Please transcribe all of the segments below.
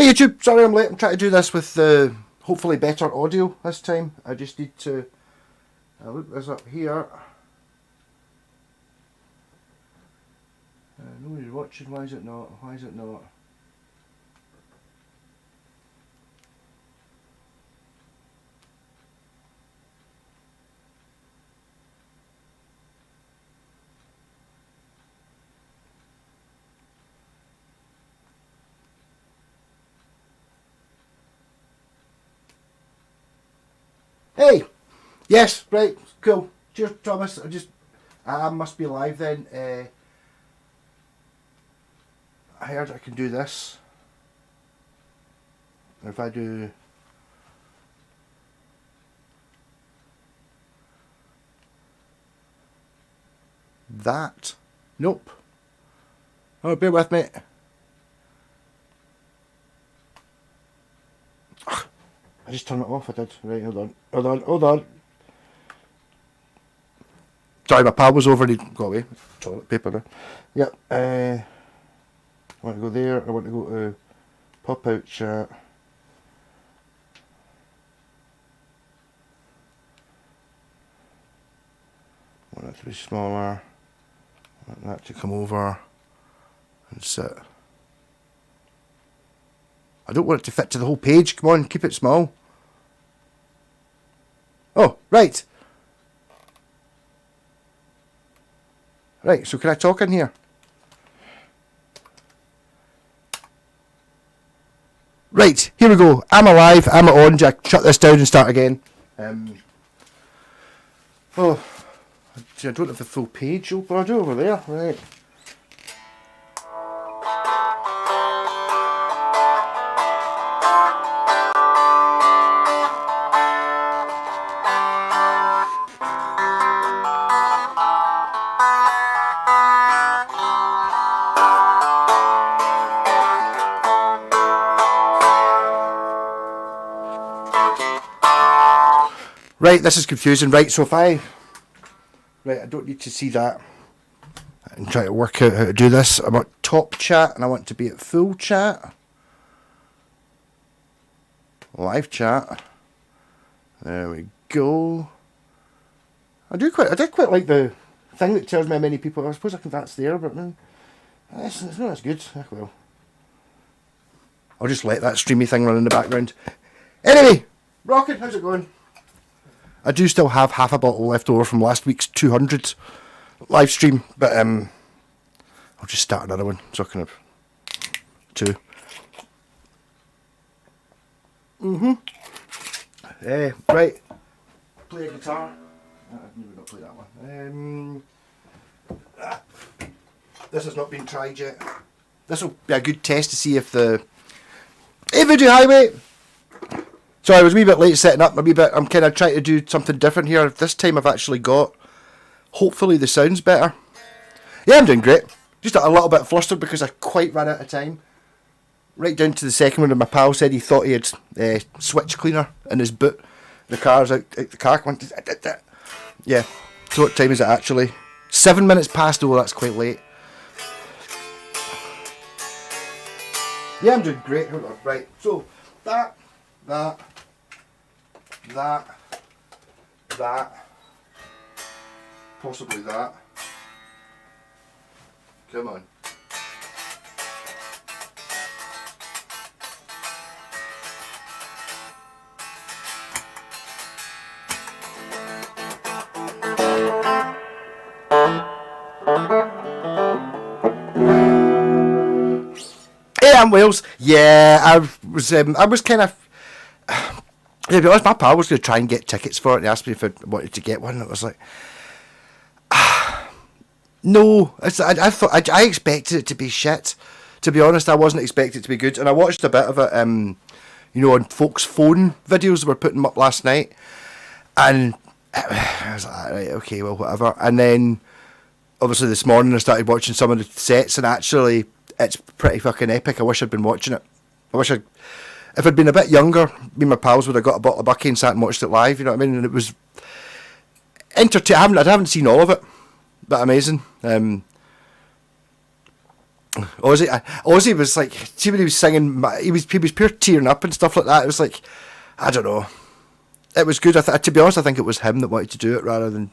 YouTube, sorry I'm late. I'm trying to do this with hopefully better audio this time. I just need to look this up here. Nobody's watching, why is it not? Why is it not? Hey! Yes, right, cool. Cheers, Thomas. I must be live then. I heard I can do this. If I do... that. Nope. Oh, bear with me. I just turned it off, I did. Right, hold on. Sorry, my pal was over and he got away. Toilet paper now. Yep. I want to go there. I want to go to pop out chat. I want that to be smaller. I want that to come over and sit. I don't want it to fit to the whole page. Come on, keep it small. Oh, right. Right, so can I talk in here? Right, here we go. I'm alive, I'm on. Jack, shut this down and start again. Oh, I don't have the full page open. I do over there. Right. Right, this is confusing. Right, so if I don't need to see that. I'm trying to work out how to do this. I'm at top chat and I want to be at full chat. Live chat. There we go. I did quite like the thing that tells me how many people. I suppose that's there, but it's not as good. Well, I'll just let that streamy thing run in the background. Anyway, Rocket, how's it going? I do still have half a bottle left over from last week's 200 live stream, but I'll just start another one. So kind of two. Right. Play a guitar. I've never got to play that one. This has not been tried yet. This will be a good test to see if the... Hey, Voodoo Highway! Sorry, I was a wee bit late setting up. I'm kind of trying to do something different here. This time I've actually got... Hopefully the sound's better. Yeah, I'm doing great. Just a little bit flustered because I quite ran out of time. Right down to the second one, and my pal said he thought he had switch cleaner in his boot. The car's out the car. Yeah. So what time is it actually? 7 minutes past. Oh, that's quite late. Yeah, I'm doing great. Hold on. Right. So that. Possibly that. Come on. Hey, I'm Wales. Yeah, I was kind of... To be honest, my pal was going to try and get tickets for it and asked me if I wanted to get one. And it was like... No, I expected it to be shit. To be honest, I wasn't expecting it to be good. And I watched a bit of it, on folks' phone videos that were putting them up last night. And I was like, right, okay, well, whatever. And then, obviously, this morning I started watching some of the sets, and actually, it's pretty fucking epic. I wish I'd been watching it. If I'd been a bit younger, me and my pals would have got a bottle of Bucky and sat and watched it live, you know what I mean? And it was entertaining. I haven't seen all of it, but amazing. Ozzy was like, see when he was singing, he was pure tearing up and stuff like that. It was like, I don't know. It was good. To be honest, I think it was him that wanted to do it rather than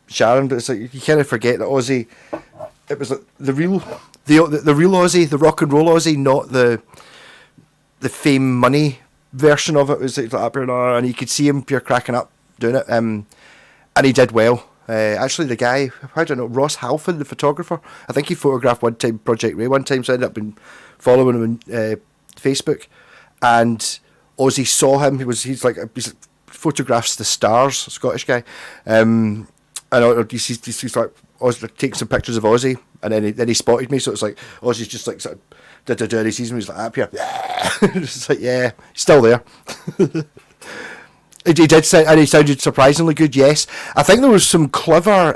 Sharon. But it's like you kind of forget that Ozzy. It was like the real Ozzy, the rock and roll Ozzy, not the fame money version of it. It was like and you could see him pure cracking up doing it. And he did well. Actually, the guy, I don't know, Ross Halfin, the photographer, I think he photographed one time Project Ray one time, so I ended up been following him on Facebook, and Ozzy saw him. He photographs the stars, Scottish guy, and he's like Ozzy takes some pictures of Ozzy, and then he spotted me, so it's like Ozzy's just like sort of and he sees me, he's like up here, yeah, it's like yeah, he's still there. He did say, and he sounded surprisingly good. Yes, I think there was some clever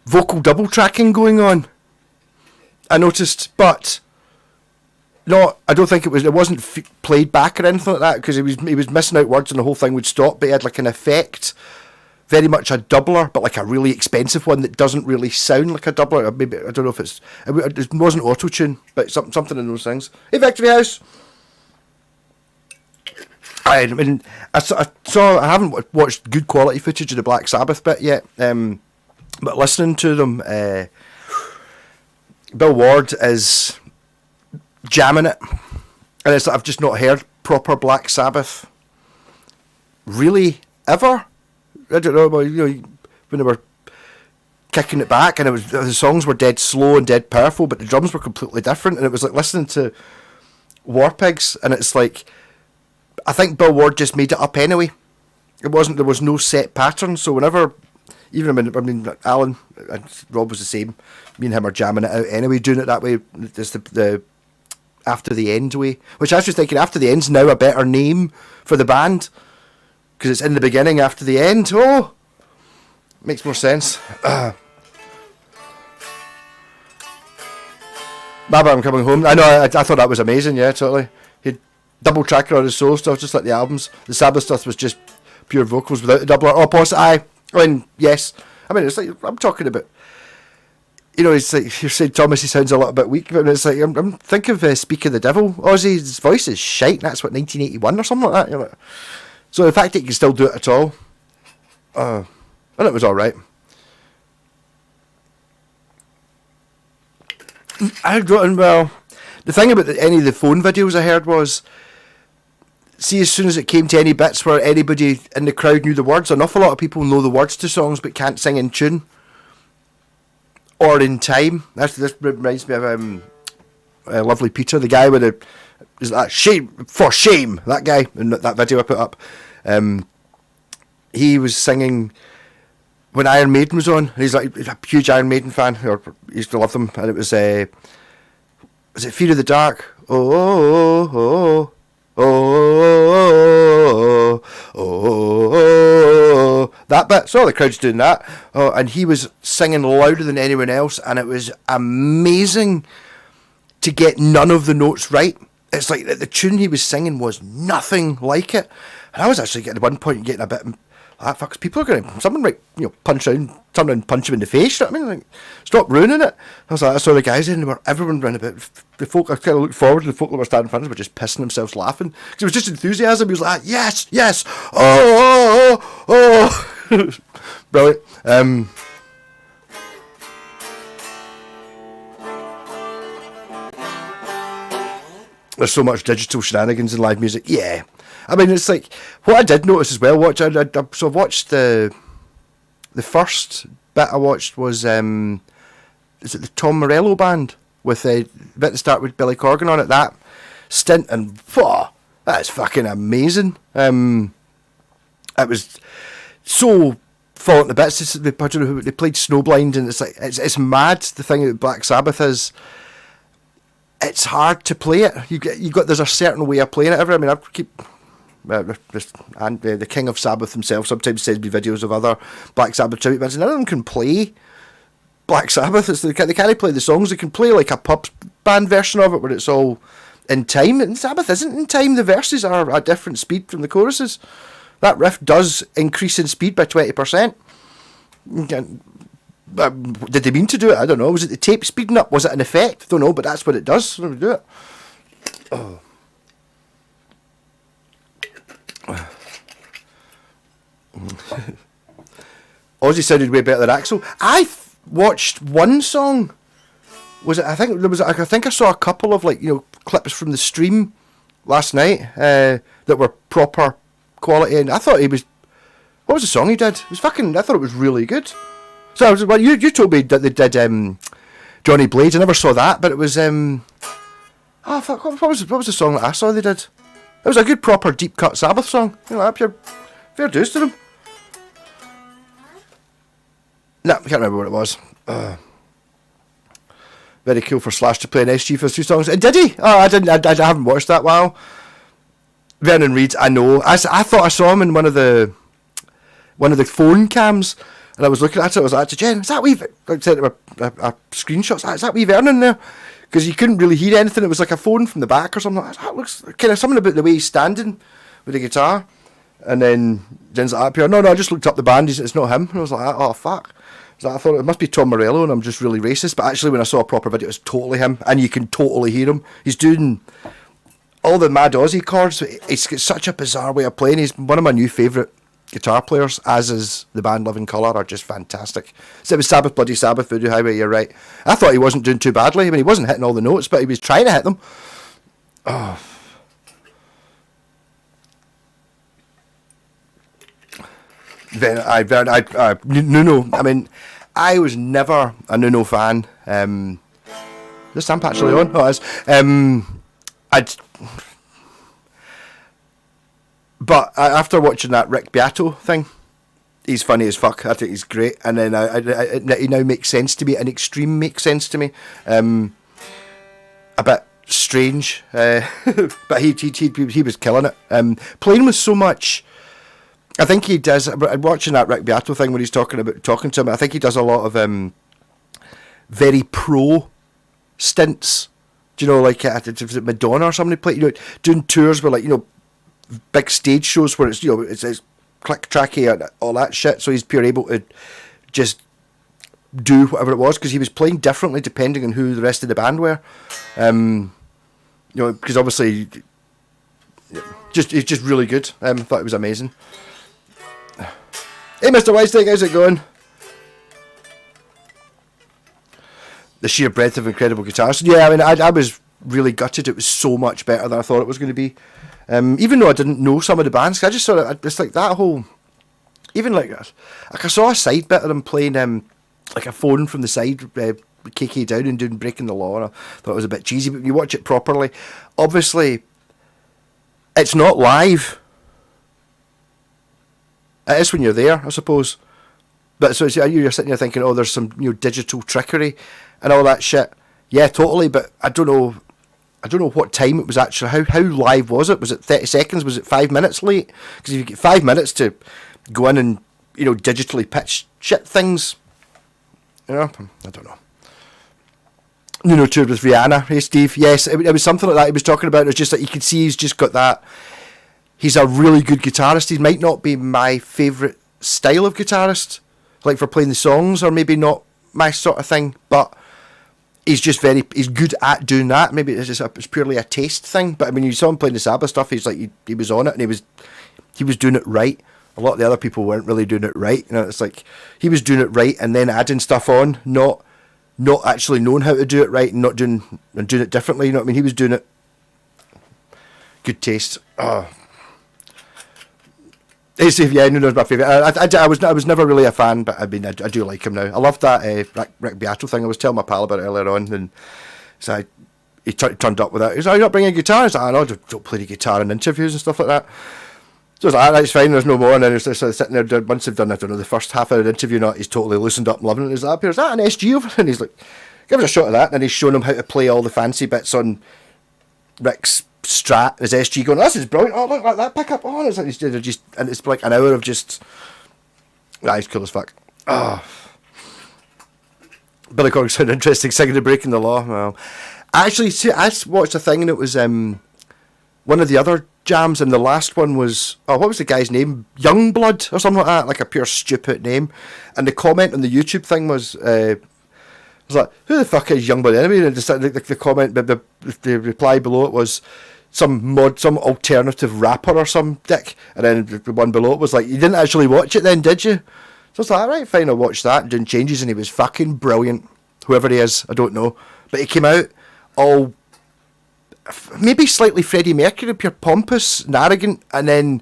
vocal double tracking going on. I noticed, but no, I don't think it wasn't played back or anything like that, because he was missing out words and the whole thing would stop. But he had like an effect, very much a doubler, but like a really expensive one that doesn't really sound like a doubler. Or maybe I don't know if it wasn't auto tune, but something in those things. Hey, Victory House. I mean, I haven't watched good quality footage of the Black Sabbath bit yet, but listening to them, Bill Ward is jamming it, and it's I've just not heard proper Black Sabbath really ever. I don't know, when they were kicking it back, and the songs were dead slow and dead powerful, but the drums were completely different, and it was like listening to War Pigs, and it's like, I think Bill Ward just made it up anyway. There was no set pattern, so whenever, even Alan and Rob was the same, me and him are jamming it out anyway, doing it that way. It's the After the End way, which I was just thinking After the End's now a better name for the band, because it's in the beginning, after the end. Oh, makes more sense. Baba, I'm Coming Home. I know, I thought that was amazing, yeah, totally. Double tracker on his solo stuff, just like the albums. The Sabbath stuff was just pure vocals without the doubler. Oh, possibly. I mean, yes. I mean, it's like, I'm talking about, it's like you're saying Thomas, he sounds a little bit weak, but it's like, I'm thinking of Speak of the Devil. Ozzy's voice is shite. That's what, 1981 or something like that. Like, so the fact that he can still do it at all, and it was alright. Well, the thing about any of the phone videos I heard was, see, as soon as it came to any bits where anybody in the crowd knew the words, an awful lot of people know the words to songs but can't sing in tune or in time. This reminds me of Lovely Peter, the guy with is that shame for shame, that guy in that video I put up. He was singing when Iron Maiden was on. He's a huge Iron Maiden fan, or used to love them, and it was it Fear of the Dark? Oh. That bit. So the crowd's doing that. And he was singing louder than anyone else, and it was amazing to get none of the notes right. It's like the tune he was singing was nothing like it. And I was actually getting at one point getting a bit like, fuck, people are going to, someone might, punch around, turn around and punch him in the face, you know what I mean? Like, stop ruining it. I was like, I saw the guys in, everyone ran about, the folk, I kind of looked forward to the folk that were standing in front of us, were just pissing themselves laughing. Because it was just enthusiasm. He was like, yes, oh. Brilliant. There's so much digital shenanigans in live music. Yeah. I mean, it's like, what I did notice as well, so I've watched the first bit I watched was, is it the Tom Morello band? With a bit to start with Billy Corgan on it, that stint, and that's fucking amazing. It was so falling to bits. They played Snowblind, and it's like, it's mad. The thing about Black Sabbath is, it's hard to play it. There's a certain way of playing it. I keep the King of Sabbath himself sometimes sends me videos of other Black Sabbath tribute bands, and none of them can play Black Sabbath. They can't play the songs. They can play like a pub band version of it where it's all in time, and Sabbath isn't in time. The verses are a different speed from the choruses. That riff does increase in speed by 20%. Did they mean to do it? I don't know. Was it the tape speeding up? Was it an effect? I don't know, but that's what it does when we do it. Oh. Ozzy sounded way better than Axl. I watched one song. Was it? I think I saw a couple of clips from the stream last night that were proper quality, and I thought he was. What was the song he did? It was fucking. I thought it was really good. So I was, well, you told me that they did Johnny Blades. I never saw that, but it was fuck. What was the song that I saw they did? It was a good proper deep cut Sabbath song. You know, pure fair dues to them. No, I can't remember what it was. Very cool for Slash to play an SG for 2 songs. And did he? Oh, I didn't. I haven't watched that. Wow. Vernon Reid, I know. I thought I saw him in one of the phone cams, and I was looking at it. I was like, Jen, is that wee? I sent him a screenshot. Is that wee Vernon there? Because you couldn't really hear anything. It was like a phone from the back or something. That looks kind of something about the way he's standing with the guitar. And then Jen's like, up here. No, I just looked up the band. It's not him. And I was like, oh fuck. So I thought it must be Tom Morello, and I'm just really racist. But actually, when I saw a proper video, it was totally him, and you can totally hear him. He's doing all the Mad Ozzy chords. It's got such a bizarre way of playing. He's one of my new favourite guitar players, as is the band Living Colour, are just fantastic. So it was Sabbath, Bloody Sabbath, Voodoo Highway, you're right. I thought he wasn't doing too badly. I mean, he wasn't hitting all the notes, but he was trying to hit them. Oh. Nuno, I mean, I was never a Nuno fan. This stamp actually on? Oh, it is. But after watching that Rick Beato thing, he's funny as fuck. I think he's great. And then he now makes sense to me. An extreme makes sense to me. A bit strange. But he was killing it. Playing with so much... I think he does... Watching that Rick Beato thing when he's talking to him, I think he does a lot of very pro stints. Do you know, like was it Madonna or somebody played, doing tours where big stage shows where it's it's click tracky and all that shit. So he's pure able to just do whatever it was, because he was playing differently depending on who the rest of the band were. Because obviously, he's just really good. Thought it was amazing. Hey, Mr. Whitestick, how's it going? The sheer breadth of incredible guitars. Yeah, I mean, I was really gutted. It was so much better than I thought it was going to be. Even though I didn't know some of the bands, 'cause I just saw it. It's like that whole, even like I saw a side bit of them playing like a phone from the side, KK down and doing Breaking the Law, and I thought it was a bit cheesy. But when you watch it properly, obviously, it's not live. It is when you're there, I suppose. But so you're sitting there thinking, oh, there's some digital trickery and all that shit. Yeah, totally. But I don't know what time it was actually. How live was it? Was it 30 seconds? Was it 5 minutes late? Because if you get 5 minutes to go in and digitally pitch shit things, I don't know. Nuno toured with Rihanna. Hey, Steve. Yes, it was something like that he was talking about. It was just that you could see he's just got that. He's a really good guitarist. He might not be my favourite style of guitarist, like for playing the songs, or maybe not my sort of thing, but he's good at doing that. Maybe it's purely a taste thing, but I mean, you saw him playing the Sabbath stuff, he's like, he was on it, and he was doing it right. A lot of the other people weren't really doing it right. It's like, he was doing it right and then adding stuff on, not actually knowing how to do it right and doing it differently, you know what I mean? He was doing it. Good taste. Oh. Yeah, Nuno's my favourite. I was never really a fan, but I mean, I do like him now. I loved that Rick Beato thing. I was telling my pal about it earlier on, and so he turned up with that. He's like, "Are you not bringing a guitar?" I was like, "I know, don't play the guitar in interviews and stuff like that." So I was like, "That's fine, there's no more." And then he's sitting there, once they've done, I don't know, the first half of the interview, he's totally loosened up and loving it. He's like, "Is that an SG over?" And he's like, "Give us a shot of that." And he's showing him how to play all the fancy bits on Rick's Strat, his SG, going, "This is brilliant. Oh, look like that pickup. Oh," it's like and it's like an hour of just. He's cool as fuck. Oh. Billy Corgan sounded interesting, singing and Breaking the Law. Well, actually, see, I watched a thing and it was one of the other jams, and the last one was, oh, what was the guy's name? Youngblood or something like that, like a pure stupid name. And the comment on the YouTube thing was like, who the fuck is Youngblood anyway? And the comment, the reply below it was some alternative rapper or some dick. And then the one below it was like, you didn't actually watch it then, did you? So I was like, alright, fine, I'll watch that. Doing changes, and he was fucking brilliant. Whoever he is, I don't know. But he came out all maybe slightly Freddie Mercury, pure pompous and arrogant, and then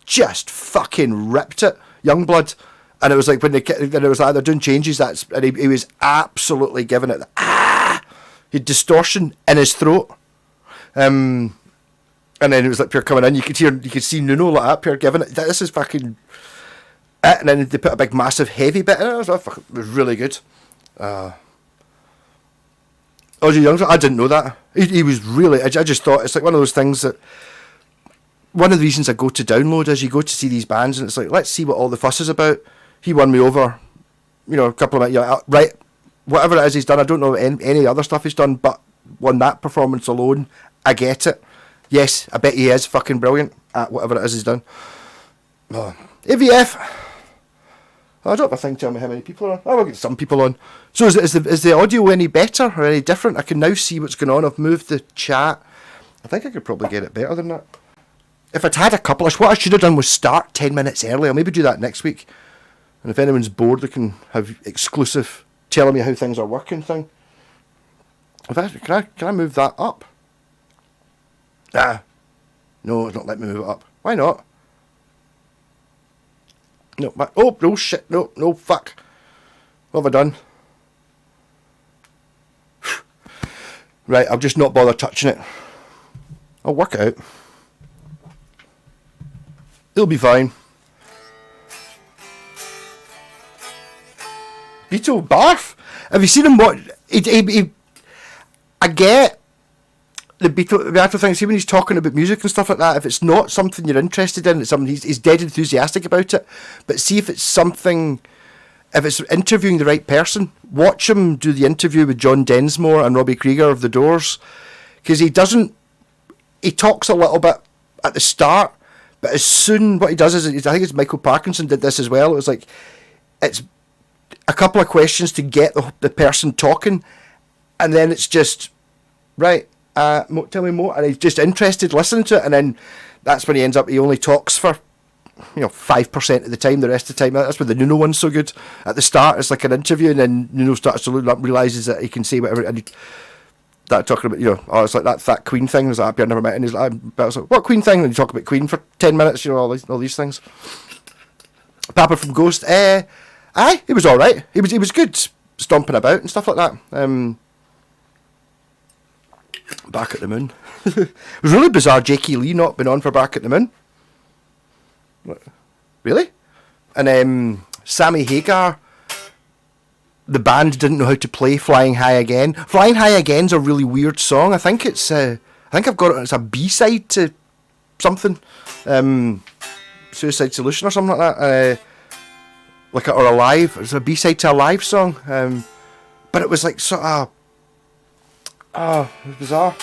just fucking ripped it, Youngblood. And it was like when it was like they're doing changes, and he was absolutely giving it he had distortion in his throat. And then it was like pure coming in, you could see Nuno like that, pure giving it, this is fucking it. And then they put a big massive heavy bit in it. It was really good. Ozzy Young, I didn't know that. He was really, I just thought it's like one of those things that, one of the reasons I go to download is you go to see these bands and it's like, let's see what all the fuss is about. He won me over, a couple of minutes, right, whatever it is he's done, I don't know any other stuff he's done, but on that performance alone, I get it. Yes, I bet he is fucking brilliant at whatever it is he's done. Oh. AVF. I don't have a thing telling me how many people are on. I'll get some people on. So is the audio any better or any different? I can now see what's going on. I've moved the chat. I think I could probably get it better than that. If I'd had a couple, what I should have done was start 10 minutes early. I'll maybe do that next week. And if anyone's bored, they can have exclusive telling me how things are working thing. Can I move that up? No, it's not letting me move it up. Why not? No, shit, no, fuck. What have I done? Right, I'll just not bother touching it. I'll work it out. It'll be fine. Beato barf? Have you seen him? I get the Beato thing. See, when he's talking about music and stuff like that, if it's not something you're interested in, it's something he's dead enthusiastic about it. But see if it's something, if it's interviewing the right person, watch him do the interview with John Densmore and Robbie Krieger of The Doors, because he talks a little bit at the start, but as soon, what he does is, I think it's Michael Parkinson did this as well, it was like, it's a couple of questions to get the person talking, and then it's just, right, tell me more, and he's just interested listening to it, and then that's when he only talks for 5% of the time. The rest of the time, that's where the Nuno one's so good. At the start it's like an interview, and then Nuno starts to look up, realises that he can say whatever, and that talking about it's like that Queen thing, there's that I've never met, and he's like, what Queen thing, and you talk about Queen for 10 minutes, all these things. Papa from Ghost, he was alright, he was good stomping about and stuff like that. Back at the Moon. It was really bizarre Jakey Lee not been on for Back at the Moon. What? Really? And Sammy Hagar, the band didn't know how to play Flying High Again. Flying High Again's a really weird song. I think I've got it, it's a B-side to something. Suicide Solution or something like that. Or Alive. It's a B-side to a live song. But it was like sort of, it was bizarre.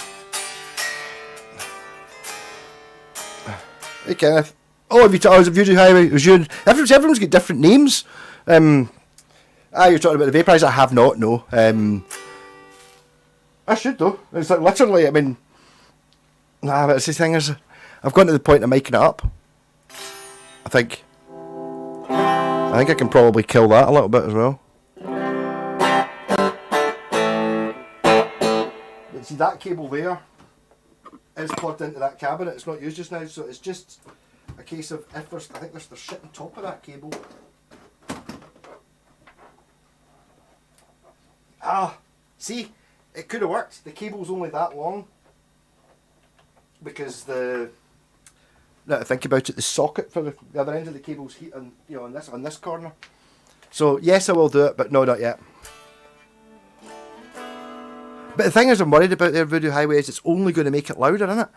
Hey Kenneth. Have you talked about Voodoo Highway? It was you. Everyone's got different names. You're talking about the Vaporize. I have not, no. I should though. It's like literally, but it's the thing is, I've gone to the point of making it up. I think I can probably kill that a little bit as well. But see, that cable there is plugged into that cabinet. It's not used just now, so it's just a case of I think there's shit on top of that cable. See, it could have worked. The cable's only that long because now to think about it, the socket for the other end of the cable's heat on this corner. So yes, I will do it, but no, not yet. But the thing is, I'm worried about their Voodoo Highway is it's only going to make it louder, isn't it?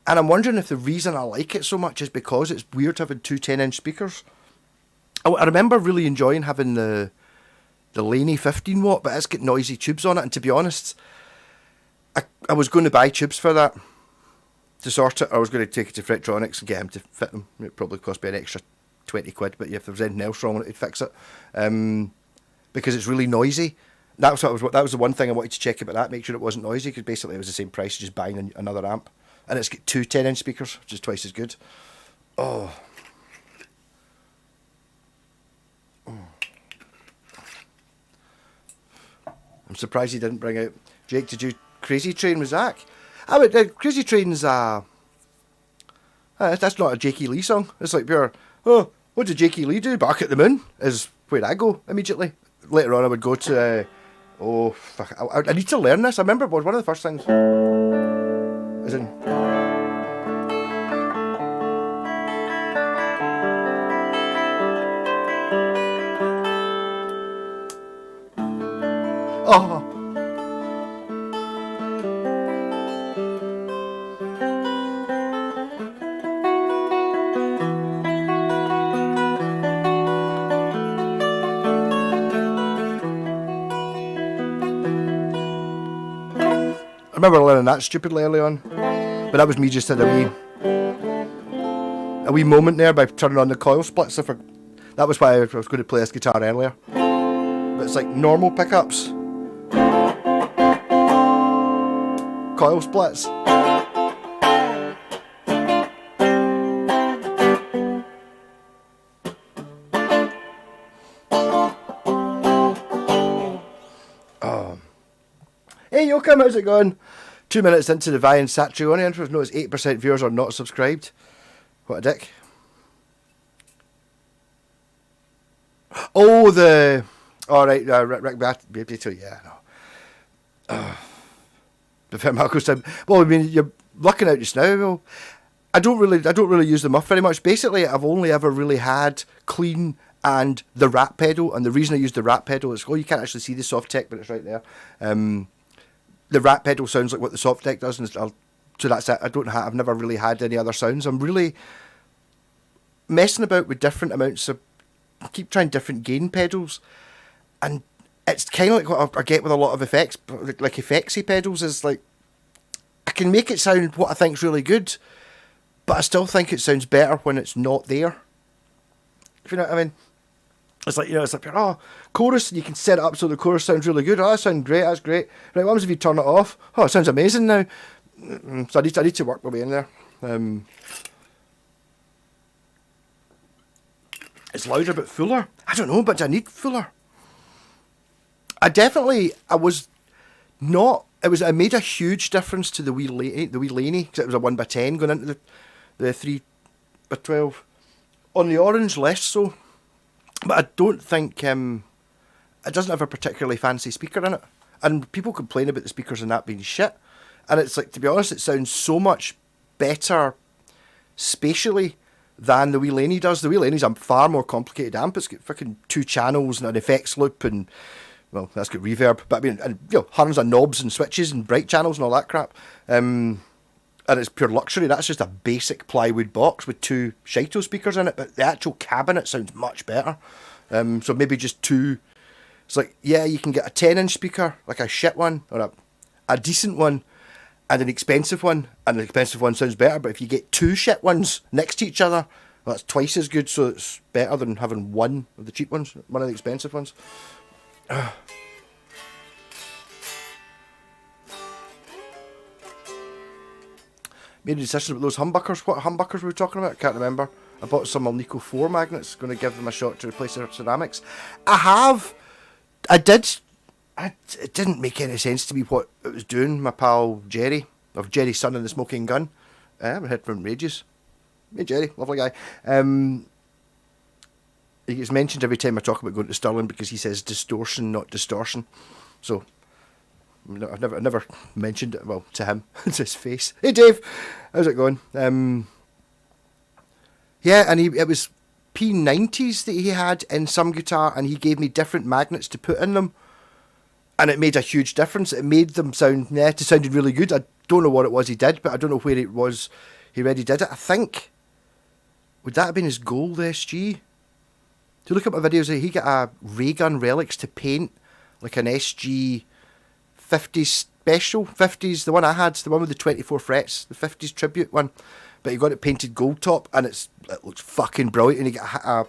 And I'm wondering if the reason I like it so much is because it's weird having two 10-inch speakers. I remember really enjoying having the Laney 15 watt, but it's got noisy tubes on it, and to be honest, I was going to buy tubes for that. to sort it. I was going to take it to Frettronics and get him to fit them. It probably cost me an extra 20 quid, but if there was anything else wrong with it, he'd fix it. Because it's really noisy. That was the one thing I wanted to check about that, make sure it wasn't noisy, because basically it was the same price as just buying another amp. And it's got two 10-inch speakers, which is twice as good. Oh. I'm surprised he didn't bring out... Jake, did you... Crazy Train with Zach? Crazy Train's that's not a Jakey Lee song. It's like pure... Oh, what did Jakey Lee do? Bark at the Moon is where I go immediately. Later on I would go to... fuck. I need to learn this. I remember it was one of the first things. As in... Oh. I remember learning that stupidly early on, but that was me just had a wee moment there by turning on the coil splits. That was why I was going to play this guitar earlier. But it's like normal pickups. Coil splits. Hey Yoakum, how's it going? 2 minutes into the Vian Satrioni intro, notice 8% viewers are not subscribed. What a dick. Oh, alright, Rick Beato, yeah, no. Well, I mean, you're looking out just now. Well, I don't really use the muff very much. Basically, I've only ever really had clean and the rat pedal, and the reason I use the rat pedal is, you can't actually see the soft tech, but it's right there. The rat pedal sounds like what the soft tech does, and so that's it. I've never really had any other sounds. I'm really messing about with different amounts of, I keep trying different gain pedals, and it's kind of like what I get with a lot of effects, like effectsy pedals, is like, I can make it sound what I think's really good, but I still think it sounds better when it's not there. If you know what I mean? It's like, it's like, chorus, and you can set it up so the chorus sounds really good. Oh, that sounds great, that's great. Right, what happens if you turn it off? Oh, it sounds amazing now. So I need to work my way in there. It's louder but fuller. I don't know, but I need fuller. It made a huge difference to the wee Laney, because it was a 1x10 going into the 3x12. On the orange, less so. But I don't think it doesn't have a particularly fancy speaker in it. And people complain about the speakers and that being shit. And it's like, to be honest, it sounds so much better spatially than the wee Laney does. The wee Laney's a far more complicated amp. It's got fucking 2 channels and an effects loop and, well, that's got reverb. But I mean, and hundreds of knobs and switches and bright channels and all that crap. And it's pure luxury. That's just a basic plywood box with 2 Shito speakers in it, but the actual cabinet sounds much better. So maybe just 2. It's like, yeah, you can get a 10-inch speaker, like a shit one, or a decent one, and an expensive one, and the expensive one sounds better, but if you get 2 shit ones next to each other, well, that's twice as good, so it's better than having one of the cheap ones, one of the expensive ones. Made a decision about those humbuckers. What humbuckers were we talking about? I can't remember. I bought some Alnico 4 magnets. Going to give them a shot to replace their ceramics. It didn't make any sense to me what it was doing. My pal Jerry, of Jerry's Son and the Smoking Gun. I haven't heard from him in ages. Hey Jerry, lovely guy. He gets mentioned every time I talk about going to Stirling because he says distortion, not distortion. So... No, I've never mentioned it, well, to him. It's his face. Hey Dave, how's it going? Yeah, and it was P90s that he had in some guitar, and he gave me different magnets to put in them, and it made a huge difference. It made them sounded really good. I don't know what it was he did, but I don't know where it was he already did it. I think, would that have been his Gold SG? To look at my videos, he got a ray gun relics to paint, like an SG 50s special 50s, the one I had, the one with the 24 frets, the 50s tribute one, but you got it painted gold top, and it looks fucking brilliant, and you get a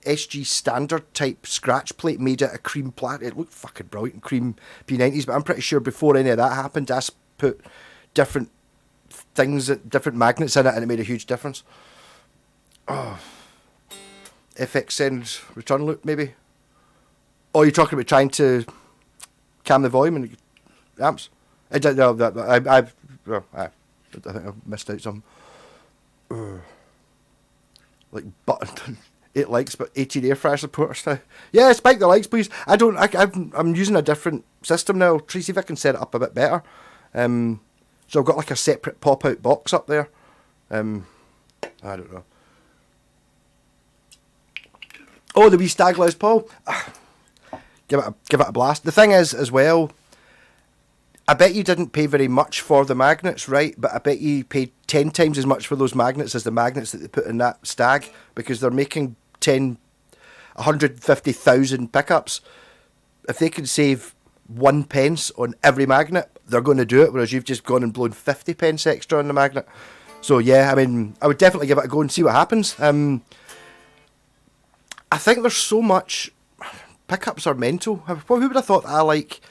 SG standard type scratch plate made out of cream plat. It looked fucking brilliant, cream P90s, but I'm pretty sure before any of that happened, I put different things, different magnets in it, and it made a huge difference. Oh, FX send return loop maybe. Oh, you're talking about trying to cam the volume and the amps? I don't know that. I think I've missed out some. Like button 8 likes, but 18 airfryer supporters now. Yeah, spike the likes, please. I'm using a different system now. Try see if I can set it up a bit better. So I've got like a separate pop-out box up there. I don't know. Oh, the wee Stag Les Paul. Give it a blast. The thing is, as well, I bet you didn't pay very much for the magnets, right? But I bet you paid 10 times as much for those magnets as the magnets that they put in that Stag, because they're making 150,000 pickups. If they can save 1 pence on every magnet, they're going to do it, whereas you've just gone and blown 50 pence extra on the magnet. So yeah, I mean, I would definitely give it a go and see what happens. I think there's so much... Pickups are mental. Who would have thought that I like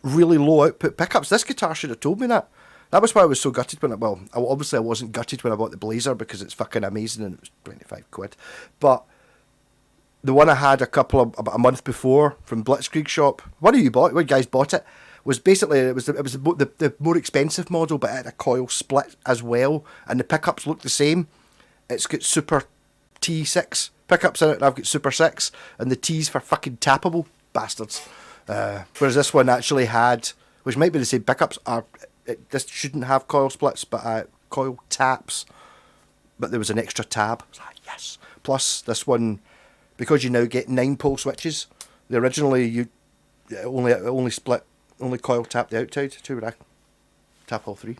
really low output pickups? This guitar should have told me that. That was why I was so gutted when obviously I wasn't gutted when I bought the Blazer, because it's fucking amazing and it was 25 quid. But the one I had about a month before from Blitzkrieg shop, one guys bought it, was basically, it was the more expensive model, but it had a coil split as well, and the pickups look the same. It's got Super T6 pickups in it, and I've got Super 6, and the T's for fucking tappable bastards. Whereas this one actually had, which might be the same pickups, this shouldn't have coil splits, but coil taps, but there was an extra tab. I was like, yes. Plus this one, because you now get 9-pole switches, originally you only coil tap the outside. Two would I tap all three.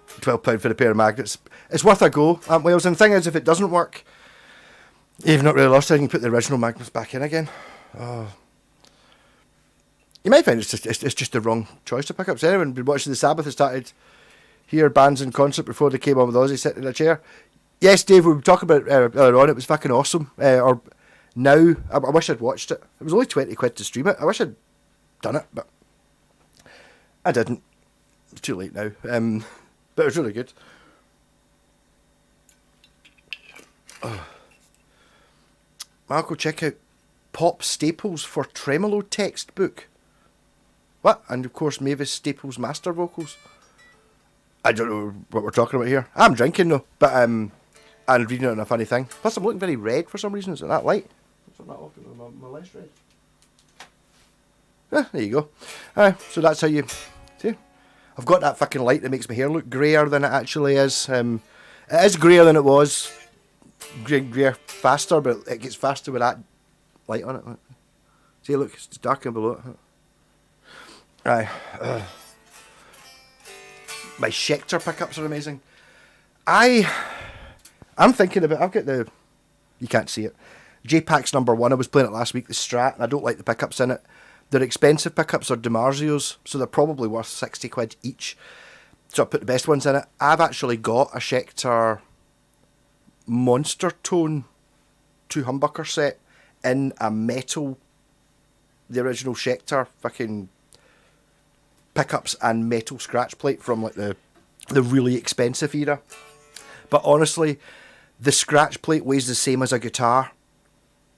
£12 for a pair of magnets. It's worth a go, Wales. And the thing is, if it doesn't work, you've not really lost it. You can put the original magnets back in again. Oh. You might find it's just the wrong choice to pick up. So anyone been watching the Sabbath, has started hear bands in concert before they came on with Ozzy sitting in a chair. Yes, Dave, we were talking about earlier on. It was fucking awesome. Or now, I wish I'd watched it. It was only 20 quid to stream it. I wish I'd done it, but I didn't. It's too late now. But it was really good. Oh. Marco, check out Pop Staples for Tremolo textbook. What? And of course Mavis Staples master vocals. I don't know what we're talking about here. I'm drinking though, but I'm reading it on a funny thing. Plus I'm looking very red for some reason. Is it that light? It's not often my less red. There you go. So that's how you see. I've got that fucking light that makes my hair look greyer than it actually is. It is greyer than it was. Greyer faster, but it gets faster with that light on it. See, look, it's darker below it. Aye. My Schecter pickups are amazing. I'm thinking about... I've got the... You can't see it. J-Pax #1. I was playing it last week, the Strat, and I don't like the pickups in it. They're expensive pickups, or DiMarzios, so they're probably worth 60 quid each. So I put the best ones in it. I've actually got a Schecter Monster Tone 2 humbucker set in a metal, the original Schecter fucking pickups and metal scratch plate from like the really expensive era. But honestly, the scratch plate weighs the same as a guitar.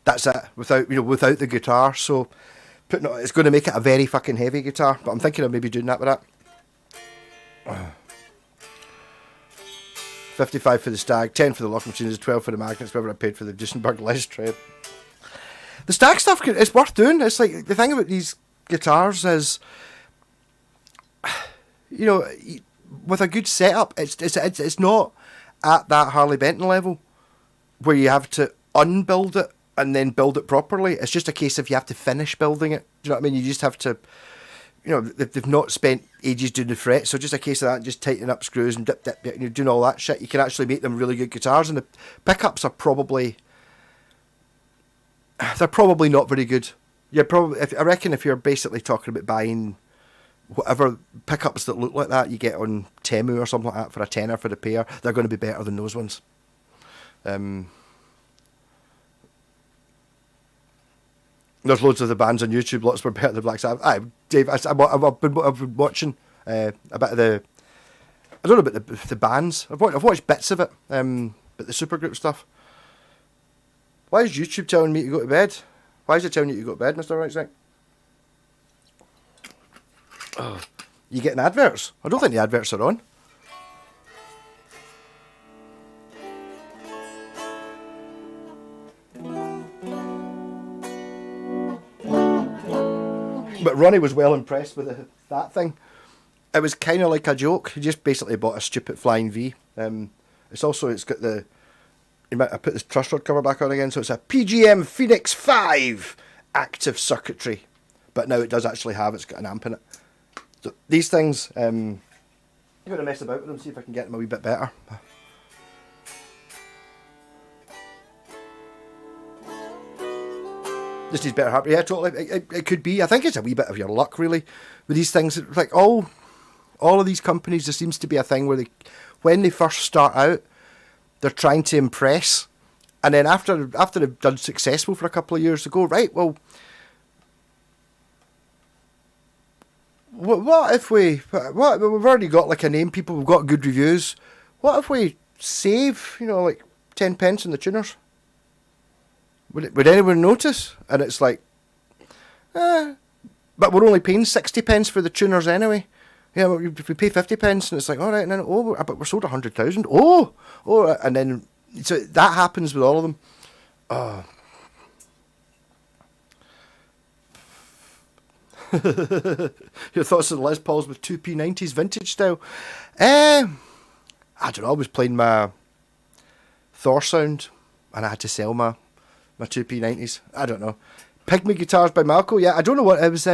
That's it, without the guitar. So it's going to make it a very fucking heavy guitar. But I'm thinking of maybe doing that with that. 55 for the Stag, 10 for the locking machines, 12 for the magnets, whatever I paid for the Duesenberg Les Tread. The Stag stuff, it's worth doing. It's like, the thing about these guitars is, with a good setup, it's not at that Harley Benton level where you have to unbuild it and then build it properly. It's just a case of you have to finish building it. Do you know what I mean? You just have to, they've not spent ages doing the frets, so just a case of that, just tightening up screws and dip, doing all that shit. You can actually make them really good guitars, and the pickups are probably not very good you're probably, I reckon if you're basically talking about buying whatever pickups that look like that you get on Temu or something like that for a tenner for the pair, they're going to be better than those ones. There's loads of the bands on YouTube, lots were better than Black Sabbath. Dave, I've been watching a bit of the, I don't know about the bands. I've watched bits of it, but the supergroup stuff. Why is YouTube telling me to go to bed? Why is it telling you to go to bed, Mr. Rucksack? Oh, you getting adverts? I don't think the adverts are on. But Ronnie was well impressed with that thing. It was kind of like a joke. He just basically bought a stupid Flying V. It's got the... I put this truss rod cover back on again, so it's a PGM Phoenix 5 active circuitry. But now it does actually it's got an amp in it. So these things, I'm going to mess about with them, see if I can get them a wee bit better. This needs better hardware. Yeah, totally. It could be. I think it's a wee bit of your luck, really, with these things. Like all of these companies, there seems to be a thing where when they first start out, they're trying to impress, and then after they've done successful for a couple of years, they go, right, well, what if we've already got like a name, people, we've got good reviews. What if we save, like 10 pence in the tuners? Would anyone notice? And it's like, but we're only paying 60 pence for the tuners anyway. Yeah, well, if we pay 50 pence, and it's like, all right, and then, but we're sold 100,000. And then, so that happens with all of them. Your thoughts on Les Pauls with 2P90s vintage style? I don't know, I was playing my Thor sound, and I had to sell my 2P90s. I don't know. Pygmy Guitars by Malco, yeah, I don't know what it was.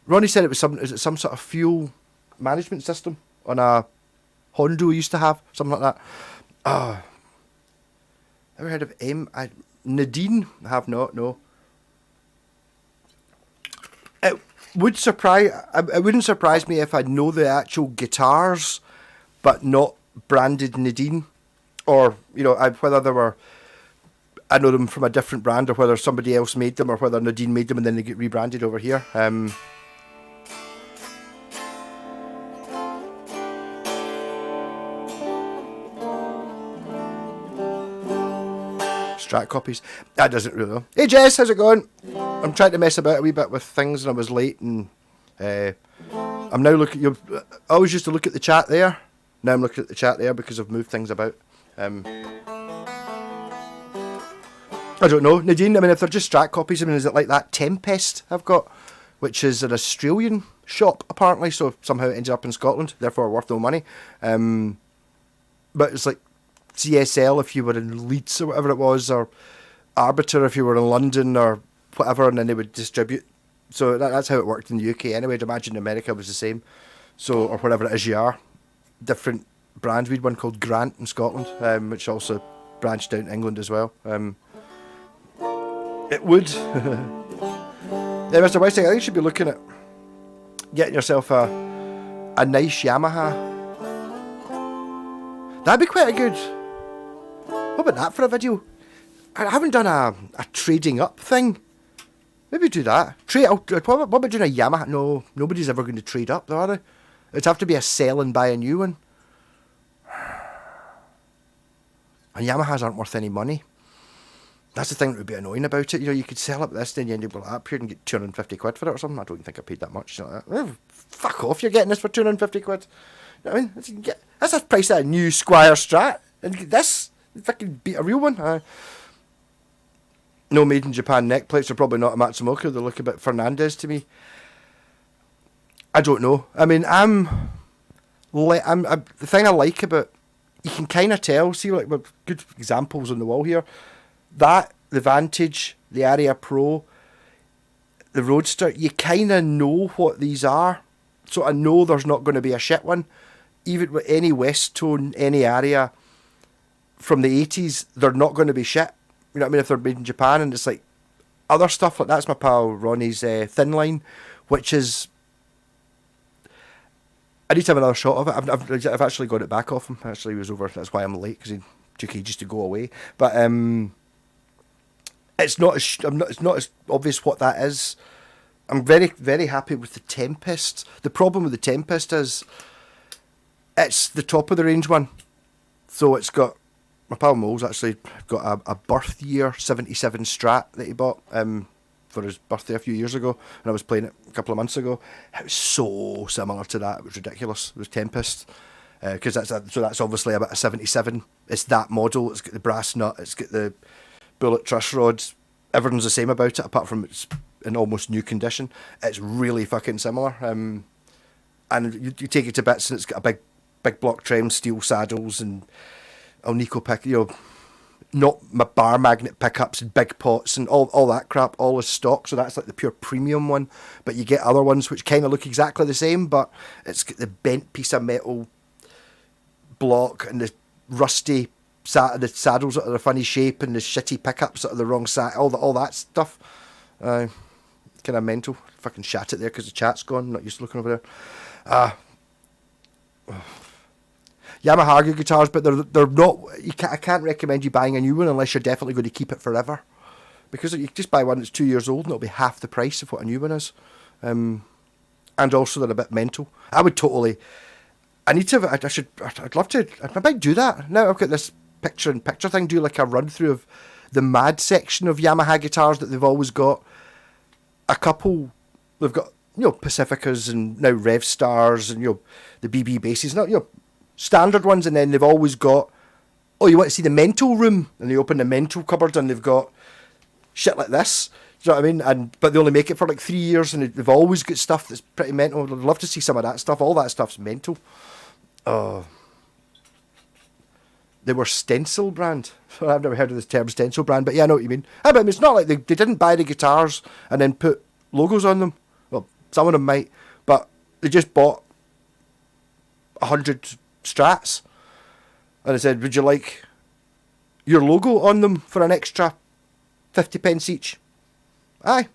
Ronnie said it was some sort of fuel management system on a Hondo we used to have, something like that. Ever heard of Nadine? I have not, no. It wouldn't surprise me if I know the actual guitars, but not branded Nadine, or whether they were, I know them from a different brand, or whether somebody else made them, or whether Nadine made them and then they get rebranded over here. Strat copies. That doesn't really know. Hey Jess, how's it going? I'm trying to mess about a wee bit with things, and I was late, and I'm now looking. I always used to look at the chat there. Now I'm looking at the chat there because I've moved things about. I don't know, Nadine. I mean, if they're just Strat copies, I mean, is it like that Tempest I've got, which is an Australian shop apparently? So somehow it ended up in Scotland, therefore worth no money. But it's like CSL if you were in Leeds or whatever it was, or Arbiter if you were in London or whatever, and then they would distribute. So that's how it worked in the UK anyway. I'd imagine America was the same. So, or whatever it is you are. Different brands. We had one called Grant in Scotland, which also branched out in England as well. It would. Yeah, Mr. Westing, I think you should be looking at getting yourself a nice Yamaha. That'd be quite a good... What about that for a video? I haven't done a trading up thing. Maybe do that. What about doing a Yamaha? No, nobody's ever going to trade up, though, are they? It'd have to be a sell and buy a new one. And Yamahas aren't worth any money. That's the thing that would be annoying about it. You could sell it this, then you end up with up here and get 250 quid for it or something. I don't think I paid that much. Fuck off, you're getting this for 250 quid. You know what I mean? That's the price of a new Squire Strat. And this, fucking beat a real one. No made in Japan neck plates are probably not a Matsumoto. They look a bit Fernandez to me. I don't know. I mean, the thing I like about, you can kind of tell, see like with good examples on the wall here, that, the Vantage, the Aria Pro, the Roadster, you kind of know what these are. So I know there's not going to be a shit one. Even with any West Tone, any Aria from the 80s, they're not going to be shit. You know what I mean? If they're made in Japan, and it's like, other stuff, like that's my pal Ronnie's Thin Line, which is... I need to have another shot of it. I've actually got it back off him. Actually, he was over. That's why I'm late, because he took ages to go away. But it's not as obvious what that is. I'm very, very happy with the Tempest. The problem with the Tempest is it's the top of the range one. So it's got... My pal Mole's actually got a birth year 77 Strat that he bought for his birthday a few years ago, and I was playing it a couple of months ago. It was so similar to that. It was ridiculous. It was Tempest. Because that's obviously about a 77. It's that model. It's got the brass nut. It's got the bullet truss rods. Everything's the same about it, apart from it's in almost new condition. It's really fucking similar. And you take it to bits, and it's got a big block trem, steel saddles, and Alnico pick, not my bar magnet pickups and big pots and all that crap, all is stock. So that's like the pure premium one. But you get other ones which kind of look exactly the same, but it's got the bent piece of metal block and the rusty the saddles that are a funny shape and the shitty pickups that are the wrong size, all that stuff. Kind of mental. Fucking shat it there because the chat's gone. Not used to looking over there. Yamaha guitars, but they're not. I can't recommend you buying a new one unless you're definitely going to keep it forever, because you just buy one that's 2 years old and it'll be half the price of what a new one is. And also they're a bit mental. I would totally. I need to. I'd love to. I might do that. Now I've got this picture-in-picture thing. Do like a run through of the mad section of Yamaha guitars that they've always got. A couple. They've got Pacificas and now Rev Stars and the BB basses. Not standard ones, and then they've always got, you want to see the mental room, and they open the mental cupboard and they've got shit like this. Do you know what I mean? But they only make it for like 3 years, and they've always got stuff that's pretty mental. I'd love to see some of that stuff. All that stuff's mental. They were Stencil brand. I've never heard of this term Stencil brand, but yeah, I know what you mean. But it's not like they didn't buy the guitars and then put logos on them. Well, some of them might, but they just bought 100 Strats, and I said, would you like your logo on them for an extra 50 pence each? Aye.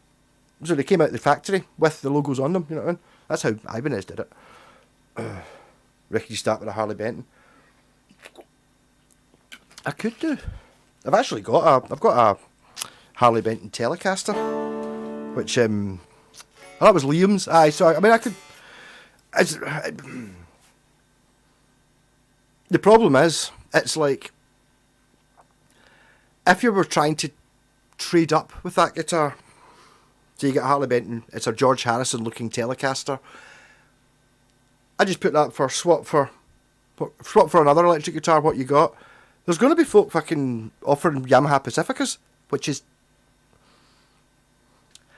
So they came out of the factory with the logos on them, you know what I mean? That's how Ibanez did it. Reckon you start with a Harley Benton? I could do. I've actually got a Harley Benton Telecaster, which that was Liam's. Aye, so I mean I could. The problem is, it's like, if you were trying to trade up with that guitar, so you get a Harley Benton, it's a George Harrison looking Telecaster, I just put that for swap for another electric guitar, what you got. There's going to be folk fucking offering Yamaha Pacificas, which is,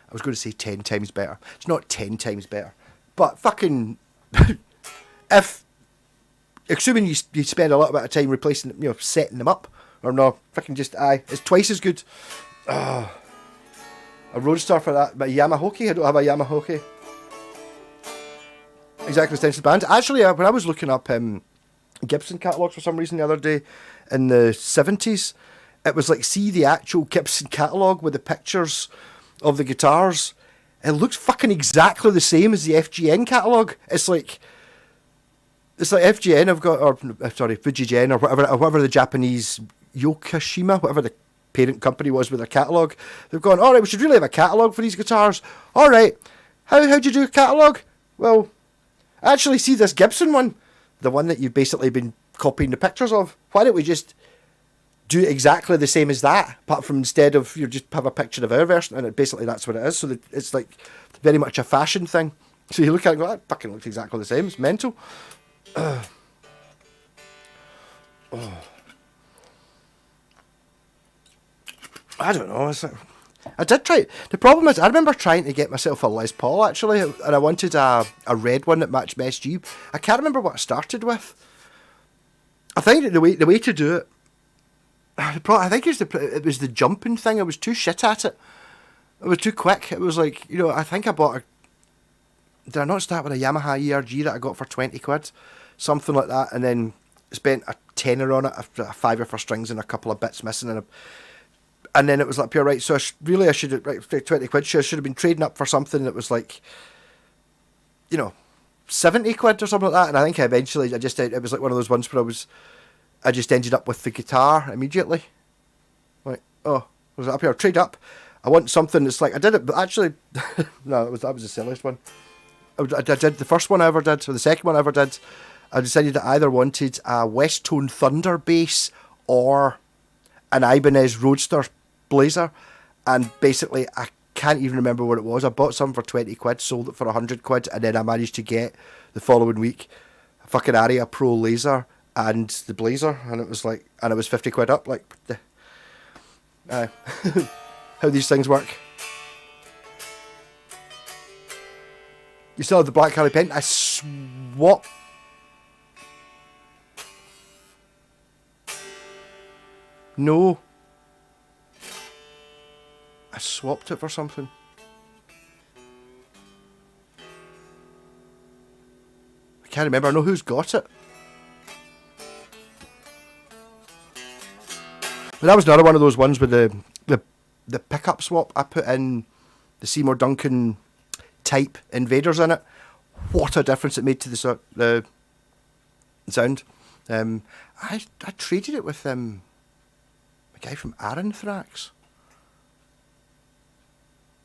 I was going to say 10 times better. It's not 10 times better, but fucking, assuming you spend a little bit of time replacing, setting them up, or no, fucking just, it's twice as good. A Roadstar for that, but a Yamaha. I don't have a Yamaha. Exactly, Stencils band. Actually, when I was looking up Gibson catalogues for some reason the other day, in the 70s, it was like, see the actual Gibson catalogue with the pictures of the guitars. It looks fucking exactly the same as the FGN catalogue. It's like FGN have got, Fujigen or whatever the Japanese Yokoshima, whatever the parent company was with their catalogue. They've gone, alright, we should really have a catalogue for these guitars. Alright, how'd you do a catalogue? Well, actually see this Gibson one, the one that you've basically been copying the pictures of. Why don't we just do exactly the same as that, apart from instead of just have a picture of our version, and basically that's what it is. So it's like very much a fashion thing. So you look at it and go, that fucking looks exactly the same. It's mental. I don't know. I did try. The problem is, I remember trying to get myself a Les Paul actually, and I wanted a red one that matched my SG. I can't remember what I started with. I think that the way to do it, I think it was the jumping thing. I was too shit at it. It was too quick. It was like, I think I bought did I not start with a Yamaha ERG that I got for 20 quid? Something like that, and then spent a tenner on it, a fiver for strings and a couple of bits missing, and And then it was like, you're right, so I should have, right, 20 quid, I should have been trading up for something that was like, 70 quid or something like that. And I think eventually, it was like one of those ones where I just ended up with the guitar immediately. Like, oh, was it up here? Trade up. I want something that's like, I did it, but actually, no, that was the silliest one. I did the first one I ever did, or the second one I ever did. I decided that I either wanted a West Tone Thunder bass or an Ibanez Roadster Blazer, and basically I can't even remember what it was. I bought some for 20 quid, sold it for 100 quid, and then I managed to get the following week a fucking Aria Pro Laser and the Blazer, and it was 50 quid up. Like, how these things work. You still have the black Harley pen? I swap. No. I swapped it for something. I can't remember. I know who's got it. But that was another one of those ones with the pickup swap. I put in the Seymour Duncan type invaders in it. What a difference it made to the sound. I traded it with a guy from Aranthrax.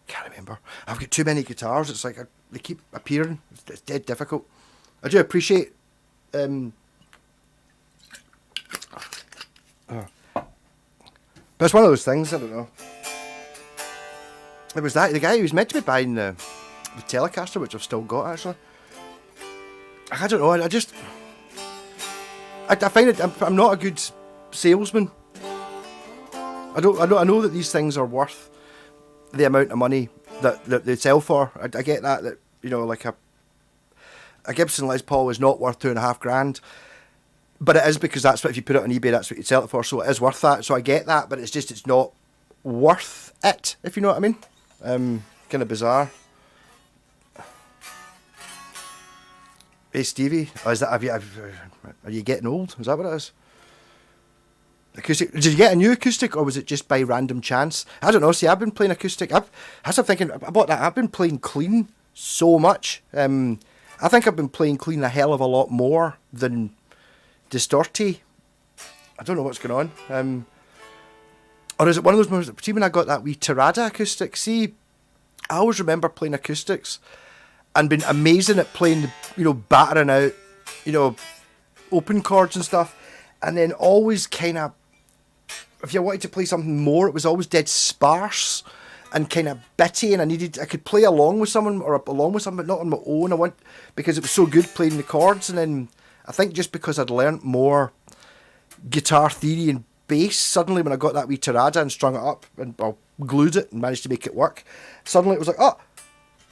Can't remember. I've got too many guitars. It's like they keep appearing. It's dead difficult. I do appreciate. But it's one of those things. I don't know. It was the guy who was meant to be buying the Telecaster, which I've still got actually. I don't know. I find it. I'm not a good salesman. I know that these things are worth the amount of money that they sell for. I get that like a Gibson Les Paul is not worth $2,500, but it is because that's what, if you put it on eBay, that's what you sell it for. So it is worth that. So I get that, but it's not worth it, if you know what I mean. Kind of bizarre. Hey Stevie, are you getting old? Is that what it is? Acoustic. Did you get a new acoustic, or was it just by random chance? I don't know. See, I've been playing acoustic. I was thinking about that. I've been playing clean so much. I think I've been playing clean a hell of a lot more than distorty. I don't know what's going on. Or is it one of those moments? See, when I got that wee Tirada acoustic. See, I always remember playing acoustics and being amazing at playing, battering out, open chords and stuff, and then always kind of, if you wanted to play something more, it was always dead sparse and kind of bitty, and I could play along with someone, but not on my own. Because it was so good playing the chords. And then I think just because I'd learnt more guitar theory and bass, suddenly when I got that wee Tirada and strung it up and glued it and managed to make it work, suddenly it was like, oh,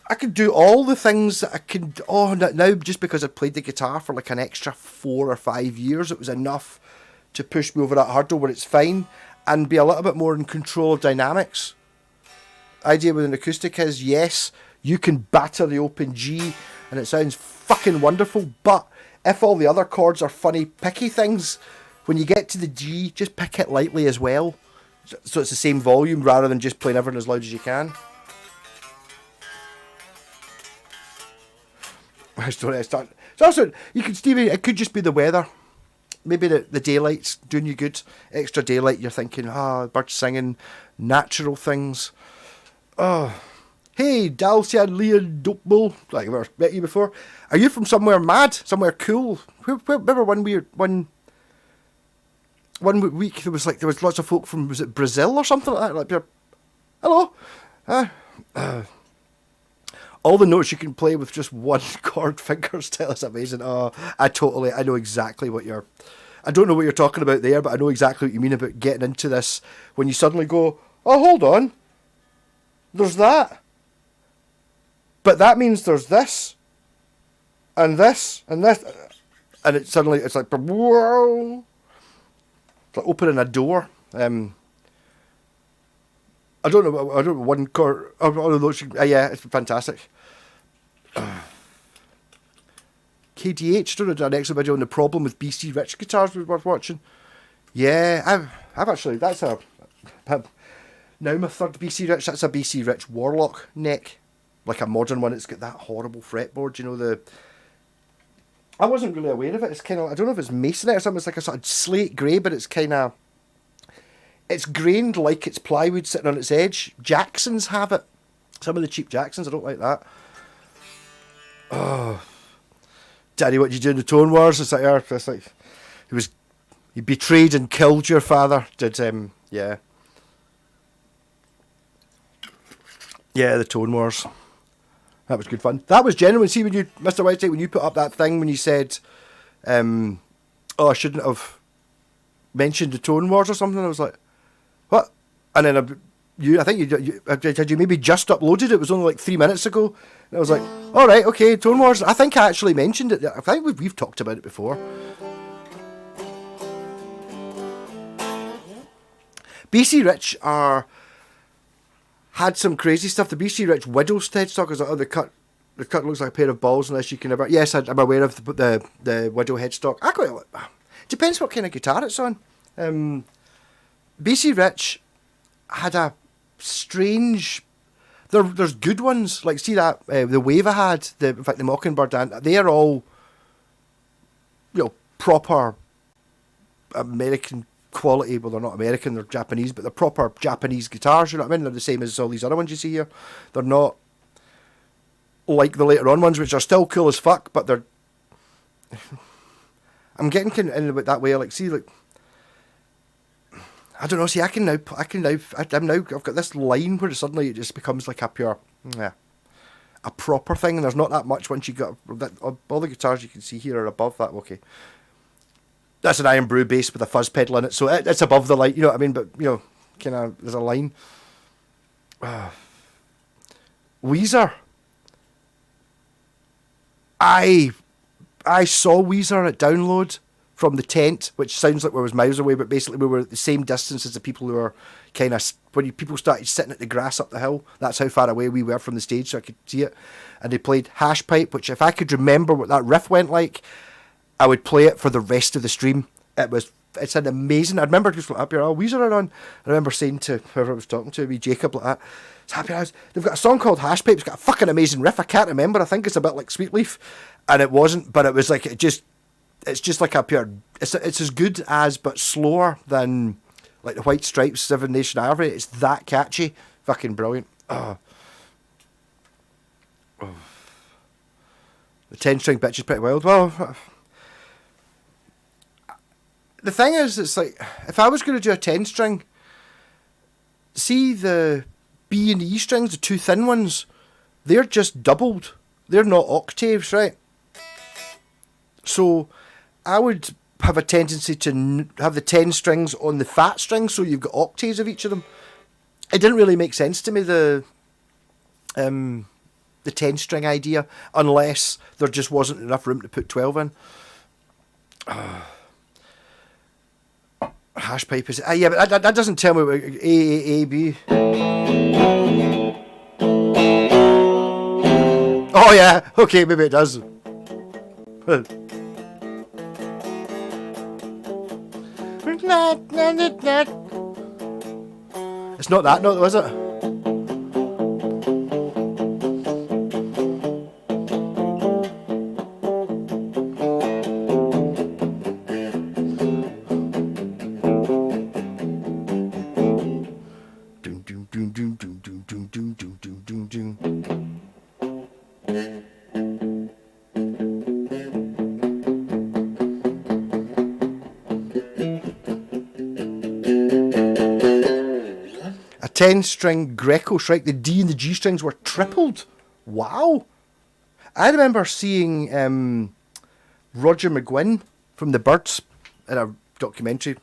I could do all the things that I could. Oh, now just because I played the guitar for like an extra 4 or 5 years, it was enough to push me over that hurdle where it's fine and be a little bit more in control of dynamics. Idea with an acoustic is, yes, you can batter the open G and it sounds fucking wonderful, but if all the other chords are funny, picky things, when you get to the G, just pick it lightly as well, so it's the same volume rather than just playing everything as loud as you can. So also, Stevie, it could just be the weather. Maybe the daylight's doing you good. Extra daylight, you're thinking, birds singing, natural things. Oh, hey, Dalcia Leon Dopebull, like I've never met you before. Are you from somewhere mad, somewhere cool? Remember one week there was lots of folk from, was it Brazil or something like that? Like, hello. All the notes you can play with just one chord finger style is amazing. Oh, I know exactly what I don't know what you're talking about there, but I know exactly what you mean about getting into this when you suddenly go, oh, hold on, there's that. But that means there's this, and this, and this, and it's like, whoa. It's like opening a door. I don't know one chord. Yeah, it's fantastic. KDH did an extra video on the problem with BC Rich guitars was worth watching. Yeah, I've actually, Now my third BC Rich, that's a BC Rich Warlock neck. Like a modern one, it's got that horrible fretboard, you know, the... I wasn't really aware of it. It's kind of, I don't know if it's masonite or something, it's like a sort of slate grey, but it's kind of... It's grained like it's plywood sitting on its edge. Jacksons have it. Some of the cheap Jacksons, I don't like that. Oh... Daddy, what did you do in the Tone Wars? It's like, he betrayed and killed your father. Yeah, the Tone Wars. That was good fun. That was genuine. See, when you, Mr. Whiteside, when you put up that thing when you said, "Oh, I shouldn't have mentioned the Tone Wars" or something, I was like, "What?" And then I think had you maybe just uploaded it? It was only like 3 minutes ago. And I was like, all right, okay, Tone Wars. I think I actually mentioned it. I think we've talked about it before. BC Rich had some crazy stuff. The BC Rich Widow's headstock is like, oh, the cut looks like a pair of balls unless you can ever... Yes, I'm aware of the Widow headstock. I quite like... Depends what kind of guitar it's on. BC Rich had a strange... There's good ones, like see that the Wave I had, in fact the Mockingbird, and they are all, you know, proper American quality. Well, they're not American, they're Japanese, but they're proper Japanese guitars. You know what I mean? They're the same as all these other ones you see here. They're not like the later on ones, which are still cool as fuck, but they're. I'm getting in about that way. Like, see, like. I don't know. See, I've got this line where suddenly it just becomes like a pure, a proper thing, and there's not that much once you got all the guitars you can see here are above that. Okay, that's an Iron Brew bass with a fuzz pedal in it, so it's above the line. You know what I mean? But you know, kind of there's a line. Weezer. I saw Weezer at Download from the tent, which sounds like we was miles away, but basically we were at the same distance as the people who were kind of, when people started sitting at the grass up the hill, that's how far away we were from the stage, so I could see it. And they played Hash Pipe, which if I could remember what that riff went like, I would play it for the rest of the stream. It's an amazing, I remember just like, oh, Weezer are on. I remember saying to whoever I was talking to, me Jacob, like that, it's Happy Hours. They've got a song called Hash Pipe, it's got a fucking amazing riff, I can't remember, I think it's a bit like Sweet Leaf, and it wasn't, but it was like, it's just like a pure... It's as good as, but slower than, like the White Stripes, Seven Nation Army. It's that catchy. Fucking brilliant. Oh. The 10-string bitch is pretty wild. Well, the thing is, it's like, if I was going to do a 10-string, see the B and E strings, the two thin ones, they're just doubled. They're not octaves, right? So I would have a tendency to have the 10 strings on the fat strings, so you've got octaves of each of them. It didn't really make sense to me, the 10-string idea, unless there just wasn't enough room to put 12 in. Hash Pipe is... yeah, but that doesn't tell me what A, B. Oh yeah, okay, maybe it does. It's not that note though, is it? A 10-string Greco Shrike, the D and the G strings were tripled. Wow. I remember seeing Roger McGuinn from the Byrds in a documentary,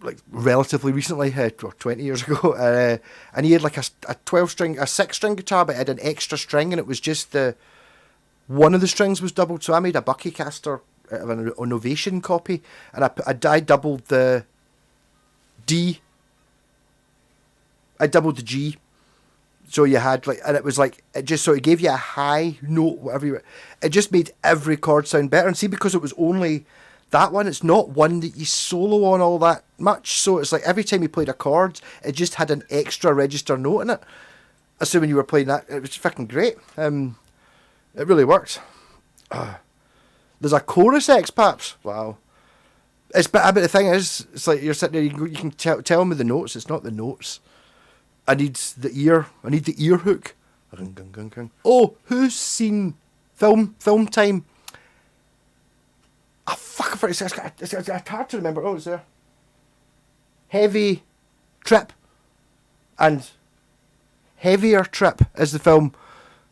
like relatively recently, or 20 years ago, and he had like a 12-string, a 6-string guitar, but it had an extra string, and it was just one of the strings was doubled. So I made a Buckycaster out of an Ovation copy, and I doubled the D. I doubled the G, so you had like, and it was like, it just, so it gave you a high note, whatever it just made every chord sound better. And see, because it was only that one, it's not one that you solo on all that much. So it's like every time you played a chord, it just had an extra register note in it. Assuming you were playing that, it was fucking great. It really worked. There's a chorus X-Paps. Wow. But the thing is, it's like you're sitting there, you can tell me the notes. It's not the notes. I need the ear. I need the ear hook. Oh, who's seen film time? Oh, fuck, it's hard to remember. Oh, it's there. Heavy Trip. And Heavier Trip is the film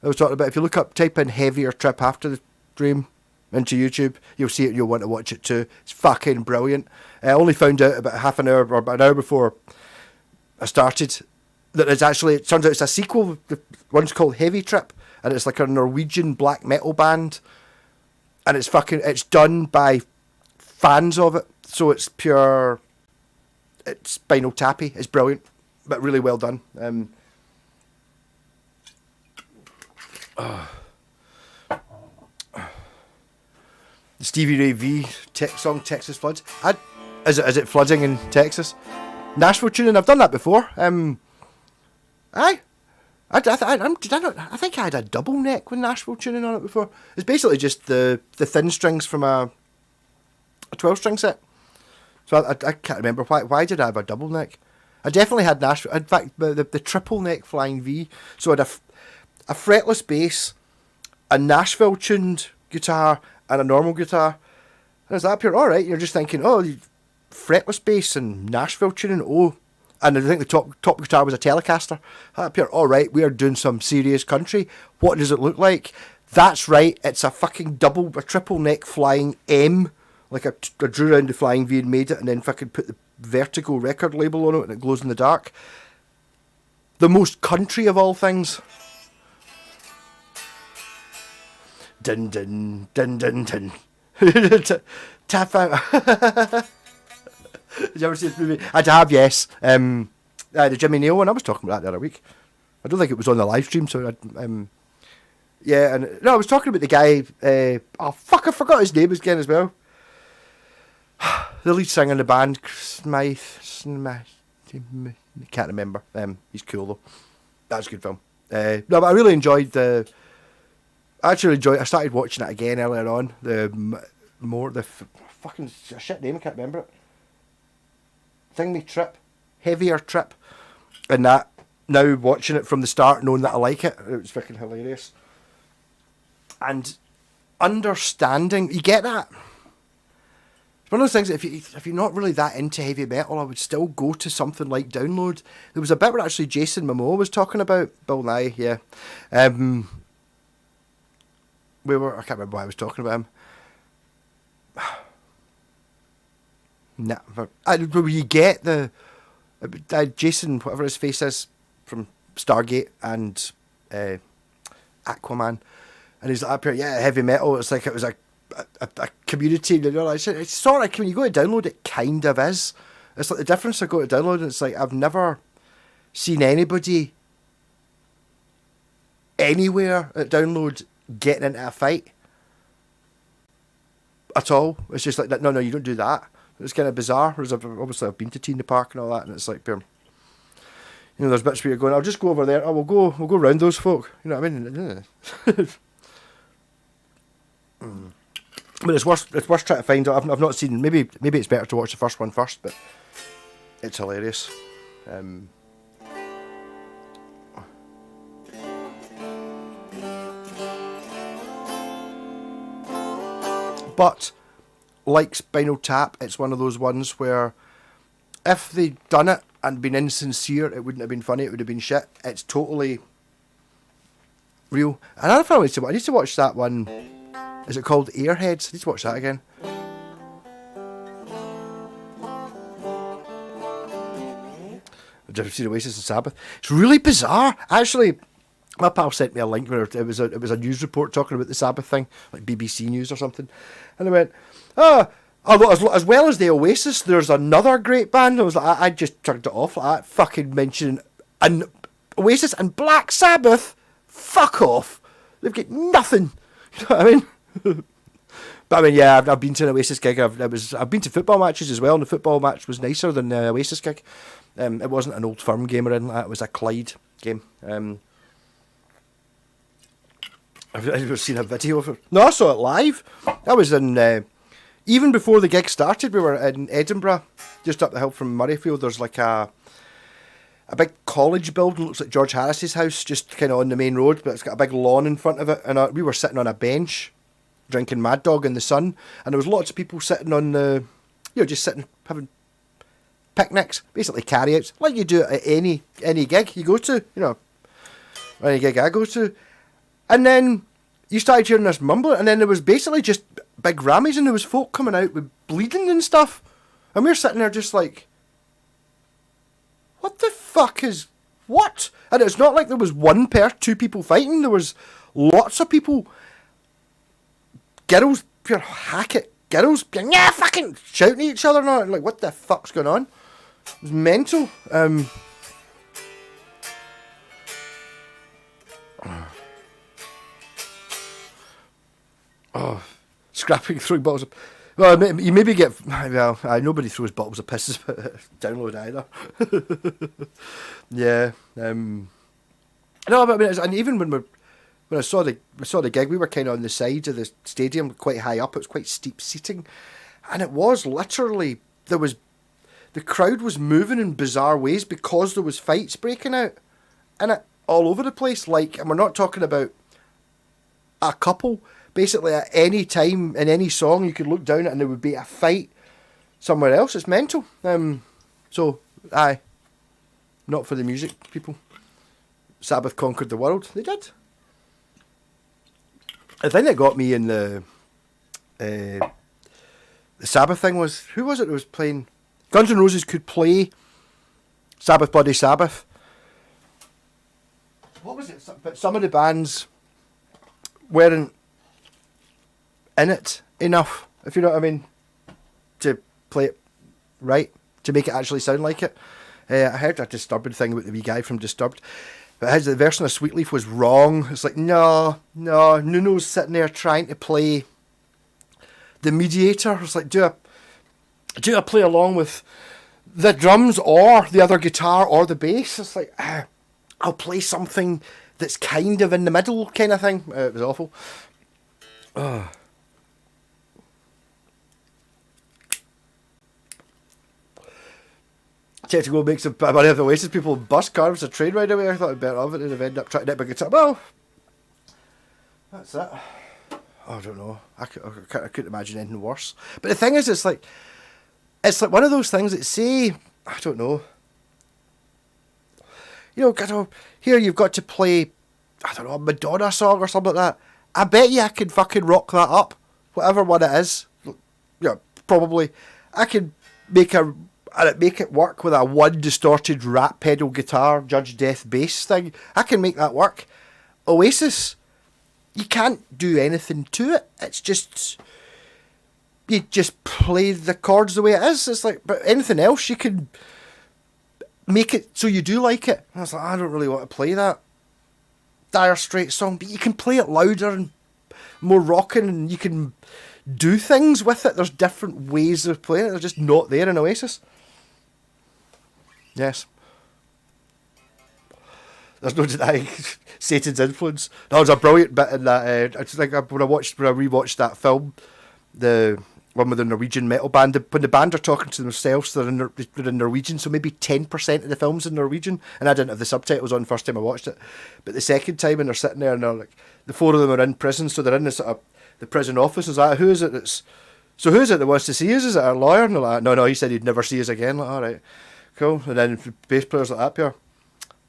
I was talking about. If you type in Heavier Trip after the stream into YouTube, you'll see it and you'll want to watch it too. It's fucking brilliant. I only found out about half an hour or about an hour before I started that it turns out it's a sequel. The one's called Heavy Trip, and it's like a Norwegian black metal band, and it's done by fans of it, so it's Spinal Tappy. It's brilliant, but really well done. The Stevie Ray V song Texas Floods. Is it flooding in Texas? Nashville tuning. I've done that before. I think I had a double neck with Nashville tuning on it before. It's basically just the thin strings from a 12-string set. So I can't remember why did I have a double neck. I definitely had Nashville. In fact, the triple neck Flying V. So I had a fretless bass, a Nashville tuned guitar, and a normal guitar. And as that appeared, all right, you're just thinking, oh, fretless bass and Nashville tuning, oh. And I think the top guitar was a Telecaster. That appeared, all right, we are doing some serious country. What does it look like? That's right, it's a fucking a triple neck Flying M. Like I drew around the Flying V and made it, and then fucking put the Vertigo record label on it, and it glows in the dark. The most country of all things. Dun dun dun dun dun. Tap out. Did you ever see this movie? I have, yes. The Jimmy Neal one. I was talking about that the other week. I don't think it was on the live stream, so yeah. And no, I was talking about the guy. I forgot his name again as well. The lead singer in the band, Smythe. Can't remember. He's cool though. That's a good film. No, but I really enjoyed I started watching it again earlier on. Fucking shit name, I can't remember it. Heavier Trip, and that. Now watching it from the start, knowing that I like it, it was fucking hilarious. And understanding, you get that. It's one of those things that if you're not really that into heavy metal, I would still go to something like Download. There was a bit where actually Jason Momoa was talking about Bill Nye, yeah. I can't remember why I was talking about him. Where you get the Jason, whatever his face is, from Stargate and Aquaman, and he's like up here, yeah, heavy metal. It's like it was a community. You know, it's sort of, when you go to Download, it kind of is. It's like the difference. I go to Download, and it's like I've never seen anybody anywhere at Download getting into a fight at all. It's just like that. No, you don't do that. It's kind of bizarre. Obviously, I've been to Teen Park and all that, and it's like, you know, there's bits where you're going, I'll just go over there. Oh, we'll go round those folk. You know what I mean? But it's worth trying to find out. I've not seen. Maybe it's better to watch the first one first, but it's hilarious. But like Spinal Tap, it's one of those ones where if they'd done it and been insincere, it wouldn't have been funny, it would have been shit. It's totally real. Another film I need to watch that one. Is it called Airheads? I need to watch that again. I've never seen Oasis and Sabbath. It's really bizarre. Actually, my pal sent me a link where it was a news report talking about the Sabbath thing, like BBC News or something. And I went, as well as the Oasis, there's another great band. I was like, I just turned it off like that, fucking mentioning Oasis and Black Sabbath. Fuck off. They've got nothing. You know what I mean? But I mean, yeah, I've been to an Oasis gig. I've been to football matches as well, and the football match was nicer than the Oasis gig. It wasn't an Old Firm game or anything like that. It was a Clyde game. I've never seen a video of it. No, I saw it live. I was in, even before the gig started, we were in Edinburgh, just up the hill from Murrayfield. There's like a big college building, looks like George Harris's house, just kind of on the main road, but it's got a big lawn in front of it. And we were sitting on a bench, drinking Mad Dog in the sun, and there was lots of people sitting on the, just sitting, having picnics, basically carry-outs, like you do at any gig you go to, any gig I go to. And then you started hearing this mumbling, and then there was basically just big rammies, and there was folk coming out with bleeding and stuff. And we were sitting there just like, what the fuck is, what? And it's not like there was two people fighting, there was lots of people, girls, pure hacket, girls, yeah, fucking shouting at each other now, like, what the fuck's going on? It was mental. Scrapping, throwing bottles of... Well, you maybe get... Well, nobody throws bottles of pisses, but download either. Yeah. No, but I mean, and even when I saw the gig, we were kind of on the side of the stadium, quite high up. It was quite steep seating, and it was literally the crowd was moving in bizarre ways because there was fights breaking out, and it all over the place. Like, and we're not talking about a couple. Basically, at any time in any song, you could look down and there would be a fight somewhere else. It's mental. So, aye, not for the music people. Sabbath conquered the world. They did. The thing that got me in the Sabbath thing was, who was it that was playing? Guns N' Roses could play Sabbath Bloody Sabbath. What was it? But some of the bands weren't in it enough, if you know what I mean, to play it right, to make it actually sound like it. I heard a disturbing thing about the wee guy from Disturbed, but the version of Sweetleaf was wrong. It's like, no, Nuno's sitting there trying to play the mediator. It's like, do I play along with the drums or the other guitar or the bass? It's like, I'll play something that's kind of in the middle kind of thing. It was awful. Technical makes a money of the Oasis people bus cars a train ride away. I thought I'd better of it and have ended up trying to hit my guitar. Well, that's it. I don't know. I couldn't imagine anything worse. But the thing is, it's like one of those things that say, I don't know. Here you've got to play, I don't know, a Madonna song or something like that. I bet you I could fucking rock that up, whatever one it is. Yeah, probably. I could make it work with a one distorted rat pedal guitar, Judge Death bass thing. I can make that work. Oasis, you can't do anything to it. It's just, you just play the chords the way it is. It's like, but anything else you can make it so you do like it. I was like, I don't really want to play that Dire Straits song, but you can play it louder and more rocking, and you can do things with it. There's different ways of playing it. They're just not there in Oasis. Yes. There's no denying Satan's influence. That was a brilliant bit in that. I think when I rewatched that film, the one with the Norwegian metal band, when the band are talking to themselves, they're in Norwegian, so maybe 10% of the film's in Norwegian, and I didn't have the subtitles on first time I watched it. But the second time, when they're sitting there and they're like, the four of them are in prison, so they're in the sort of the prison office. Is that, who is it that wants to see us? Is it our lawyer? And they're like, no, he said he'd never see us again. Like, all right. Cool. And then bass players like that, pure,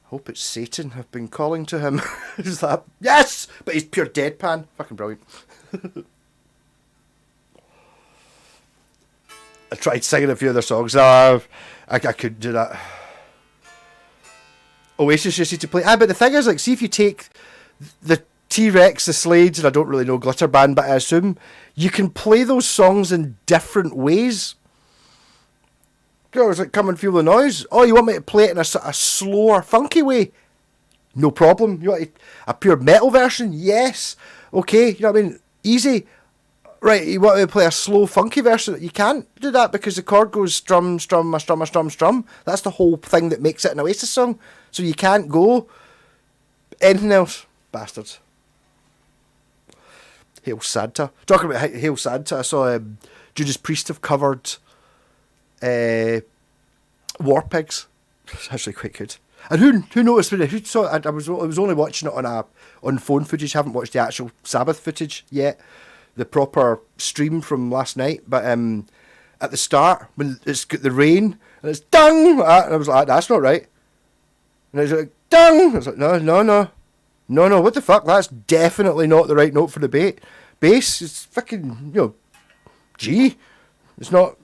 hope it's Satan I've been calling to him. Is that, yes! But he's pure deadpan. Fucking brilliant. I tried singing a few of their songs. No, I couldn't do that. Oasis just need to play. But the thing is, like, see if you take the T-Rex, the Slades, and I don't really know Glitter Band, but I assume you can play those songs in different ways. It's like, come and feel the noise. Oh, you want me to play it in a sort of slower, funky way? No problem. You want a pure metal version? Yes. Okay, you know what I mean? Easy. Right, you want to play a slow, funky version? You can't do that because the chord goes strum, strum, a strum, a strum, strum. That's the whole thing that makes it an Oasis song. So you can't go anything else. Bastards. Hail Santa. Talking about Hail Santa, I saw Judas Priest have covered War Pigs. It's actually quite good. And who noticed? Who saw it? I was only watching it on phone footage. I haven't watched the actual Sabbath footage yet, the proper stream from last night. But at the start, when it's got the rain and it's dung, and I was like, that's not right. And I was like, dung. I was like, no, what the fuck? That's definitely not the right note for the bass. It's fucking G. It's not.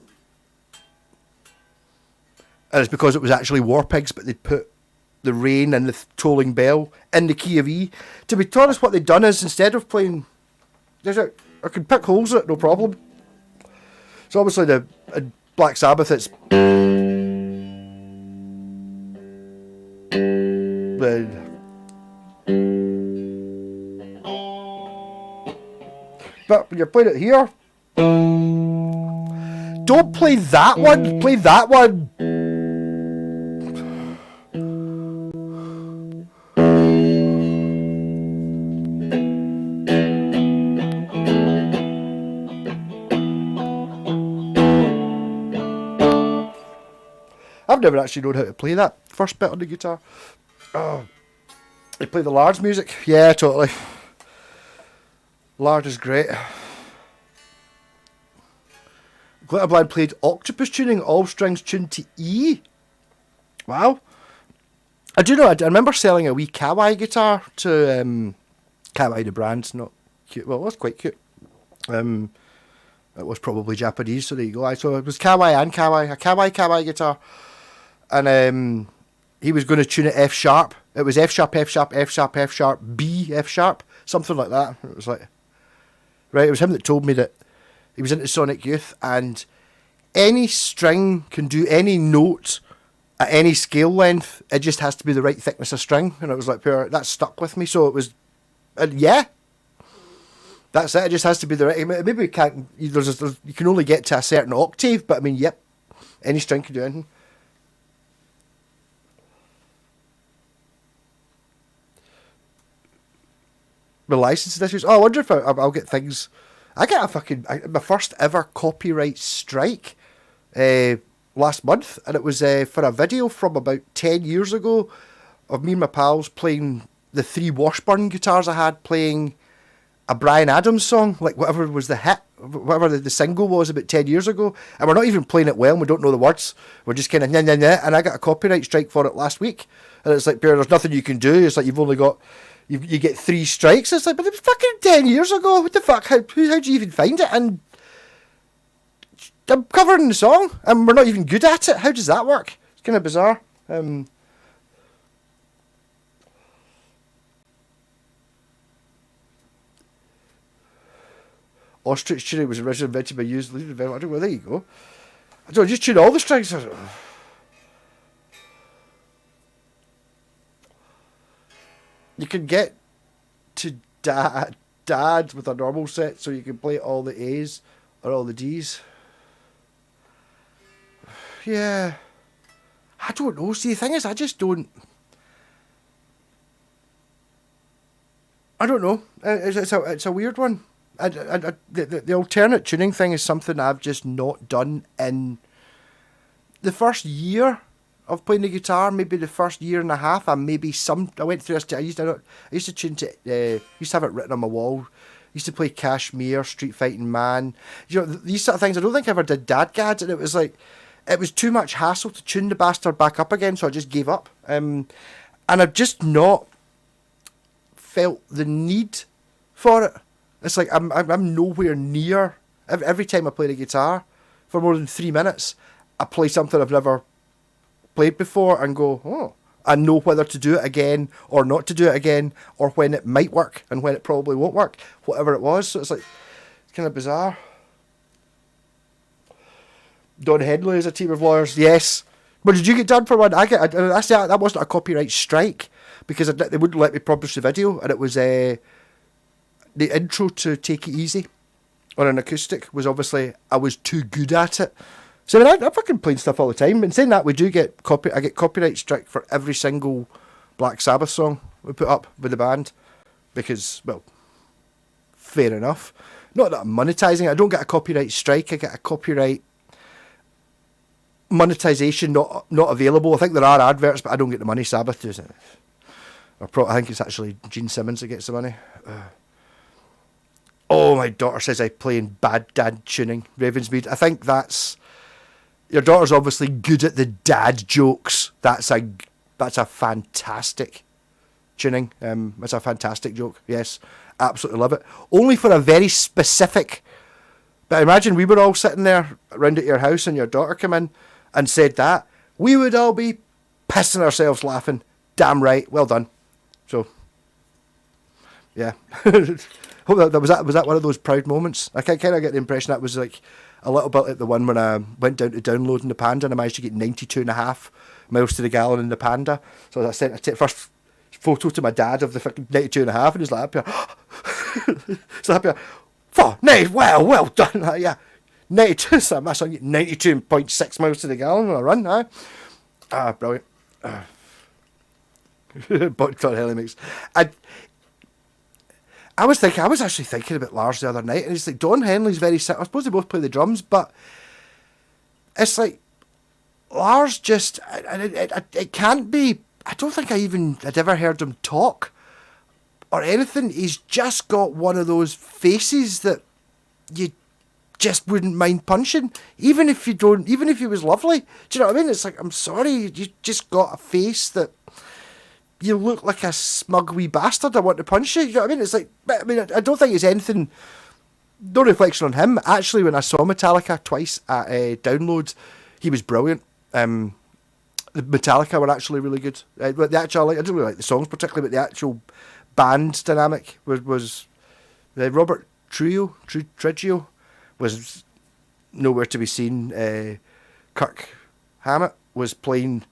And it's because it was actually War Pigs, but they'd put the rain and the tolling bell in the key of E. To be honest, what they'd done is, instead of playing... I could pick holes in it, no problem. So obviously the Black Sabbath, it's... But when you're playing it here... Don't play that one! Play that one! I've never actually known how to play that first bit on the guitar. Oh, you play the Lars music? Yeah, totally. Lars is great. Glitterblind played octopus tuning, all strings tuned to E. Wow. I do know, I remember selling a wee Kawaii guitar to Kawaii the brand's not cute. Well, it was quite cute. It was probably Japanese, so there you go. So it was Kawaii and Kawaii, a Kawaii guitar. And he was going to tune it F sharp. It was F sharp, F sharp, F sharp, F sharp, B, F sharp, something like that. It was like, right, it was him that told me that he was into Sonic Youth, and any string can do any note at any scale length. It just has to be the right thickness of string. And it was like, that stuck with me. So it was, yeah, that's it. It just has to be the right. Maybe we can't, you can only get to a certain octave, but I mean, yep, any string can do anything. My licensing issues. Oh, I wonder if I'll get things. I got my first ever copyright strike last month, and it was for a video from about 10 years ago of me and my pals playing the 3 Washburn guitars I had, playing a Bryan Adams song, like whatever was the hit, whatever the single was about 10 years ago, and we're not even playing it well, and we don't know the words, we're just kind of nah, and I got a copyright strike for it last week, and it's like, there's nothing you can do. It's like, you've only got... You get 3 strikes. It's like, but it was fucking 10 years ago. What the fuck? How'd you even find it? And I'm covering the song, and we're not even good at it. How does that work? It's kind of bizarre. Ostrich tuning was originally invented by used. Well, there you go. I don't just tune all the strings. You can get to dad with a normal set, so you can play all the A's or all the D's. Yeah. I don't know. See, the thing is, I just don't... I don't know. It's a weird one. The alternate tuning thing is something I've just not done in the first year of playing the guitar. Maybe the first year and a half. I went through this. I used to tune to. Used to have it written on my wall. Used to play Kashmir, Street Fighting Man. These sort of things. I don't think I ever did Dadgads, and it was like, it was too much hassle to tune the bastard back up again, so I just gave up. And I've just not felt the need for it. It's like I'm nowhere near. Every time I play the guitar for more than 3 minutes, I play something I've never played before and go, oh, I know whether to do it again or not to do it again, or when it might work and when it probably won't work, whatever it was. So it's like, it's kind of bizarre. Don Henley is a team of lawyers. Yes. But did you get done for one? That wasn't a copyright strike, because they wouldn't let me publish the video, and it was the intro to Take It Easy on an acoustic was obviously I was too good at it. So I fucking playing stuff all the time. And saying that, we do get I get copyright strike for every single Black Sabbath song we put up with the band because, well, fair enough. Not that I'm monetizing it. I don't get a copyright strike. I get a copyright monetization not available. I think there are adverts, but I don't get the money. Sabbath does it. I think it's actually Gene Simmons that gets the money. Oh, my daughter says I play in bad dad tuning. Ravensmead. I think that's... Your daughter's obviously good at the dad jokes. That's a fantastic tuning. That's a fantastic joke. Yes, absolutely love it. Only for a very specific... But imagine we were all sitting there around at your house and your daughter came in and said that. We would all be pissing ourselves laughing. Damn right. Well done. So, yeah. Hope was that one of those proud moments. I kind of get the impression that was like a little bit like the one when I went down to download in the Panda and I managed to get 92.5 miles to the gallon in the Panda. So I sent a first photo to my dad of the fucking 92.5 and he's like, so happy. Well done. Yeah. 92, so my son get 92.6 miles to the gallon on a run, huh? Brilliant. But hell mix. I was actually thinking about Lars the other night, and it's like Don Henley's very simple. I suppose they both play the drums, but it's like Lars just it can't be. I don't think I'd ever heard him talk or anything. He's just got one of those faces that you just wouldn't mind punching, even if he was lovely. Do you know what I mean? It's like, I'm sorry, you just got a face that you look like a smug wee bastard. I want to punch you. You know what I mean? It's like, I mean, I don't think it's anything. No reflection on him. Actually, when I saw Metallica twice at Download, he was brilliant. The Metallica were actually really good. But the actual, I didn't really like the songs particularly, but the actual band dynamic was Robert Trujillo was nowhere to be seen. Kirk Hammett was playing.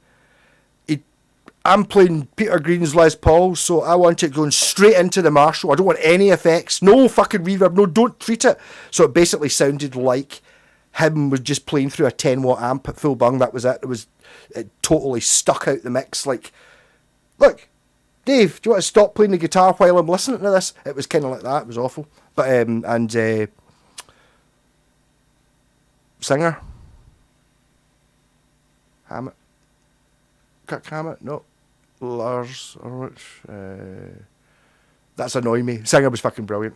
I'm playing Peter Green's Les Paul, so I want it going straight into the Marshall. I don't want any effects, no fucking reverb, no, don't treat it. So it basically sounded like him was just playing through a 10-watt amp at full bung. That was it. It totally stuck out the mix. Like, look, Dave, do you want to stop playing the guitar while I'm listening to this? It was kind of like that. It was awful. But singer Hammett, Kirk Hammett, no. Lars Ulrich. That's annoying me. Singer was fucking brilliant.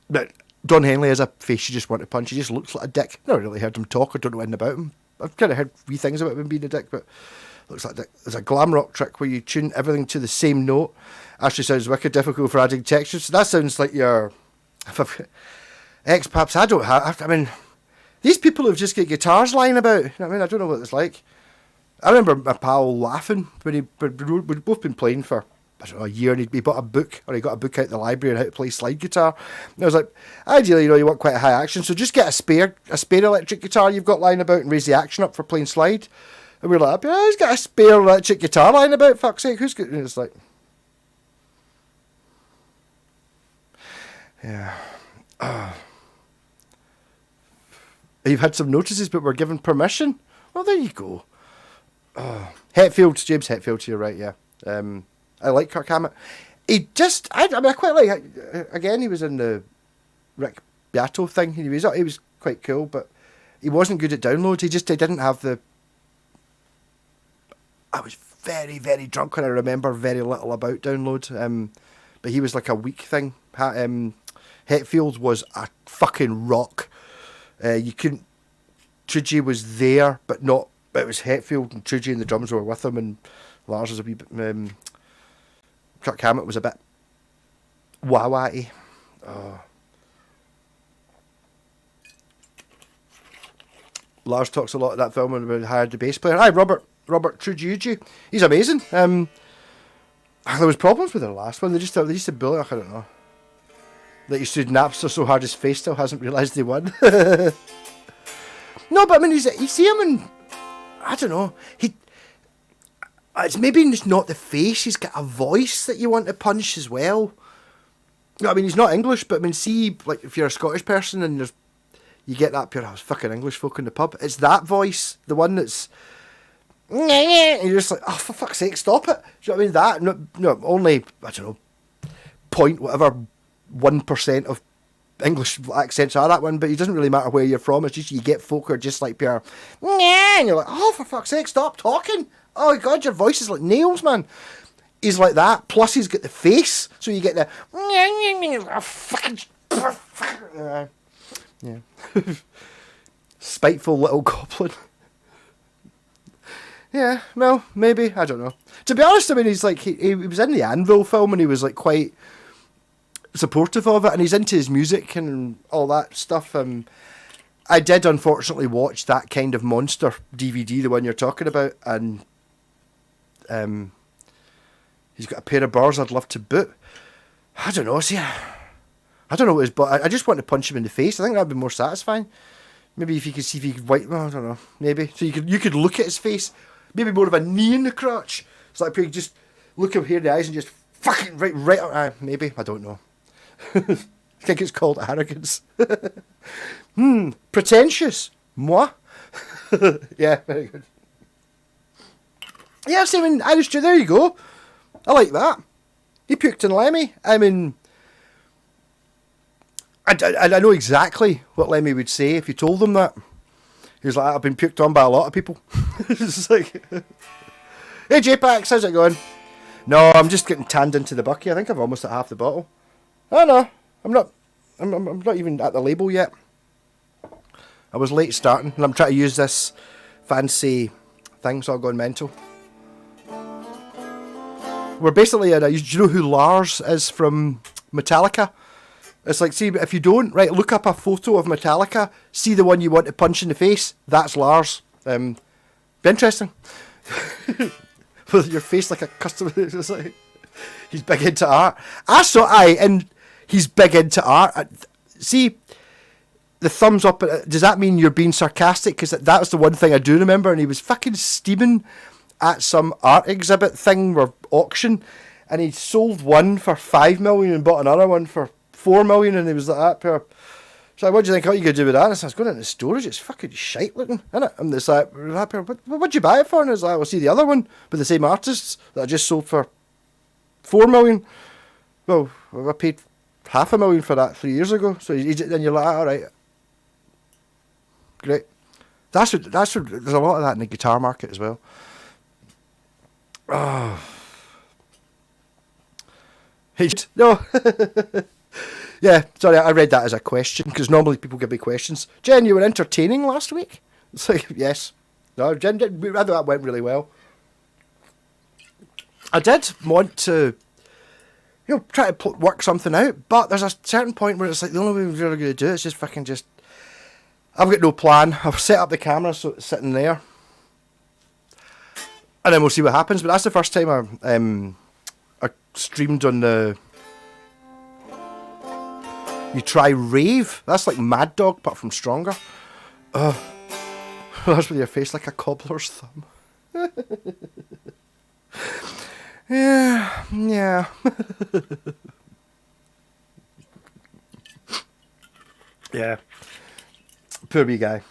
But Don Henley has a face you just want to punch. He just looks like a dick. Never really heard him talk. I don't know anything about him. I've kind of heard wee things about him being a dick, but looks like a dick. There's a glam rock trick where you tune everything to the same note. Actually sounds wicked difficult for adding textures. So that sounds like your ex-paps. I mean, these people have just got guitars lying about. You know what I mean? I don't know what it's like. I remember my pal laughing when we'd both been playing for, I don't know, a year, and he bought a book, or he got a book out of the library on how to play slide guitar. And I was like, ideally, you want quite a high action, so just get a spare electric guitar you've got lying about and raise the action up for playing slide. And we were like, who's got a spare electric guitar lying about, fuck's sake, who's got... And it's like... Yeah. You've had some notices, but we're given permission? Well, there you go. James Hetfield, you're right, yeah. I like Kirk Hammett. I quite like, again, he was in the Rick Beato thing. He was quite cool, but he wasn't good at Download. He didn't have the... I was very, very drunk when I remember very little about Download, but he was like a weak thing. Hetfield was a fucking rock. You couldn't... Trujillo was there, but not... It was Hetfield and Trujillo and the drums were with him, and Lars was a wee bit... Kirk Hammett was a bit wah-wah-y. Lars talks a lot of that film about hired the bass player. Hi, Robert Trujillo. He's amazing. There was problems with the last one. They used to bully. I don't know. That he stood Napster so hard his face still hasn't realised they won. No, but I mean, you see him and I don't know. It's maybe just not the face. He's got a voice that you want to punch as well. I mean, he's not English, but I mean, see, like, if you're a Scottish person and you get that pure, fucking English folk in the pub, it's that voice, the one that's, and you're just like, oh, for fuck's sake, stop it. Do you know what I mean? That, no, only, I don't know, point whatever 1% of English accents are that one, but it doesn't really matter where you're from. It's just you get folk who are just like pure, and you're like, oh, for fuck's sake, stop talking. Oh god, your voice is like nails, man. He's like that. Plus, he's got the face, so you get the yeah, spiteful little goblin. Yeah, well, maybe, I don't know. To be honest, I mean, he's like he was in the Anvil film and he was like quite supportive of it, and he's into his music and all that stuff. I did unfortunately watch that kind of monster DVD, the one you're talking about, and he's got a pair of bars I'd love to boot. I don't know, see, I don't know what his, but I just want to punch him in the face. I think that'd be more satisfying. Maybe if you could see if you could wipe, well, I don't know, maybe. So you could look at his face, maybe more of a knee in the crotch. So like you could just look him here in the eyes and just fucking right, maybe, I don't know. I think it's called arrogance. Pretentious. Moi? Yeah, very good. Yeah, so I mean, Irish Jew, there you go. I like that. He puked in Lemmy. I mean, I know exactly what Lemmy would say if you told him that. He was like, I've been puked on by a lot of people. It's like, hey J-Pax, how's it going? No, I'm just getting tanned into the bucky. I think I've almost at half the bottle. Oh no, I'm not even at the label yet. I was late starting, and I'm trying to use this fancy thing, so I've gone mental. We're basically do you know who Lars is from Metallica? It's like, see, if you don't, right, look up a photo of Metallica, see the one you want to punch in the face, that's Lars. Be interesting. With your face like a customer, it's like, he's big into art. And he's big into art. See, the thumbs up, does that mean you're being sarcastic? Because that was the one thing I do remember, and he was fucking steaming at some art exhibit thing or auction, and he sold one for 5 million and bought another one for 4 million, and he was like that pair. So what do you think? What you gonna do with that? And I said, I was going into storage. It's fucking shite looking, isn't it? And it's like, that pair, what'd you buy it for? And it's like, well, see the other one with the same artists that I just sold for 4 million. Well, I paid 500,000 for that 3 years ago. So then you're like, all right, great. That's what, there's a lot of that in the guitar market as well. Oh. No. Yeah, sorry, I read that as a question, because normally people give me questions. Jen, you were entertaining last week? It's like, yes. No, Jen, that went really well. I did want to, try to work something out, but there's a certain point where it's like, the only way we're really going to do it is just fucking I've got no plan. I've set up the camera so it's sitting there, and then we'll see what happens. But that's the first time I streamed on the... You try Rave? That's like Mad Dog, but from Stronger. That's with your face like a cobbler's thumb. Yeah. Yeah. Poor wee guy.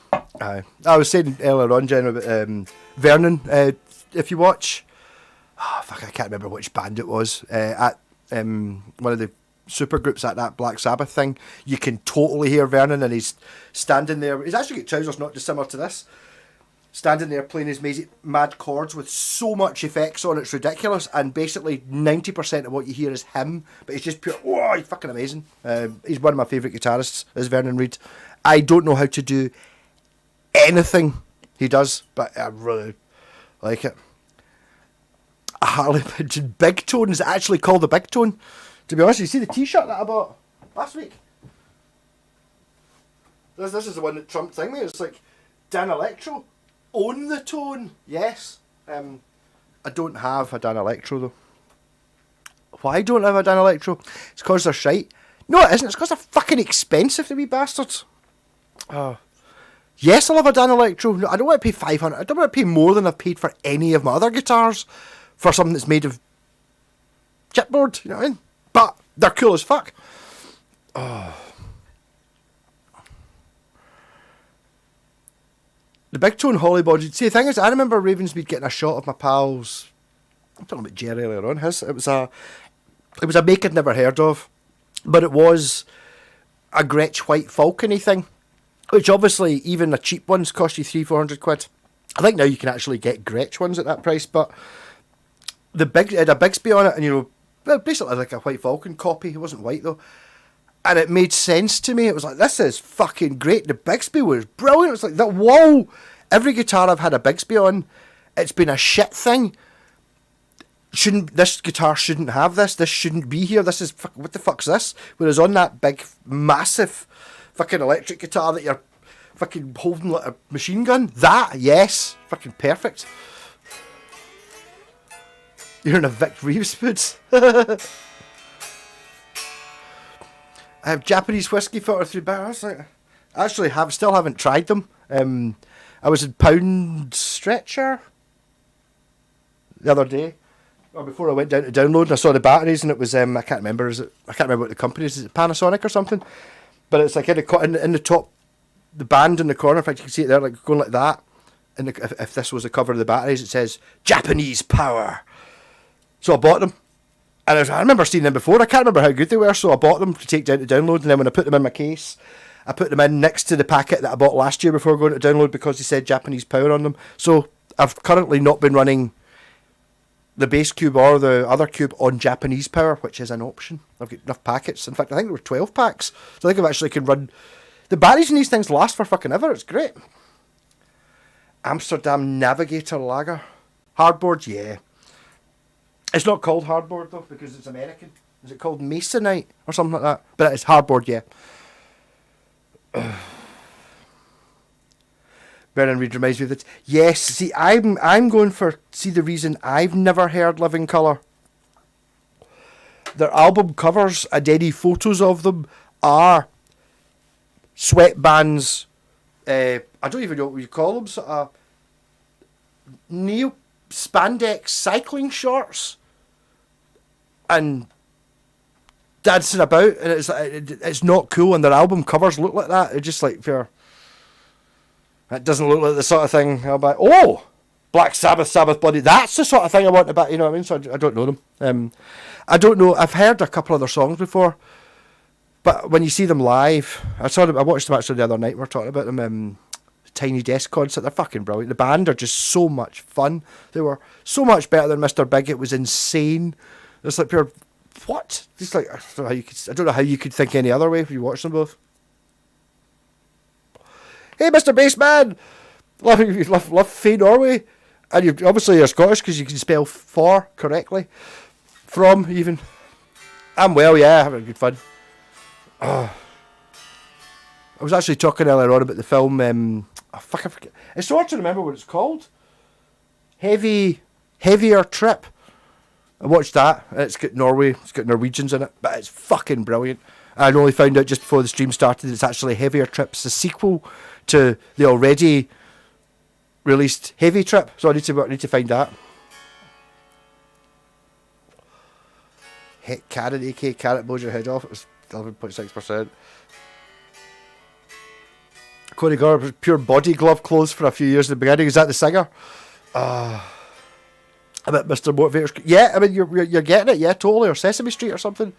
I was saying earlier on, Jen, about Vernon. If you watch... I can't remember which band it was. At one of the super groups at that Black Sabbath thing, you can totally hear Vernon, and he's standing there. He's actually got trousers not dissimilar to this. Standing there playing his mad chords with so much effects on, it's ridiculous. And basically 90% of what you hear is him, but he's just pure. Oh, he's fucking amazing. He's one of my favourite guitarists, is Vernon Reid. I don't know how to do anything he does, but I really like it. A Harley Pigeon Big Tone is actually called a Big Tone. To be honest, you see the t-shirt that I bought last week? This is the one that trumped thing me. It's like, Dan Electro, own the tone. Yes. I don't have a Dan Electro though. Why don't I have a Dan Electro? It's because they're shite. No, it isn't. It's because they're fucking expensive, the wee bastards. Yes, I'll have a Dan Electro. No, I don't want to pay 500. I don't want to pay more than I've paid for any of my other guitars for something that's made of chipboard, you know what I mean? But They're cool as fuck. The big tone holly body. See, the thing is, I remember Ravensmead getting a shot of my pals. I'm talking about Jerry earlier on. It was a make I'd never heard of, but it was a Gretsch White Falcony thing, which obviously even the cheap ones cost you £300-400. I think now you can actually get Gretsch ones at that price, but it had a Bigsby on it, and basically like a White Falcon copy. It wasn't white though. And it made sense to me. It was like, this is fucking great. The Bigsby was brilliant. It's like that. Whoa! Every guitar I've had a Bigsby on, it's been a shit thing. This guitar shouldn't have this. This shouldn't be here. This is what the fuck's this? Whereas on that big, massive, fucking electric guitar that you're fucking holding like a machine gun, yes, fucking perfect. You're in a Vic Reeves boots. I have Japanese whiskey filter through barrels. Still haven't tried them. I was in Pound Stretcher the other day, or before I went down to download, and I saw the batteries, and it was I can't remember what the company is. Is it Panasonic or something? But it's like in the top, the band in the corner. In fact, you can see it there, like going like that. And if this was the cover of the batteries, it says Japanese Power. So I bought them. And I remember seeing them before. I can't remember how good they were, so I bought them to take down to download. And then when I put them in my case, I put them in next to the packet that I bought last year before going to download, because they said Japanese Power on them. So I've currently not been running the bass cube or the other cube on Japanese Power, which is an option. I've got enough packets. In fact, I think there were 12 packs. So I think I actually can run... The batteries in these things last for fucking ever. It's great. Amsterdam Navigator Lager. Hardboard, yeah. It's not called hardboard though, because it's American. Is it called Masonite or something like that? But it's hardboard, yeah. Vernon Reed reminds me of it. Yes, see, I'm going for the reason I've never heard Living Colour. Their album covers and any photos of them are sweatbands. I don't even know what you call them. Sort of neo spandex cycling shorts and dancing about, and it's not cool. And their album covers look like that. It's just like that doesn't look like the sort of thing I'll buy. Oh, Black Sabbath, Bloody. That's the sort of thing I want to buy. You know what I mean? So I don't know them. I don't know. I've heard a couple of their songs before, but when you see them live, I watched them actually the other night. We were talking about them. Tiny Desk concert, they're fucking brilliant. The band are just so much fun. They were so much better than Mr. Big. It was insane. It's like pure what? Just like I don't know how you could think any other way if you watch them both. Hey, Mr. Bassman, love Faye Norway, and you're Scottish because you can spell for correctly. From even. I'm well, yeah, having good fun. I was actually talking earlier on about the film. I forget. It's so hard to remember what it's called. Heavier Trip. I watched that. It's got Norway. It's got Norwegians in it, but it's fucking brilliant. I only found out just before the stream started. It's actually Heavier Trip's the sequel to the already released Heavy Trip. So I need to find that. Hit Carrot, AK Carrot blows your head off. It was 11.6%. Corey Gore was pure body glove clothes for a few years at the beginning. Is that the singer? I bet Mr. Motivator's... Yeah, I mean, you're getting it, yeah, totally. Or Sesame Street or something.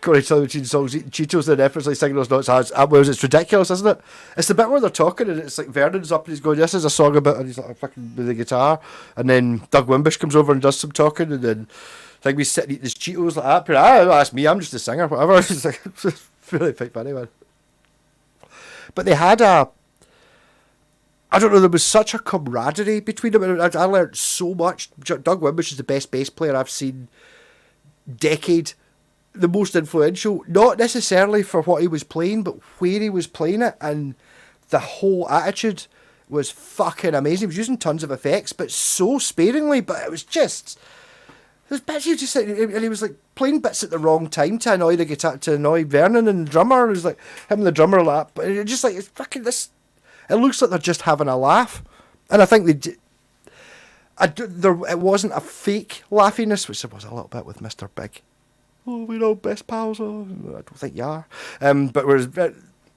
Corey telling between songs, eating Cheetos, and effortlessly singing those notes. It's ridiculous, isn't it? It's the bit where they're talking, and it's like Vernon's up, and he's going, this is a song about... And he's like, fucking with the guitar. And then Doug Wimbish comes over and does some talking, and then... I think we sit and eat his Cheetos like that. That's me, I'm just a singer, whatever. It's like, it's really quite funny, man. But they had I don't know, there was such a camaraderie between them. I learned so much. Doug Wimbish is the best bass player I've seen decade. The most influential, not necessarily for what he was playing, but where he was playing it, and the whole attitude was fucking amazing. He was using tons of effects, but so sparingly, but it was just... There's bits he just and he was like playing bits at the wrong time to annoy the guitar, to annoy Vernon and the drummer. It was like him and the drummer lap, but it's just like it's fucking this. It looks like they're just having a laugh, and I think it wasn't a fake laughiness, which there was a little bit with Mr. Big. oh, we're all best pals. Oh, I don't think you are. But whereas, I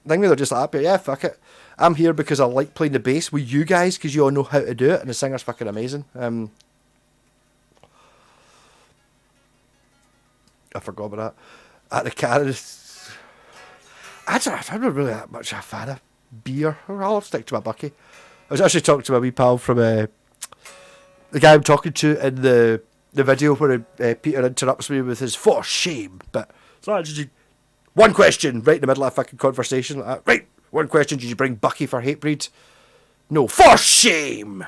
think they're just like, yeah, fuck it. I'm here because I like playing the bass with you guys because you all know how to do it, and the singer's fucking amazing. I forgot about that. At the Canada, I'm not really that much a fan of beer. I'll stick to my bucky. I was actually talking to my wee pal from the guy I'm talking to in the video where Peter interrupts me with his "for shame," but it's not actually one question right in the middle of a fucking conversation like that. Right, one question: did you bring Bucky for Hatebreed? No, for shame.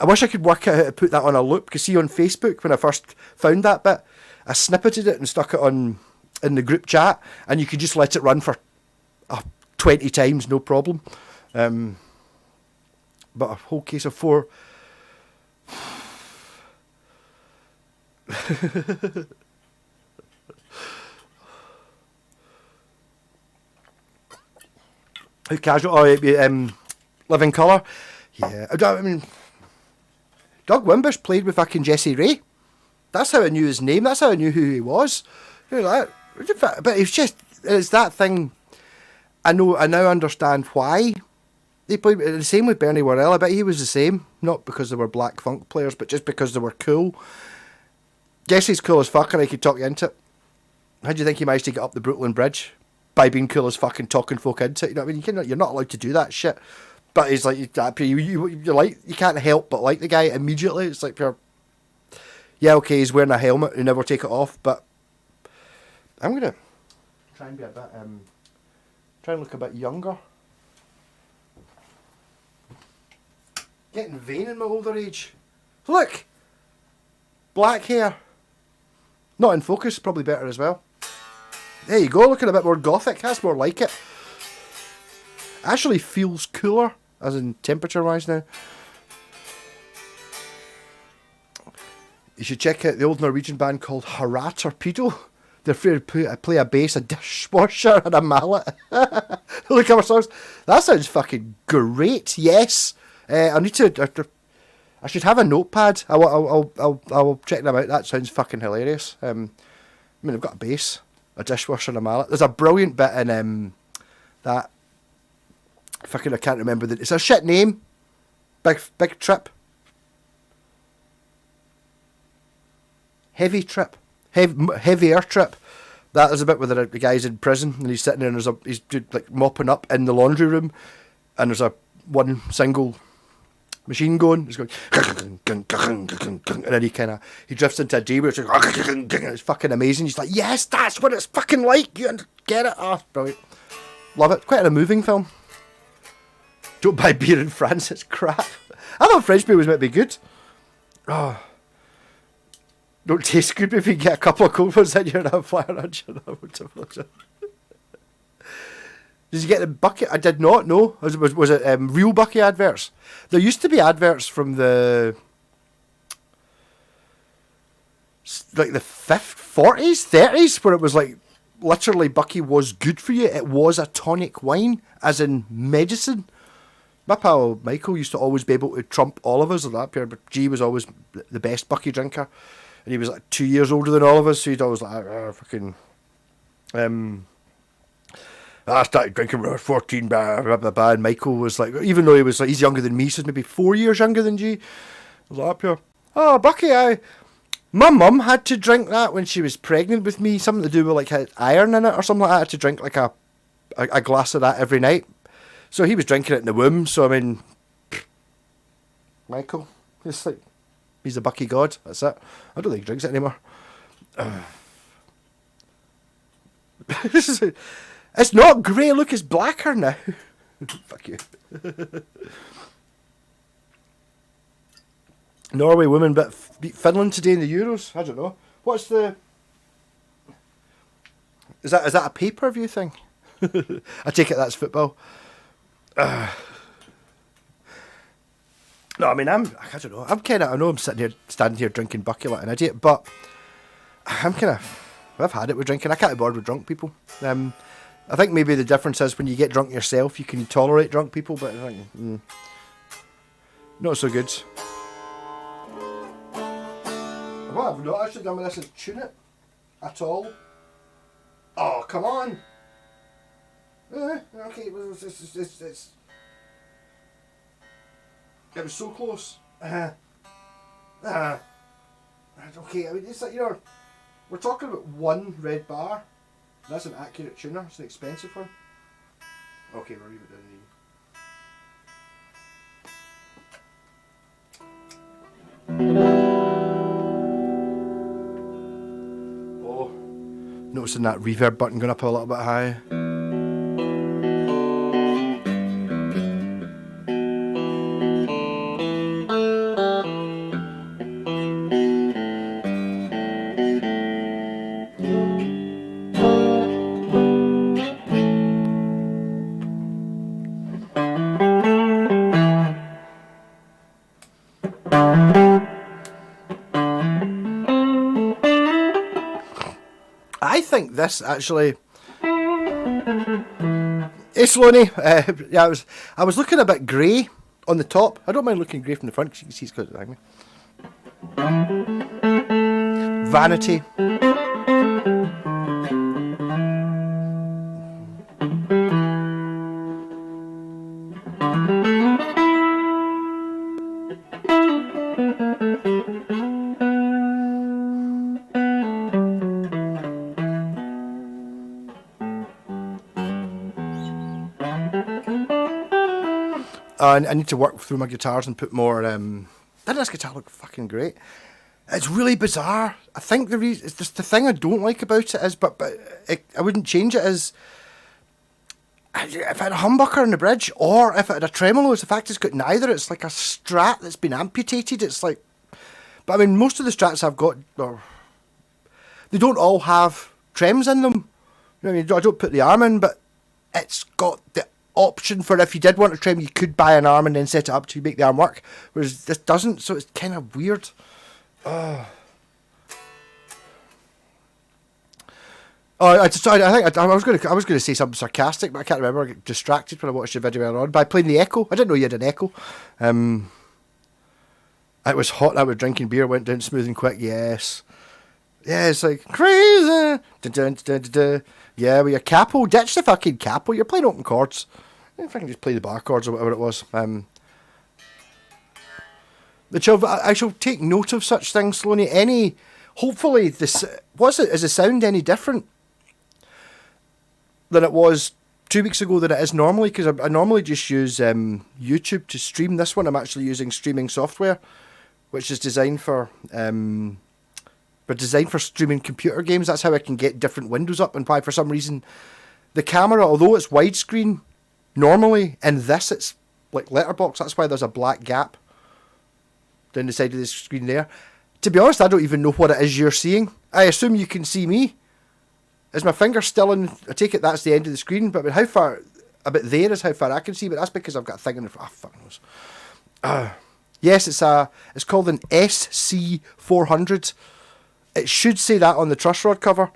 I wish I could work out how to put that on a loop. Because see on Facebook when I first found that bit, I snippeted it and stuck it on in the group chat, and you could just let it run for 20 times, no problem. But a whole case of 4. How casual? Oh, Living Colour. Yeah, I mean, Doug Wimbish played with fucking Jesse Ray. That's how I knew his name. That's how I knew who he was. You know, but it's that thing. I now understand why they played. The same with Bernie Worrell. I bet he was the same. Not because they were black funk players, but just because they were cool. Jesse's cool as fuck, and I could talk you into it. How do you think he managed to get up the Brooklyn Bridge? By being cool as fuck and talking folk into it. You know what I mean? You're not allowed to do that shit. But he's like, you can't help but like the guy immediately. It's like, yeah, okay, he's wearing a helmet, you never take it off, but I'm going to try and be a bit, try and look a bit younger. Getting vain in my older age. Look! Black hair. Not in focus, probably better as well. There you go, looking a bit more gothic, that's more like it. Actually feels cooler, as in temperature-wise now. You should check out the old Norwegian band called Hara Torpedo. They're free to play a bass, a dishwasher, and a mallet. Look at our songs. That sounds fucking great. Yes, I need to. I should have a notepad. I'll check them out. That sounds fucking hilarious. I mean, I've got a bass, a dishwasher, and a mallet. There's a brilliant bit in that. Fucking, I can't remember it's a shit name. Big Trip. Heavy Trip. Heavier Trip. That is a bit where the guy's in prison and he's sitting there and he's like mopping up in the laundry room, and there's one single machine going. It's going, and then he drifts into a D where it's like, it's fucking amazing. He's like, yes, that's what it's fucking like. You get it? Oh, brilliant. Love it. Quite a moving film. Don't buy beer in France, it's crap. I thought French beer was meant to be good. Oh. Don't taste good if you get a couple of cold ones in your flyer. Did you get the bucket? I did not know. Was it real Bucky adverts? There used to be adverts from the 40s, 30s, where it was like literally Bucky was good for you. It was a tonic wine, as in medicine. My pal Michael used to always be able to trump all of us on that pair, but G was always the best Bucky drinker. And he was like 2 years older than all of us, so he'd always like, fucking... I started drinking when I was 14, and Michael was like, even though he's younger than me, so he's maybe 4 years younger than G. I was like, up here, oh, Bucky, my mum had to drink that when she was pregnant with me, something to do with like had iron in it or something like that. I had to drink like a glass of that every night. So he was drinking it in the womb, so I mean, Michael, it's like, he's a Bucky god, that's it. I don't think he drinks it anymore. It's not grey, look, it's blacker now. Fuck you. Norway women beat Finland today in the Euros. I don't know. What's the... Is that a pay-per-view thing? I take it that's football. No, I mean, I don't know. I know I'm standing here drinking Bucky like an idiot, but I've had it with drinking. I can't be bothered with drunk people. I think maybe the difference is when you get drunk yourself, you can tolerate drunk people, but I think, not so good. What I've not actually done with this is tune it. at all. Oh, come on. Okay, it was so close. Okay, I mean, it's like, you know, we're talking about one red bar. That's an accurate tuner. It's an expensive one. Okay, we'll leave it down there. Oh, noticing that reverb button going up a little bit high. I think this actually. Hey Sloaney, yeah, I was looking a bit grey on the top. I don't mind looking grey from the front because you can see it's got the thing. Vanity. I need to work through my guitars and put more. Doesn't this guitar look fucking great? It's really bizarre. I think the reason, it's just the thing I don't like about it is, but I wouldn't change it, is if it had a humbucker on the bridge, or if it had a tremolo. It's the fact it's got neither. It's like a Strat that's been amputated. It's like, but I mean, most of the Strats I've got, they don't all have trems in them. You know, I mean, I don't put the arm in, but it's got the option for, if you did want a trem, you could buy an arm and then set it up to make the arm work, whereas this doesn't, so it's kind of weird. I think I was going to say something sarcastic, but I can't remember. I got distracted when I watched the video earlier on by playing the echo. I didn't know you had an echo. It was hot. I was drinking beer, went down smooth and quick. Yes, yeah, it's like crazy. Dun, dun, dun, dun, dun. Yeah, with your capo, ditch the fucking capo. You're playing open chords. If I can just play the bar chords or whatever it was. I shall take note of such things, Sloaney. Hopefully, is the sound any different than it was 2 weeks ago than it is normally? Because I normally just use YouTube to stream. This one I'm actually using streaming software, which is designed for streaming computer games. That's how I can get different windows up, and why for some reason the camera, although it's widescreen normally, in this it's like letterbox. That's why there's a black gap down the side of the screen there. To be honest, I don't even know what it is you're seeing. I assume you can see me. Is my finger still in? I take it that's the end of the screen, but how far? About there is how far I can see, but that's because I've got a thing in the front. Fuck knows. Yes, it's called an SC400. It should say that on the truss rod cover,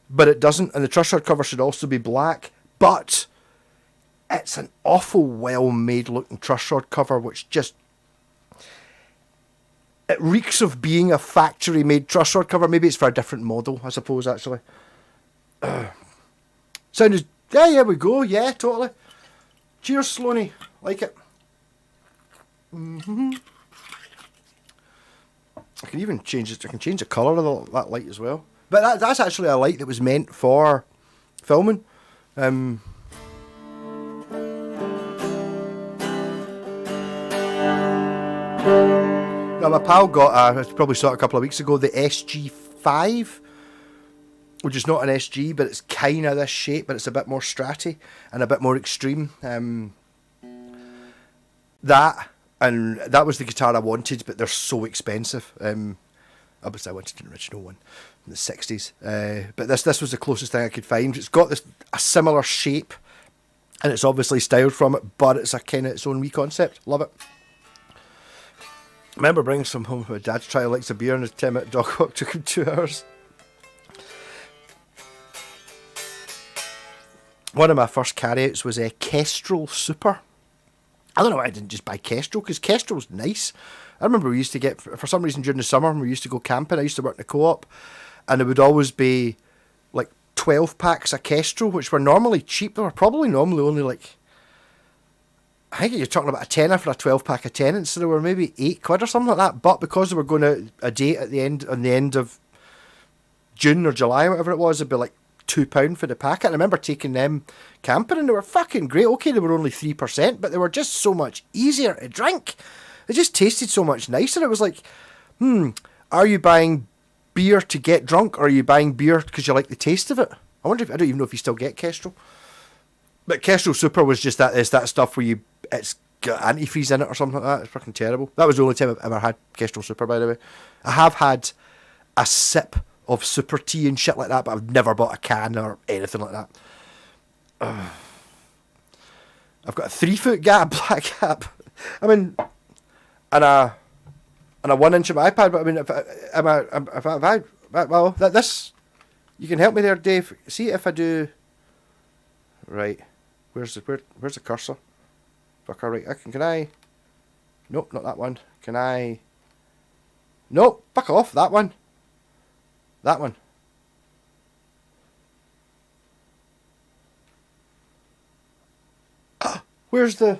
but it doesn't, and the truss rod cover should also be black, but it's an awful well-made looking truss rod cover, which just, it reeks of being a factory-made truss rod cover. Maybe it's for a different model, I suppose, actually. Sounded, yeah, we go, yeah, totally. Cheers, Sloaney, like it. Mm-hmm. I can even change it. I can change the colour of that light as well. But that's actually a light that was meant for filming. Now my pal got I probably saw it a couple of weeks ago, the SG5, which is not an SG, but it's kind of this shape, but it's a bit more stratty and a bit more extreme. That was the guitar I wanted, but they're so expensive. Obviously I wanted an original one in the 60s. But this was the closest thing I could find. It's got a similar shape, and it's obviously styled from it, but it's a kind of its own wee concept. Love it. I remember bringing some home from my dad's try likes a beer, and his 10-minute dog walk took him 2 hours. One of my first carryouts was a Kestrel Super. I don't know why I didn't just buy Kestrel, because Kestrel's nice. I remember we used to get, for some reason during the summer, when we used to go camping, I used to work in a co-op, and there would always be like 12 packs of Kestrel, which were normally cheap. They were probably normally only like, I think you're talking about a tenner for a 12 pack of Tenants, so they were maybe £8 or something like that. But because they were going out a date at the end, on the end of June or July, whatever it was, it'd be like £2 for the packet. I remember taking them camping, and they were fucking great. Okay, they were only 3%, but they were just so much easier to drink. They just tasted so much nicer. It was like, are you buying beer to get drunk, or are you buying beer because you like the taste of it? I wonder if, I don't even know if you still get Kestrel. But Kestrel Super was just that, it's that stuff where it's got antifreeze in it or something like that. It's fucking terrible. That was the only time I've ever had Kestrel Super, by the way. I have had a sip of super tea and shit like that, but I've never bought a can or anything like that. I've got a 3-foot gap, black gap. I mean, and a 1-inch of my iPad. But I mean, if I've had, well, this, you can help me there, Dave. See if I do. Right, where's the cursor? Fuck, alright. Can I? Nope, not that one. Can I? Nope, fuck off. That one. That one. Where's the...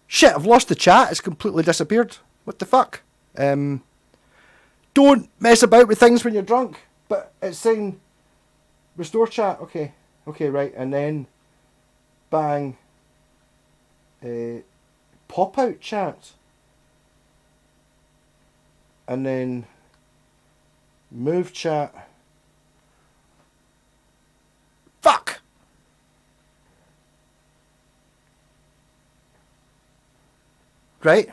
Shit, I've lost the chat. It's completely disappeared. What the fuck? Don't mess about with things when you're drunk. But it's saying... Restore chat. Okay. Okay, right. And then... Bang. Pop out chat. And then move chat. Fuck! Right?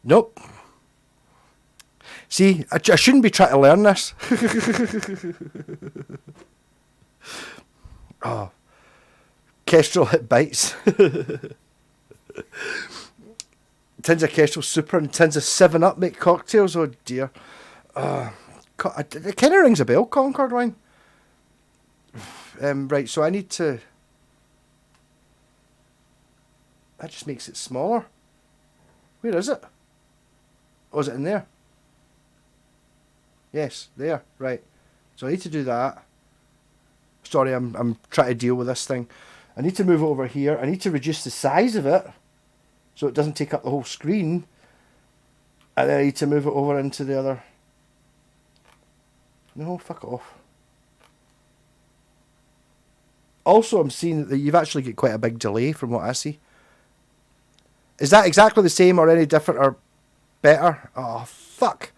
Nope. See, I shouldn't be trying to learn this. Oh, Kestrel hit bites. Tins of Kestrel Super and tins of 7-Up make cocktails. Oh dear. It kind of rings a bell, Concord wine. Right, so I need to... That just makes it smaller. Where is it? Oh, is it in there? Yes, there. Right. So I need to do that. Sorry, I'm trying to deal with this thing. I need to move it over here. I need to reduce the size of it so it doesn't take up the whole screen. And then I need to move it over into the other... No, fuck off. Also, I'm seeing that you've actually got quite a big delay from what I see. Is that exactly the same or any different or better? Oh, fuck.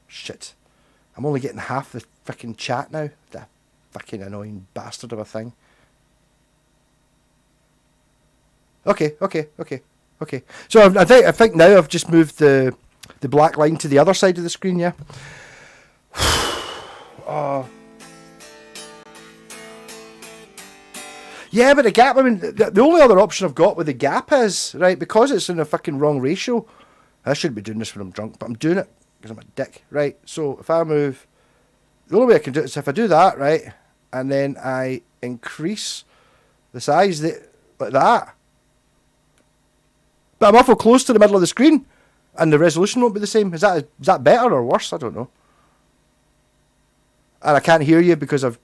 Shit. I'm only getting half the fucking chat now. That fucking annoying bastard of a thing. Okay. So I think now I've just moved the black line to the other side of the screen, yeah? Oh. Yeah, but the gap, I mean, the only other option I've got with the gap is, right, because it's in a fucking wrong ratio. I shouldn't be doing this when I'm drunk, but I'm doing it because I'm a dick, right? So if I move, the only way I can do it is if I do that, right, and then I increase the size like that. But I'm awful close to the middle of the screen, and the resolution won't be the same. Is that better or worse? I don't know. And I can't hear you because I've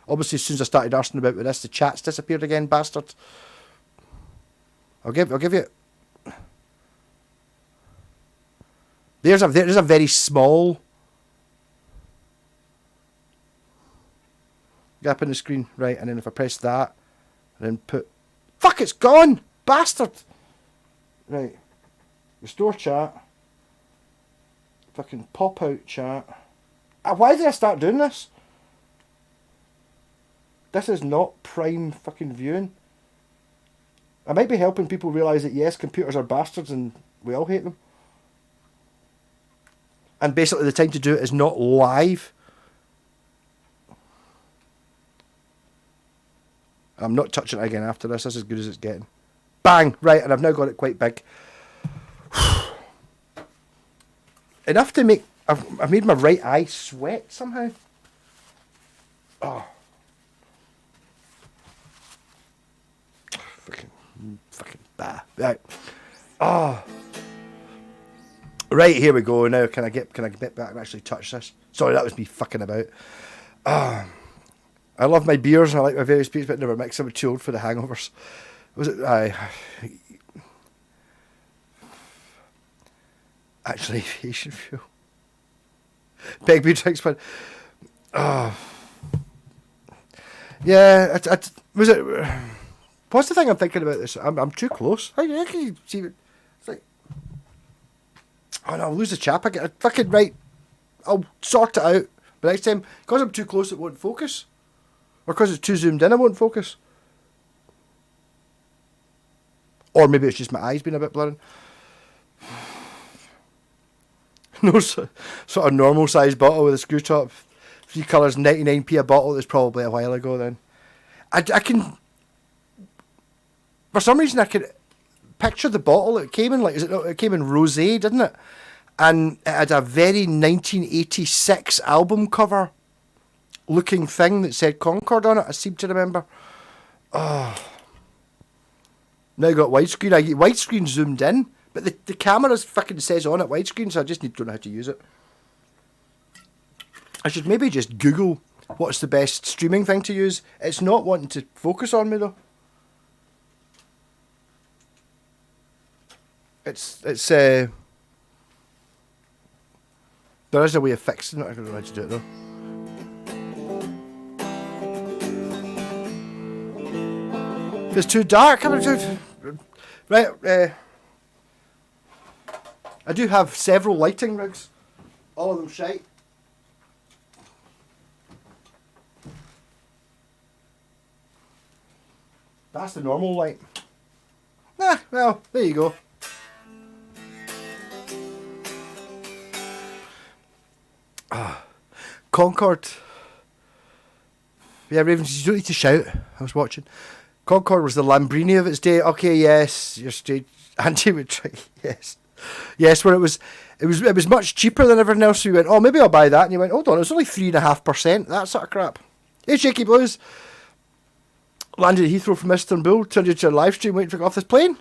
obviously as soon as I started arsing about with this, the chat's disappeared again, bastard. I'll give you. There's a very small gap in the screen, right? And then if I press that, and then put, fuck, it's gone, bastard. Right, restore chat. Fucking pop out chat. Why did I start doing this? This is not prime fucking viewing. I might be helping people realise that yes, computers are bastards and we all hate them. And basically the time to do it is not live. I'm not touching it again after this. This is as good as it's getting. Bang! Right, and I've now got it quite big. Enough to make I've made my right eye sweat somehow. Oh. Fucking bah. Right. Oh. Right, here we go. Now can I get back and actually touch this? Sorry, that was me fucking about. I love my beers and I like my various beers, but never mix them. Too old for the hangovers. Was it? Actually, aviation fuel. Peg beer drinks, but yeah. Was it? What's the thing I'm thinking about this? I'm too close. How can you see it? It's like, oh no, I'll lose the chap. I get a fucking right. I'll sort it out. But next time, because I'm too close, it won't focus. Or because it's too zoomed in, it won't focus. Or maybe it's just my eyes being a bit blurring. No sort of normal size bottle with a screw top. 3 colours, 99p a bottle. That's probably a while ago then. I can... For some reason I can picture the bottle it came in. Like, it came in rosé, didn't it? And it had a very 1986 album cover looking thing that said Concord on it. I seem to remember. Oh. Now I got widescreen. I get widescreen zoomed in, but the camera fucking says on it widescreen, so I just don't know how to use it. I should maybe just Google what's the best streaming thing to use. It's not wanting to focus on me though. It's there is a way of fixing it. I don't know how to do it though. If it's too dark, right. I do have several lighting rigs, all of them shite. That's the normal light. Well, there you go. Concord. Yeah, Ravens, you don't need to shout. I was watching. Concord was the Lamborghini of its day. Okay, yes, you're straight. Andy would try. Yes, where it was much cheaper than everything else. So you went, oh, maybe I'll buy that, and you went, hold on, it's only 3.5%. That sort of crap. Hey, Shaky Blues. Landed at Heathrow from Istanbul. Turned into a live stream waiting to get off this plane.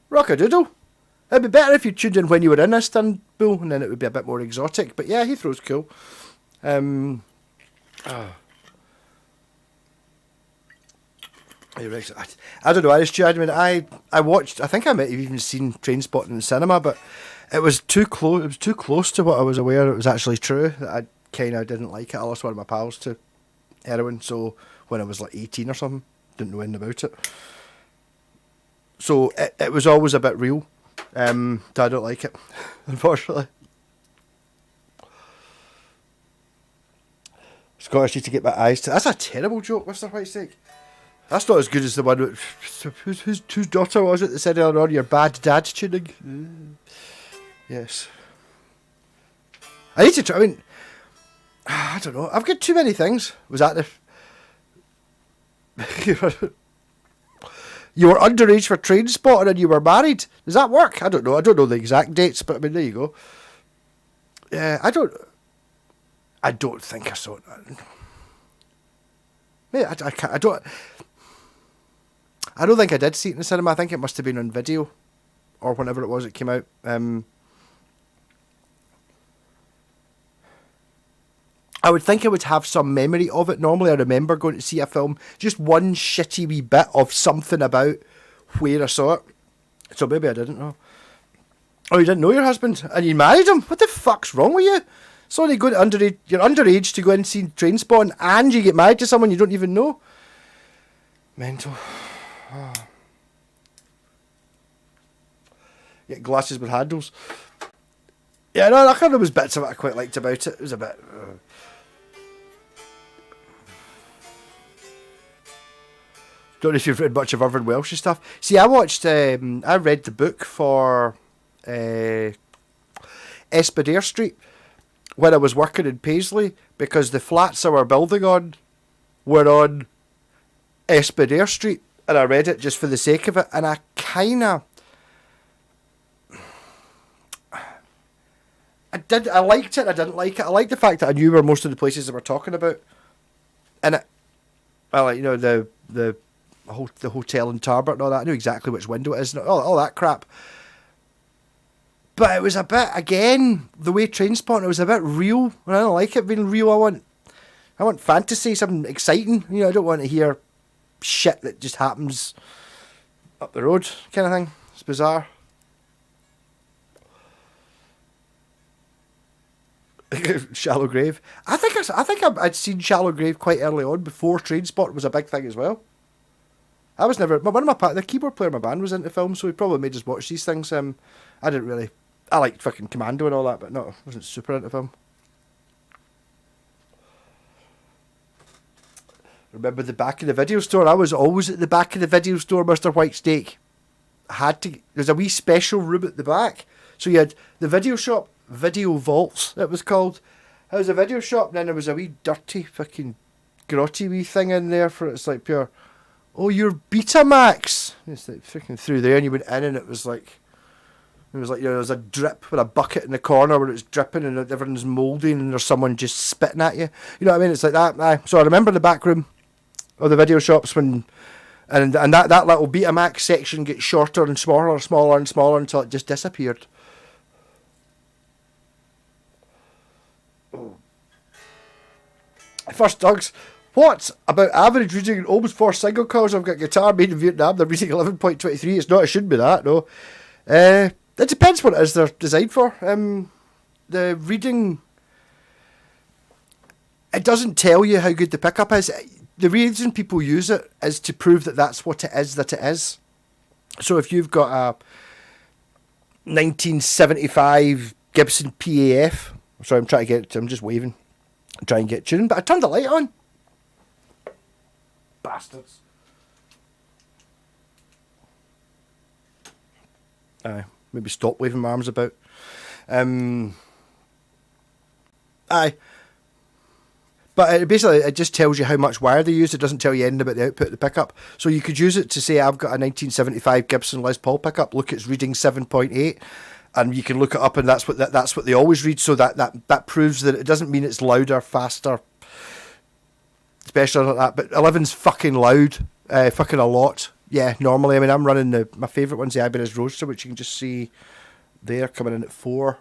Rock-a-doodle. It'd be better if you tuned in when you were in Istanbul, and then it would be a bit more exotic. But yeah, Heathrow's cool. I don't know, I watched, I think I might have even seen Trainspotting in the cinema, but it was too close. It was too close to what I was aware it was actually true. That I kind of didn't like it. I lost one of my pals to heroin, so when I was like 18 or something, didn't know anything about it. So it was always a bit real. So I don't like it, unfortunately. Scottish need to get my eyes to. That's a terrible joke, Mr. Whitesnake. That's not as good as the one whose daughter was it that said earlier on, your bad dad tuning. Yes. I need to try. I mean, I don't know. I've got too many things. Was that the? You were underage for Trainspotting and you were married. Does that work? I don't know. I don't know the exact dates, but I mean, there you go. Yeah, I don't think I saw it. Yeah, I don't think I did see it in the cinema. I think it must have been on video, or whenever it was it came out. I would think I would have some memory of it. Normally I remember going to see a film, just one shitty wee bit of something about where I saw it. So maybe I didn't know. Oh, you didn't know your husband? And you married him? What the fuck's wrong with you? So you're underage to go and see Trainspotting and you get married to someone you don't even know? Mental. Oh. Get glasses with handles. Yeah, no, I kind of was bits of it I quite liked about it. It was a bit... Don't know if you've read much of Irvin Welsh's stuff. See, I read the book for Espadare Street when I was working in Paisley, because the flats I were building on were on Espadare Street, and I read it just for the sake of it, and I I liked it. I didn't like it. I liked the fact that I knew where most of the places they were talking about, and I like the hotel in Tarbert and all that. I knew exactly which window it is and all that crap. But it was a bit, again, the way Trainspotting, it was a bit real. And I don't like it being real. I want fantasy, something exciting. You know, I don't want to hear shit that just happens up the road, kind of thing. It's bizarre. Shallow Grave. I think I'd seen Shallow Grave quite early on, before Trainspotting was a big thing as well. I was never. The keyboard player in my band was into film, so he probably made us watch these things. I didn't really. I liked fucking Commando and all that, but no, I wasn't super into film. Remember the back of the video store? I was always at the back of the video store, Mr. Whitesnake. There's a wee special room at the back. So you had the video shop, Video Vaults, it was called. There was a video shop, and then there was a wee dirty fucking grotty wee thing in there for it's like pure. Oh, you're Betamax. It's like freaking through there, and you went in, and it was like, you know, there was a drip with a bucket in the corner where it's dripping and everything's mouldy, and there's someone just spitting at you. You know what I mean? It's like that. So I remember the back room of the video shops when, and that little Betamax section gets shorter and smaller until it just disappeared. First Doug's, what about average reading in almost 4 single coils? I've got a guitar made in Vietnam, they're reading 11.23. It's not, it shouldn't be that, no. It depends what it is they're designed for. The reading, it doesn't tell you how good the pickup is. The reason people use it is to prove that that's what it is. So if you've got a 1975 Gibson PAF, sorry, I'm just waving, try and get tuned, but I turned the light on. Bastards. Maybe stop waving my arms about. But basically, it just tells you how much wire they use. It doesn't tell you anything about the output of the pickup. So you could use it to say, I've got a 1975 Gibson Les Paul pickup. Look, it's reading 7.8. And you can look it up, and that's what they always read. So that proves that it doesn't mean it's louder, faster, especially like that. But 11's fucking loud, fucking a lot. Yeah, normally. I mean, I'm running my favourite one's the Ibanez Roadster, which you can just see there coming in at 4.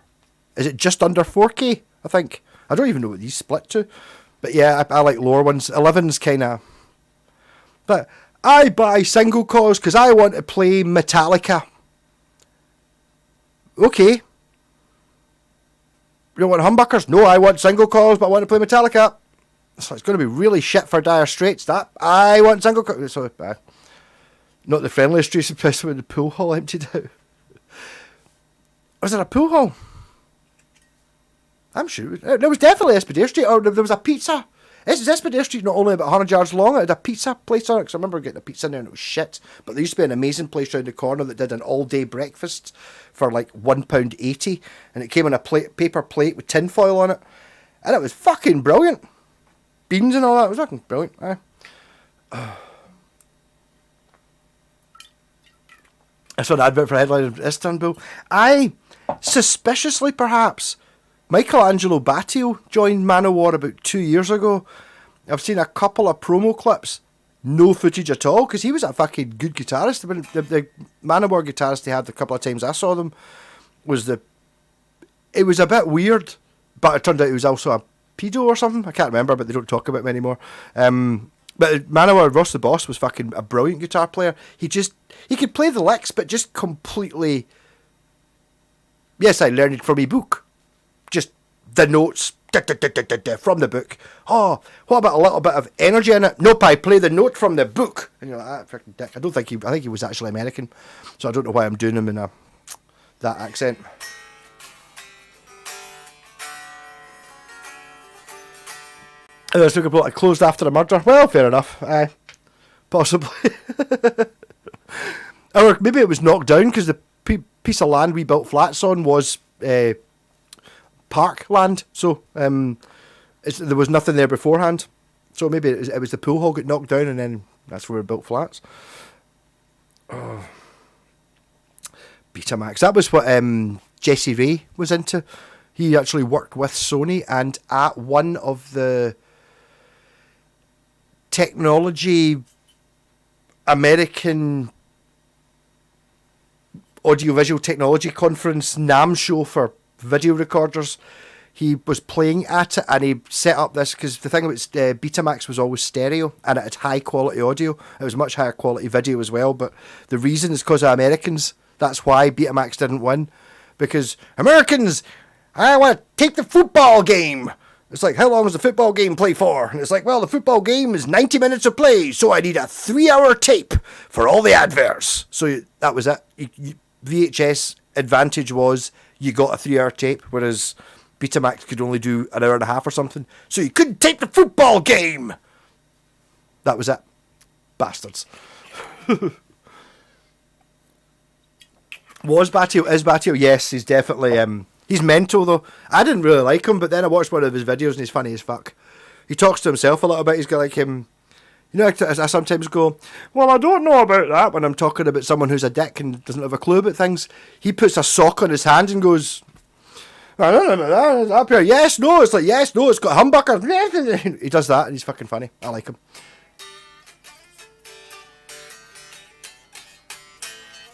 Is it just under 4K? I think. I don't even know what these split to. But yeah, I like lower ones. 11's kind of. But I buy single coils because I want to play Metallica. Okay. You don't want humbuckers? No, I want single coils, but I want to play Metallica. So it's going to be really shit for Dire Straits, that. I want single coils. So, not the friendliest streets, especially when the pool hall emptied out. Was there a pool hall? I'm sure. There was definitely Espadere Street, or there was a pizza. Espadere Street not only about 100 yards long, it had a pizza place on it, because I remember getting a pizza in there and it was shit. But there used to be an amazing place round the corner that did an all-day breakfast for like £1.80, and it came on a paper plate with tinfoil on it, and it was fucking brilliant. Beans and all that, it was fucking brilliant. I saw an advert for a headline of Istanbul. Suspiciously perhaps, Michelangelo Batio joined Manowar about 2 years ago. I've seen a couple of promo clips. No footage at all, because he was a fucking good guitarist. The Manowar guitarist they had the couple of times I saw them it was a bit weird, but it turned out he was also a pedo or something. I can't remember, but they don't talk about him anymore. But Manowar, Ross the Boss, was fucking a brilliant guitar player. He could play the licks, but just completely. Yes, I learned it from a book. Just the notes from the book. Oh, what about a little bit of energy in it? Nope, I play the note from the book. And you're like, that freaking dick. I think he was actually American, so I don't know why I'm doing him in that accent. And there's no bloke closed after a murder. Well, fair enough. Possibly. Or maybe it was knocked down because the piece of land we built flats on was park land, so there was nothing there beforehand. So maybe it was the pool hall got knocked down, and then that's where we built flats. Betamax. That was what Jesse Ray was into. He actually worked with Sony, and at one of the technology American audiovisual technology conference NAMM show for video recorders, he was playing at it, and he set up this, because the thing about Betamax was always stereo, and it had high quality audio. It was much higher quality video as well, but the reason is because of Americans. That's why Betamax didn't win, because Americans, I want to take the football game. It's like, how long does the football game play for? And it's like, well, the football game is 90 minutes of play, so I need a 3-hour tape for all the adverts. So that was it. VHS advantage was you got a 3-hour tape, whereas Betamax could only do an hour and a half or something. So you couldn't tape the football game. That was it. Bastards. Was Beato? Is Beato? Yes, he's definitely... he's mental, though. I didn't really like him, but then I watched one of his videos and he's funny as fuck. He talks to himself a little bit. He's got like him... You know, I sometimes go, well, I don't know about that when I'm talking about someone who's a dick and doesn't have a clue about things. He puts a sock on his hand and goes... Up here, yes, no. It's like, yes, no, it's got humbucker. He does that and he's fucking funny. I like him.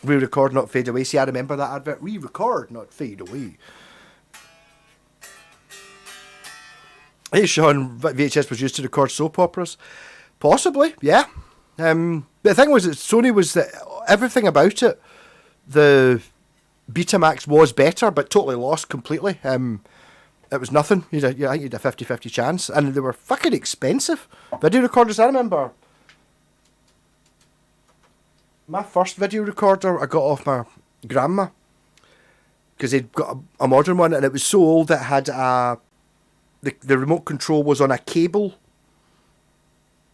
Re-record, not fade away. See, I remember that advert. Re-record, not fade away. Hey, Sean, VHS was used to record soap operas. Possibly, yeah. But the thing was that Sony was that everything about it, the Betamax was better, but totally lost completely. It was nothing. I think you had a 50-50 chance, and they were fucking expensive. Video recorders, I remember. My first video recorder I got off my grandma, because they'd got a modern one, and it was so old that it had the remote control was on a cable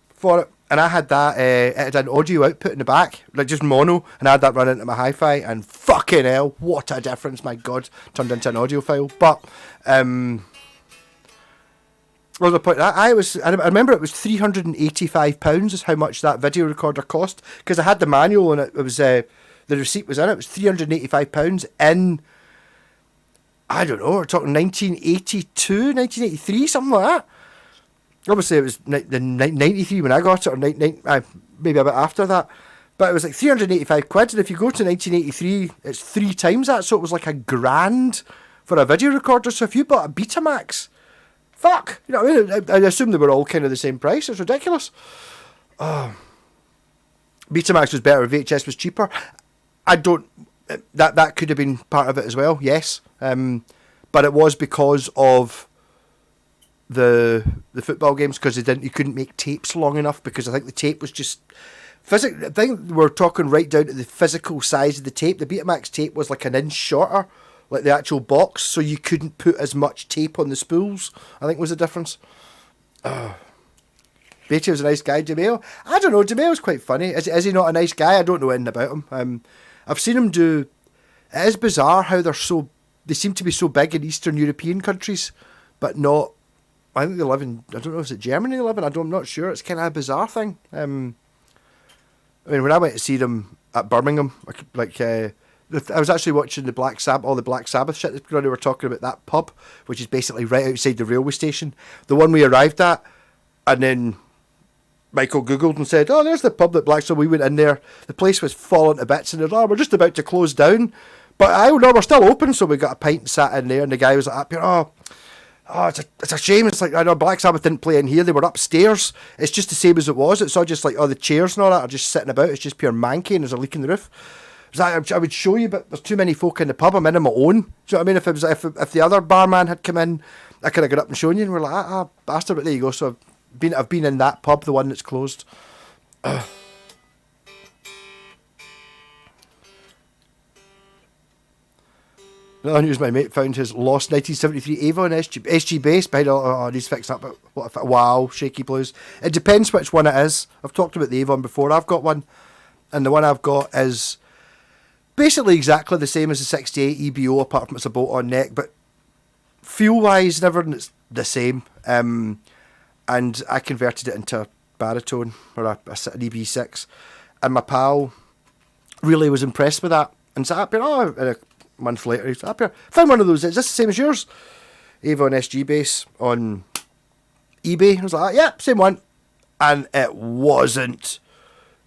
for it. And I had that, it had an audio output in the back, like just mono, and I had that running into my hi-fi, and fucking hell, what a difference, my god, turned into an audio file. But, what was the point? I remember it was £385 is how much that video recorder cost, because I had the manual, and it was, the receipt was in it, was £385 in, I don't know, we're talking 1982, 1983, something like that. Obviously, it was the 93 when I got it, or maybe a bit after that. But it was like 385 quid, and if you go to 1983, it's 3 times that, so it was like £1,000 for a video recorder. So if you bought a Betamax, fuck, you know what I mean? I assume they were all kind of the same price. It's ridiculous. Betamax was better, VHS was cheaper. That could have been part of it as well, yes. But it was because of the football games, because you couldn't make tapes long enough, because I think the tape was just I think we're talking right down to the physical size of the tape. The Betamax tape was like an inch shorter, like the actual box, so you couldn't put as much tape on the spools, I think was the difference. Beato was a nice guy. DeMeo, I don't know, DeMeo's quite funny. Is he not a nice guy? I don't know anything about him. I've seen him do... It is bizarre how they seem to be so big in Eastern European countries, but not... I think they live in... I don't know, is it Germany they live in? I'm not sure. It's kind of a bizarre thing. I mean, when I went to see them at Birmingham, I was actually watching the Black Sabbath, all the Black Sabbath shit. They were talking about that pub, which is basically right outside the railway station. The one we arrived at, and then Michael Googled and said, oh, there's the pub that Black Sabbath. We went in there. The place was falling to bits, and they're like, oh, we're just about to close down. But no, we're still open, so we got a pint and sat in there, and the guy was like, up here, it's a shame. It's like, I know Black Sabbath didn't play in here. They were upstairs. It's just the same as it was. It's all just like, the chairs and all that are just sitting about. It's just pure manky, and there's a leak in the roof. I would show you, but there's too many folk in the pub. I'm in on my own. Do you know what I mean? If the other barman had come in, I could have got up and shown you, and we're like, bastard, but there you go. So I've been in that pub, the one that's closed. Another news, my mate found his lost 1973 Avon SG bass behind he's fixed up. Wow, shaky blues. It depends which one it is. I've talked about the Avon before. I've got one, and the one I've got is basically exactly the same as the 68 EBO, apart from it's a bolt-on neck, but feel-wise, never the same. And I converted it into a baritone, or an EB6, and my pal really was impressed with that, and sat up here, A month later, he's up here. Found one of those. Is this the same as yours? Avon SG bass on eBay. I was like, yeah, same one. And it wasn't.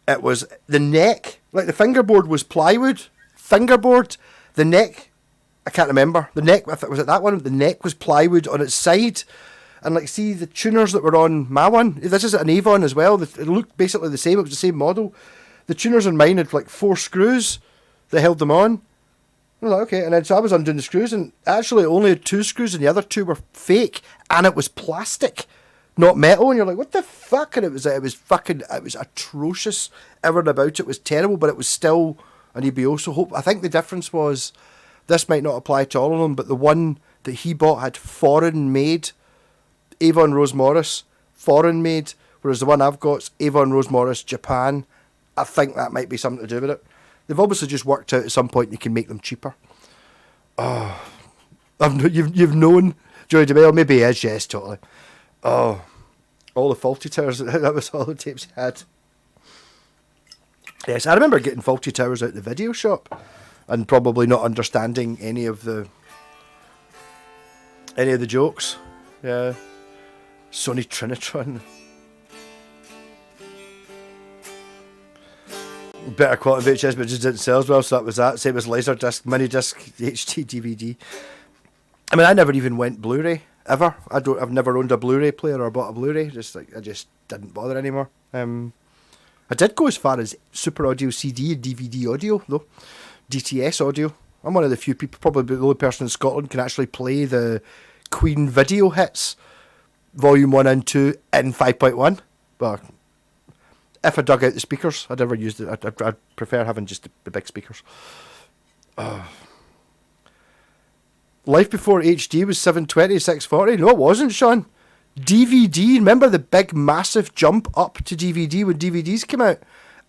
It was the neck. Like the fingerboard was plywood. Fingerboard. The neck, I can't remember. The neck, was it that one? The neck was plywood on its side. And like, see the tuners that were on my one. This is an Avon as well. It looked basically the same. It was the same model. The tuners on mine had like 4 screws that held them on. I was like, okay. And then so I was undoing the screws, and actually only had 2 screws, and the other 2 were fake, and it was plastic, not metal. And you're like, what the fuck? And it was atrocious. Everything about it was terrible, but it was still an EBO. So I think the difference was, this might not apply to all of them, but the one that he bought had foreign made Avon Rose Morris, foreign made, whereas the one I've got's Avon Rose Morris Japan. I think that might be something to do with it. They've obviously just worked out at some point you can make them cheaper. Oh, you've known Joey DeMail. Maybe he is, yes, totally. Oh, all the Faulty Towers. That was all the tapes he had. Yes, I remember getting Faulty Towers out the video shop and probably not understanding any of the jokes. Yeah, Sony Trinitron. Better quality VHS, but just didn't sell as well, so that was that. Same as Laserdisc, Minidisc, HD, DVD. I mean, I never even went Blu-ray, ever. I've never owned a Blu-ray player or bought a Blu-ray. I just didn't bother anymore. I did go as far as Super Audio CD and DVD audio, though. DTS audio. I'm one of the few people, probably the only person in Scotland, can actually play the Queen video hits, Volume 1 and 2, in 5.1. Well, if I dug out the speakers, I'd never used it. I'd prefer having just the big speakers. Life before HD was 720, 640. No, it wasn't, Sean. DVD, remember the big massive jump up to DVD when DVDs came out?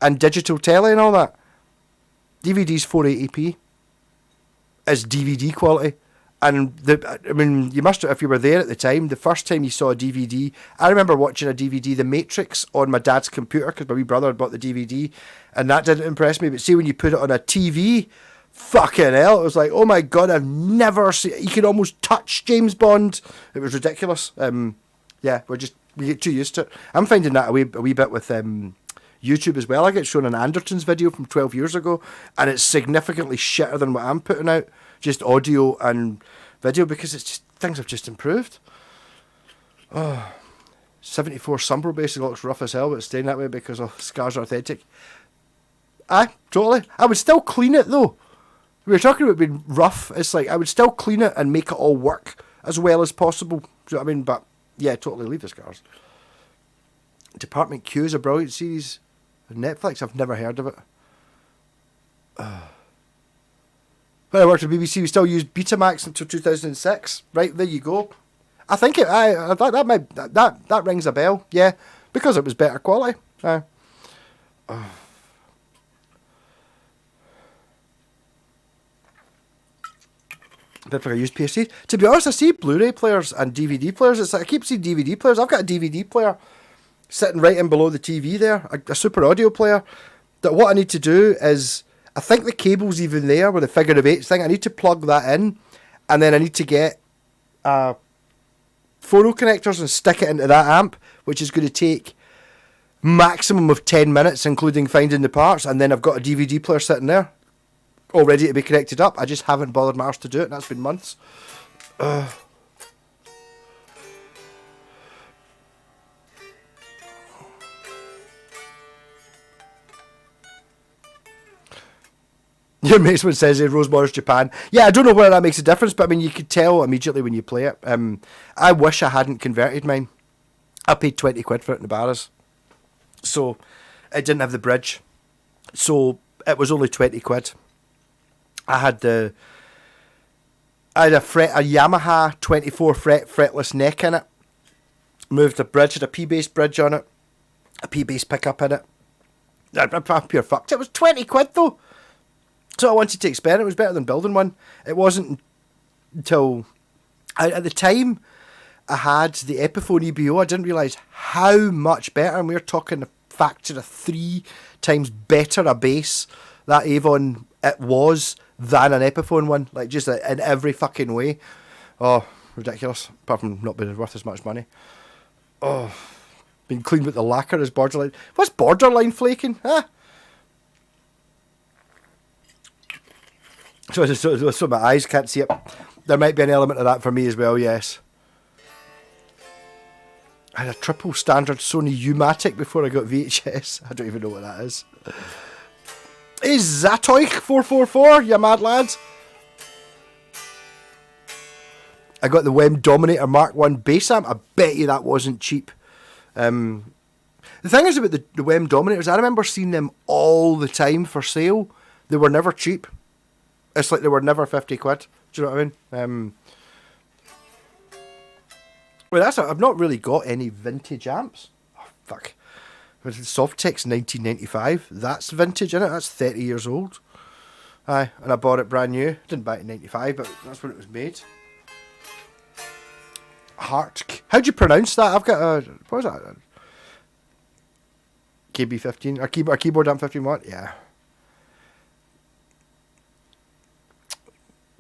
And digital telly and all that? DVD's 480p. Is DVD quality. And you must have, if you were there at the time, the first time you saw a DVD, I remember watching a DVD, The Matrix, on my dad's computer, because my wee brother had bought the DVD, and that didn't impress me. But see, when you put it on a TV, fucking hell, it was like, oh my god, I've never seen, you could almost touch James Bond. It was ridiculous. Yeah, we get too used to it. I'm finding that a wee bit with YouTube as well. I get shown an Andertons video from 12 years ago, and it's significantly shitter than what I'm putting out, just audio and video, because it's just, things have just improved. 74 Sumbro bass looks rough as hell, but it's staying that way because of Scars Authentic. Aye, totally. I would still clean it though. We were talking about being rough. It's like I would still clean it and make it all work as well as possible. Do you know what I mean? But yeah, totally leave the Scars. Department Q is a brilliant series on Netflix. I've never heard of it. When I worked at BBC, we still used Betamax until 2006. Right, there you go. I think that rings a bell. Yeah, because it was better quality. Did I used PSC? To be honest, I see Blu-ray players and DVD players. It's like I keep seeing DVD players. I've got a DVD player sitting right in below the TV there, a Super Audio player. That what I need to do is, I think the cable's even there with the figure of eights thing. I need to plug that in, and then I need to get phono connectors and stick it into that amp, which is going to take maximum of 10 minutes, including finding the parts, and then I've got a DVD player sitting there, all ready to be connected up. I just haven't bothered my arse to do it, and that's been months. Your Maceman says Rose Morris Japan. Yeah, I don't know whether that makes a difference, but I mean, you could tell immediately when you play it. I wish I hadn't converted mine. I paid 20 quid for it in the Barras. So, it didn't have the bridge. So, it was only 20 quid. I had a Yamaha 24 fret fretless neck in it. Moved a bridge, had a P-bass bridge on it. A P-bass pickup in it. I'm pure fucked. It was 20 quid though. So I wanted to experiment. It was better than building one. It wasn't until, at the time, I had the Epiphone EBO. I didn't realise how much better, and we're talking a factor of 3 times better a bass that Avon it was than an Epiphone one, like just in every fucking way. Oh, ridiculous. Apart from not being worth as much money. Oh, being cleaned with the lacquer is borderline. What's borderline flaking? Huh? So my eyes can't see it. There might be an element of that for me as well, yes. I had a triple standard Sony U-Matic before I got VHS. I don't even know what that is. Is Zatoich 444, you mad lads? I got the WEM Dominator Mark 1 bass amp. I bet you that wasn't cheap. The thing is about the WEM Dominators, I remember seeing them all the time for sale. They were never cheap. It's like they were never 50 quid. Do you know what I mean? Well, I've not really got any vintage amps. Oh, fuck. Softex 1995. That's vintage, innit? That's 30 years old. Aye, and I bought it brand new. Didn't buy it in 95, but that's when it was made. Hart. How do you pronounce that? I've got a... What was that? KB15? Or keyboard amp 15 watt? Yeah.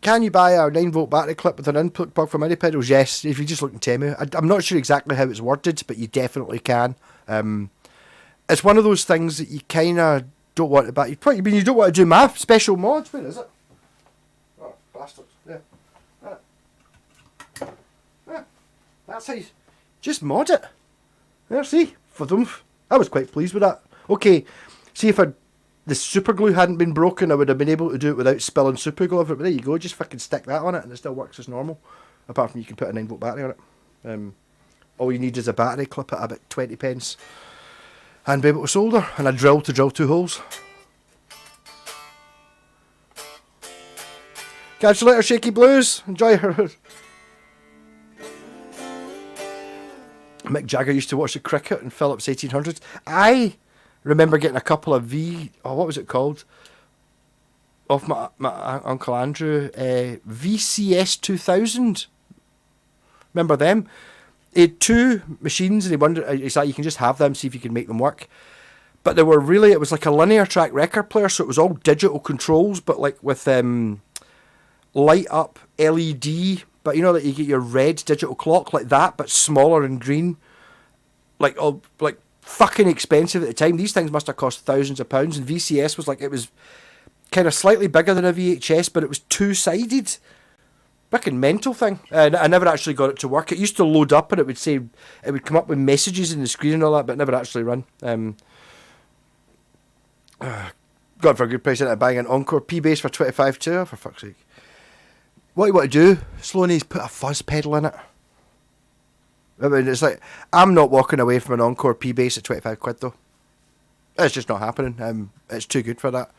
Can you buy a 9-volt battery clip with an input plug for MIDI pedals? Yes, if you just look in Temu. I'm not sure exactly how it's worded, but you definitely can. It's one of those things that you kind of don't want to buy. You don't want to do math special mods. Where is it? Oh, bastards. Yeah. That's how you just mod it. There, see? For them. I was quite pleased with that. Okay, see if the super glue hadn't been broken, I would have been able to do it without spilling super glue over it. But there you go, just fucking stick that on it and it still works as normal. Apart from you can put a 9-volt battery on it. All you need is a battery, clip it about 20 pence. And be able to solder. And a drill to drill 2 holes. Catch you later, Shaky Blues. Enjoy her. Mick Jagger used to watch the cricket in Phillips 1800s. I remember getting a couple of what was it called? Off my Uncle Andrew. VCS 2000. Remember them? He had 2 machines and he wondered, it's like you can just have them, see if you can make them work. But they were really, it was like a linear track record player, so it was all digital controls, but like with light up LED, but you know that you get your red digital clock like that, but smaller and green. Like fucking expensive at the time. These things must have cost thousands of pounds, and VCS was like, it was kind of slightly bigger than a VHS, but it was 2-sided. Fucking mental thing. I never actually got it to work. It used to load up and it would come up with messages in the screen and all that, but it never actually run. Got for a good price, buying an Encore P-Bass for 25 too, for fuck's sake. What you want to do, Sloaney, is put a fuzz pedal in it. I mean, it's like, I'm not walking away from an Encore P-Bass at 25 quid though. It's just not happening. It's too good for that.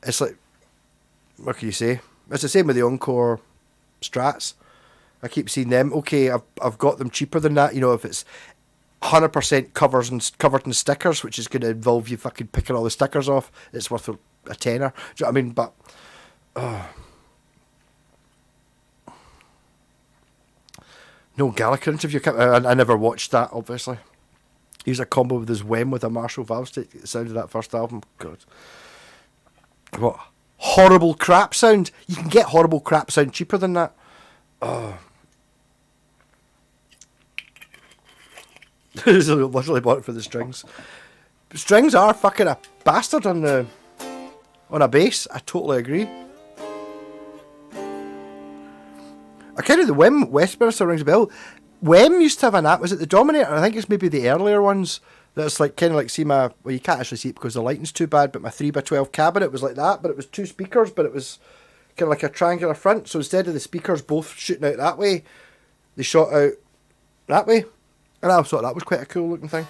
It's like, what can you say? It's the same with the Encore Strats. I keep seeing them. Okay, I've got them cheaper than that. You know, if it's 100% covered in stickers, which is going to involve you fucking picking all the stickers off, it's worth a tenner. Do you know what I mean? But no Gallagher interview. I never watched that. Obviously, he was a combo with his WEM with a Marshall valve stick. It sounded that first album. God, what horrible crap sound. You can get horrible crap sound cheaper than that. Oh. Literally bought it for the strings. Strings are fucking a bastard on a bass. I totally agree. I kind of the WEM Westminster rings a bell. WEM used to have an app. Was it the Dominator? I think it's maybe the earlier ones. That's like kind of like, see my, well, you can't actually see it because the lighting's too bad, but my 3x12 cabinet was like that, but it was 2 speakers, but it was kind of like a triangular front. So instead of the speakers both shooting out that way, they shot out that way. And I thought that was quite a cool looking thing.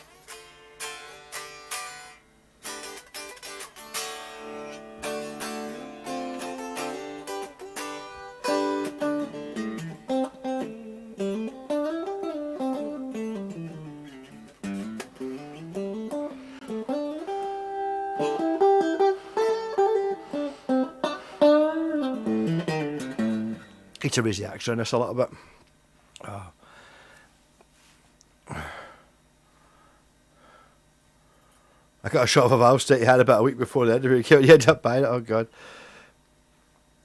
Need to raise the action on this a little bit. I got a shot of a valve stick he had about a week before the interview. He ended up buying it. Oh god.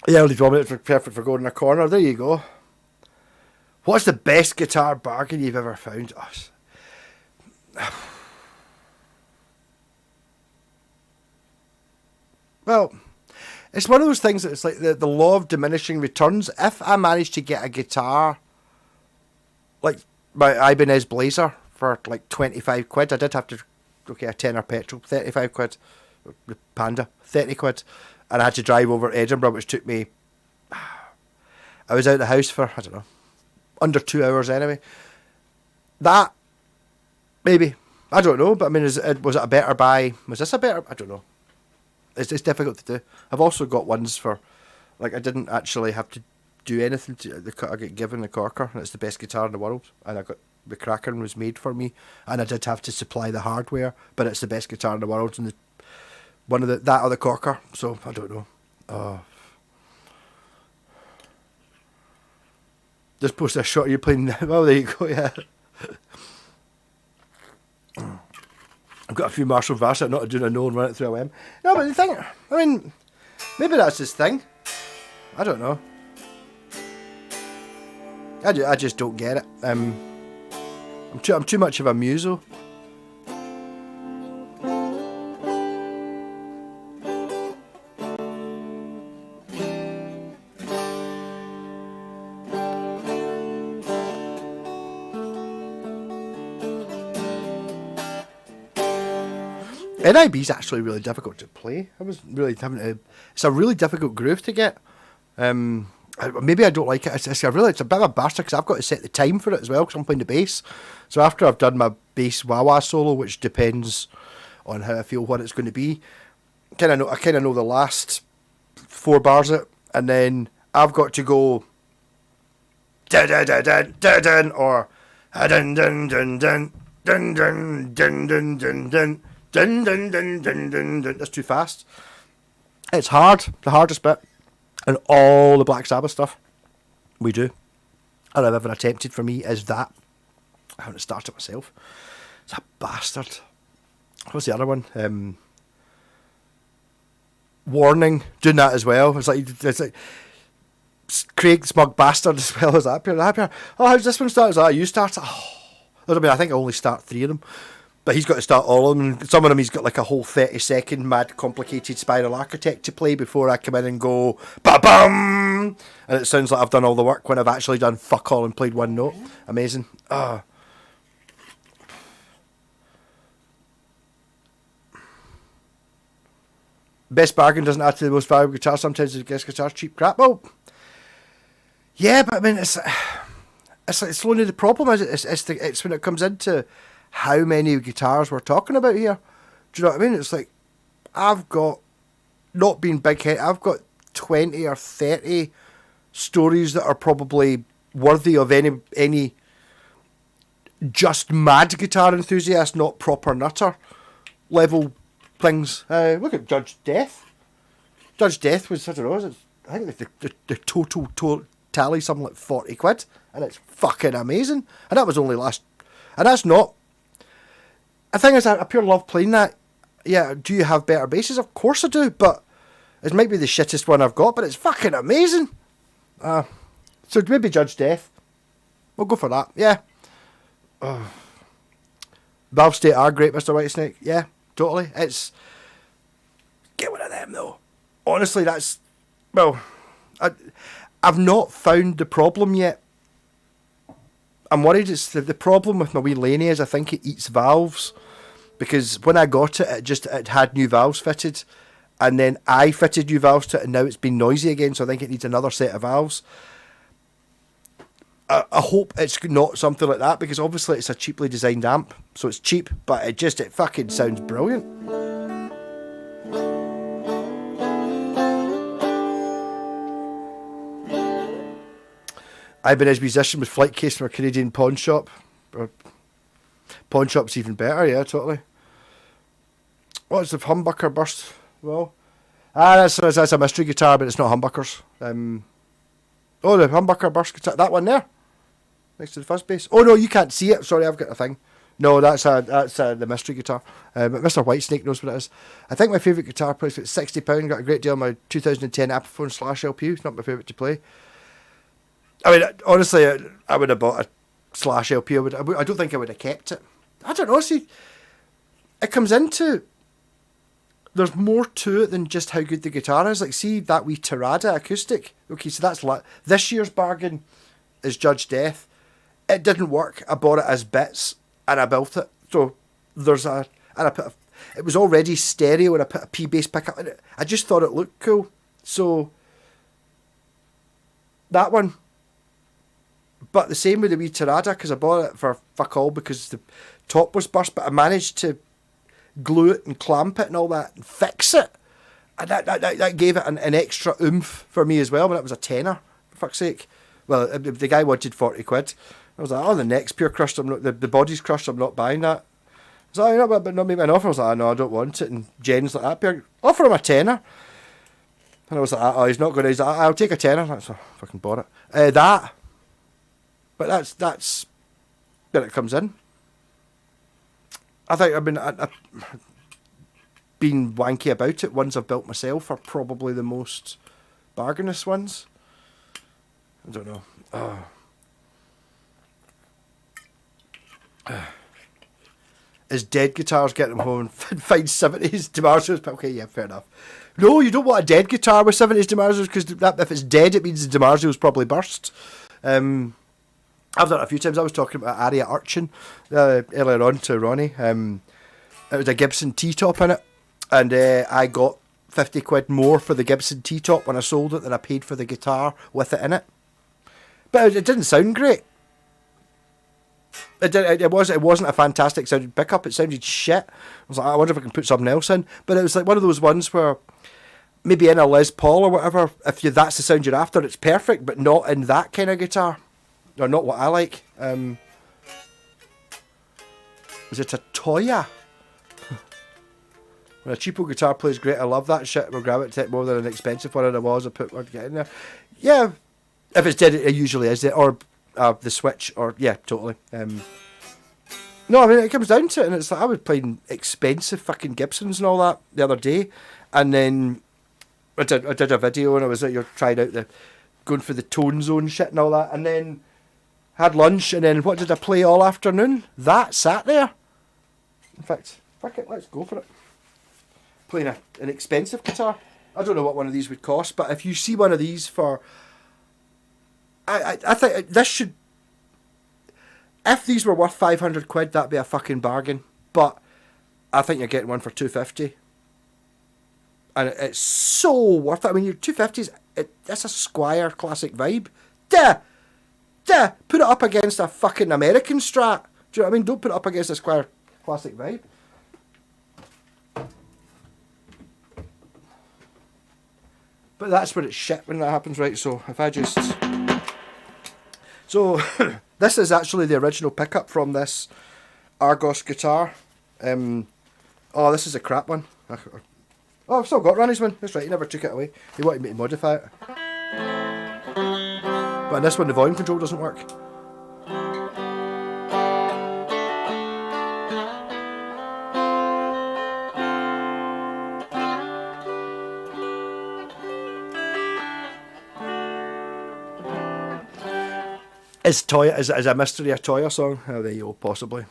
Yeah, only 12 minutes were perfect for going in a corner. There you go. What's the best guitar bargain you've ever found? Well, it's one of those things that it's like the law of diminishing returns. If I manage to get a guitar, like my Ibanez Blazer, for like 25 quid, I did have to, a tenner petrol, 35 quid, the Panda, 30 quid, and I had to drive over to Edinburgh, which took me, I was out of the house for, I don't know, under 2 hours anyway. That, maybe, I don't know, but I mean, was it a better buy? Was this a better, I don't know. It's difficult to do. I've also got ones for, like, I didn't actually have to do anything to I get given the corker, and it's the best guitar in the world, and I got the Kraken was made for me, and I did have to supply the hardware, but it's the best guitar in the world, and that or the corker, so I don't know. Just post a shot of you playing. Well, there you go. Yeah. I've got a few Marshall Vassar not doing a no and run it through a whim. No, but the thing, I mean, maybe that's his thing. I don't know. I just don't get it. I'm too much of a muso. NIB's actually really difficult to play. I was really having to. It's a really difficult groove to get. Maybe I don't like it. It's a bit of a bastard because I've got to set the time for it as well because I'm playing the bass. So after I've done my bass wah-wah solo, which depends on how I feel what it's going to be, I kind of know the last 4 bars of it, and then I've got to go dun dun dun dun dun dun or dun dun dun dun dun dun dun dun dun dun. Dun, dun, dun, dun, dun, dun. That's too fast. It's hard, the hardest bit. And all the Black Sabbath stuff we do, or I've ever attempted for me, is that. I haven't started it myself. It's a bastard. What's the other one? Warning, doing that as well. It's like Craig Smug Bastard as well as that pair. Oh, how's this one start? You start it? Oh. I mean, I think I only start 3 of them. But he's got to start all of them. Some of them he's got like a whole 30-second mad complicated spiral architect to play before I come in and go ba-bum! And it sounds like I've done all the work when I've actually done fuck all and played one note. Amazing. Best bargain doesn't add to the most valuable guitar. Sometimes the best guitar's cheap crap. Well, yeah, but I mean, it's only the problem is it's when it comes into how many guitars we're talking about here. Do you know what I mean? It's like, I've got, not being big head, I've got 20 or 30 stories that are probably worthy of any just mad guitar enthusiast, not proper nutter level things. Look at Judge Death. Judge Death was, I don't know, I think the total tally something like 40 quid, and it's fucking amazing. And that was only last, and that's not. The thing is, I pure love playing that. Yeah, do you have better basses? Of course I do, but it might be the shittest one I've got, but it's fucking amazing. So maybe Judge Death. We'll go for that, yeah. Valve State are great, Mr. Whitesnake. Yeah, totally. It's... Get one of them, though. Honestly, that's... Well, I've not found the problem yet. I'm worried it's the problem with my wee Laney is I think it eats valves, because when I got it, it had new valves fitted, and then I fitted new valves to it, and now it's been noisy again, so I think it needs another set of valves. I hope it's not something like that, because obviously it's a cheaply designed amp, so it's cheap, but it fucking sounds brilliant. Ibanez musician with flight case from a Canadian pawn shop. Pawn shop's even better, yeah, totally. What's the humbucker burst? Well, that's a mystery guitar, but it's not humbuckers. Oh, the humbucker burst guitar, that one there, next to the fuzz bass. Oh no, you can't see it. Sorry, I've got a thing. No, that's the mystery guitar. But Mr. Whitesnake knows what it is. I think my favourite guitar price was £60. Got a great deal on my 2010 Epiphone Slash LP. It's not my favourite to play. I mean, honestly, I would have bought a Slash LP. I don't think I would have kept it. I don't know. See, it comes into... There's more to it than just how good the guitar is. Like, see that wee Tirada acoustic? Okay, so that's this year's bargain is Judge Death. It didn't work. I bought it as bits and I built it. So there's a... And I put it was already stereo and I put a P-bass pickup in it. I just thought it looked cool. So that one. But the same with the wee Tirada, because I bought it for fuck all because the top was burst, but I managed to glue it and clamp it and all that and fix it. And that gave it an extra oomph for me as well, when it was a tenner, for fuck's sake. Well, the guy wanted 40 quid. I was like, oh, the neck's pure crushed, the body's crushed, I'm not buying that. I was like, oh, no, but not make me an offer. I was like, oh, no, I don't want it. And Jen's like, offer him a tenner. And I was like, oh, he's not going to. He's like, I'll take a tenner. So I fucking bought it. But that's where it comes in. I think, I've been wanky about it. Ones I've built myself are probably the most bargainous ones. I don't know. Is dead guitars getting them home and find 70s DiMarzio's? Okay, yeah, fair enough. No, you don't want a dead guitar with 70s DiMarzio's, because if it's dead, it means the DiMarzio's probably burst. I've done it a few times. I was talking about Aria Urchin earlier on to Ronnie. It was a Gibson T-top in it, and I got 50 quid more for the Gibson T-top when I sold it than I paid for the guitar with it in it. But it didn't sound great. It wasn't a fantastic sounding pickup. It sounded shit. I was like, I wonder if I can put something else in. But it was like one of those ones where maybe in a Les Paul or whatever, if that's the sound you're after, it's perfect, but not in that kind of guitar. Or not what I like. Is it a Toya? When a cheapo guitar plays great, I love that shit. We'll gravitate more than an expensive one, and I put one get in there. Yeah, if it's dead, it usually is. Or the Switch, or yeah, totally. No, I mean, it comes down to it, and it's like I was playing expensive fucking Gibsons and all that the other day, and then I did a video, and I was like, you're trying out going for the tone zone shit and all that, and then had lunch, and then what did I play all afternoon? That sat there. In fact, fuck it, let's go for it. Playing an expensive guitar. I don't know what one of these would cost, but if you see one of these for... I think this should... If these were worth 500 quid, that'd be a fucking bargain. But I think you're getting one for 250. And it's so worth it. I mean, your 250s, that's a Squire classic vibe. Duh! Put it up against a fucking American Strat. Do you know what I mean? Don't put it up against a Squire classic vibe. But that's where it's shit when that happens, right? So if I just... So this is actually the original pickup from this Argos guitar. Oh, this is a crap one. Oh, I've still got Ronnie's one. That's right, he never took it away. He wanted me to modify it. But in this one, the volume control doesn't work. Is a mystery a Toya song? Oh, there you go, possibly.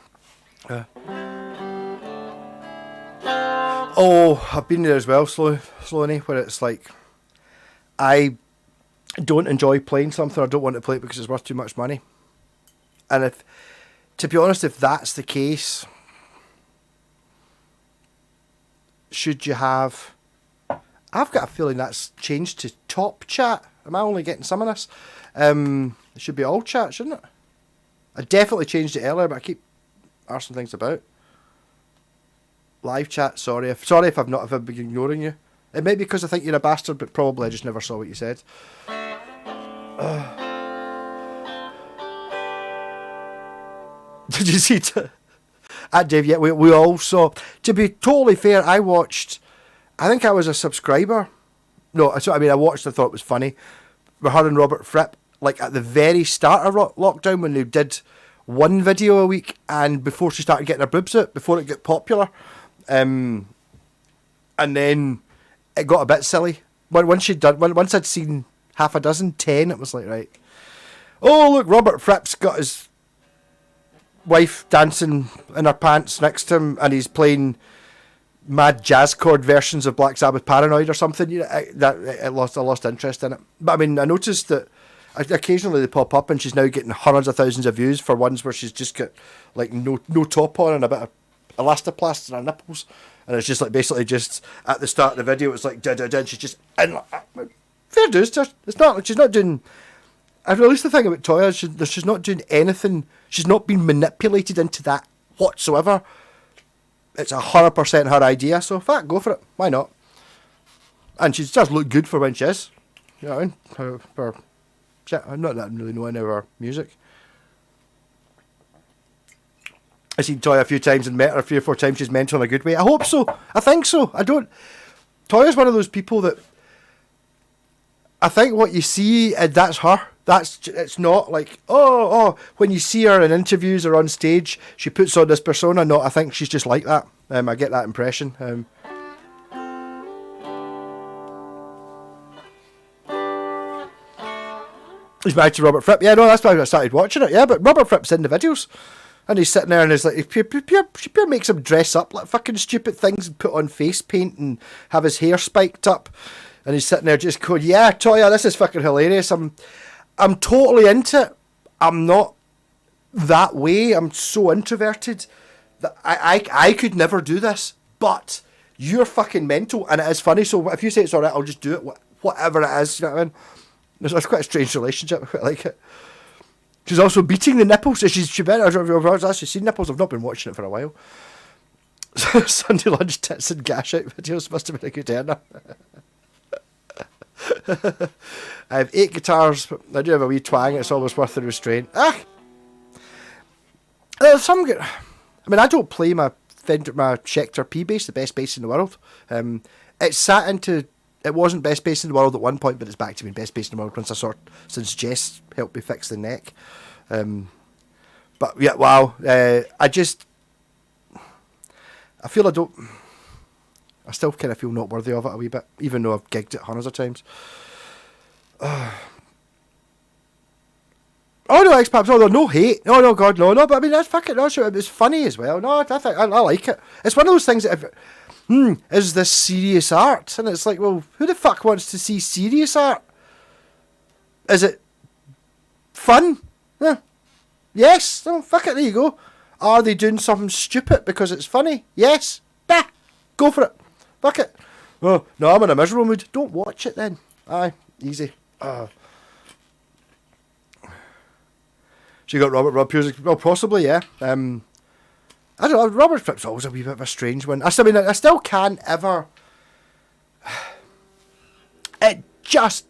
Oh, I've been there as well, Sloaney, where it's like, I don't enjoy playing something, I don't want to play it because it's worth too much money. And to be honest, if that's the case, should you have... I've got a feeling that's changed to top chat. Am I only getting some of this? It should be all chat, shouldn't it? I definitely changed it earlier, but I keep arsing things about. Live chat, sorry if I've been ignoring you. It may be because I think you're a bastard, but probably I just never saw what you said. Did you see Dave? Yeah, we all saw. To be totally fair, I think I was a subscriber. No, I watched, I thought it was funny. With her and Robert Fripp, like at the very start of lockdown when they did one video a week, and before she started getting her boobs out, before it got popular, and then it got a bit silly. Once I'd seen half a dozen, 10, it was like, right, oh look, Robert Fripp's got his wife dancing in her pants next to him, and he's playing mad jazz chord versions of Black Sabbath Paranoid or something. You know, I lost interest in it. But I mean, I noticed that occasionally they pop up, and she's now getting hundreds of thousands of views for ones where she's just got like no top on and a bit of elastoplast in her nipples, and it's just like basically just at the start of the video it's like da da da, and she's just in. Fair dues to her. It's not like she's not doing. At least the thing about Toya is she's not doing anything. She's not being manipulated into that whatsoever. It's 100% her idea, so fuck, go for it. Why not? And she does look good for when she is. You know what I mean? I'm not that really know any of her music. I've seen Toya a few times and met her 3 or 4 times. She's mental in a good way. I hope so. I think so. I don't. Toya's one of those people that I think what you see, that's her. It's not like, when you see her in interviews or on stage, she puts on this persona. No, I think she's just like that. I get that impression. He's married to Robert Fripp. Yeah, no, that's why I started watching it. Yeah, but Robert Fripp's in the videos. And he's sitting there and he's like, she pure makes him dress up like fucking stupid things and put on face paint and have his hair spiked up. And he's sitting there just going, yeah, Toya, this is fucking hilarious. I'm totally into it. I'm not that way. I'm so introverted that I could never do this. But you're fucking mental and it is funny. So if you say it's alright, I'll just do it. Whatever it is, you know what I mean? It's quite a strange relationship. I quite like it. She's also beating the nipples. She better. I've actually seen nipples. I've not been watching it for a while. Sunday lunch tits and gash out videos must have been a good earner. I have 8 guitars. I do have a wee twang. It's always worth the restraint. There's some good. I mean, I don't play my Schecter P bass, the best bass in the world. It wasn't best bass in the world at one point, but it's back to being best bass in the world since Jess helped me fix the neck. But yeah, wow. I feel I still kind of feel not worthy of it a wee bit, even though I've gigged it hundreds of times. Oh no, X-Paps, no hate. No, God, no, but I mean, that's fucking, no, sure, it's funny as well. No, I think I like it. It's one of those things that is this serious art? And it's like, well, who the fuck wants to see serious art? Is it fun? Yeah. Yes. Oh, fuck it, there you go. Are they doing something stupid because it's funny? Yes. Nah. Go for it. Fuck it. Oh, no, I'm in a miserable mood. Don't watch it then. Aye, easy. She got Rob Pierce. Well, possibly, yeah. I don't know. Robert Fripp's always a wee bit of a strange one. I still can't ever. It just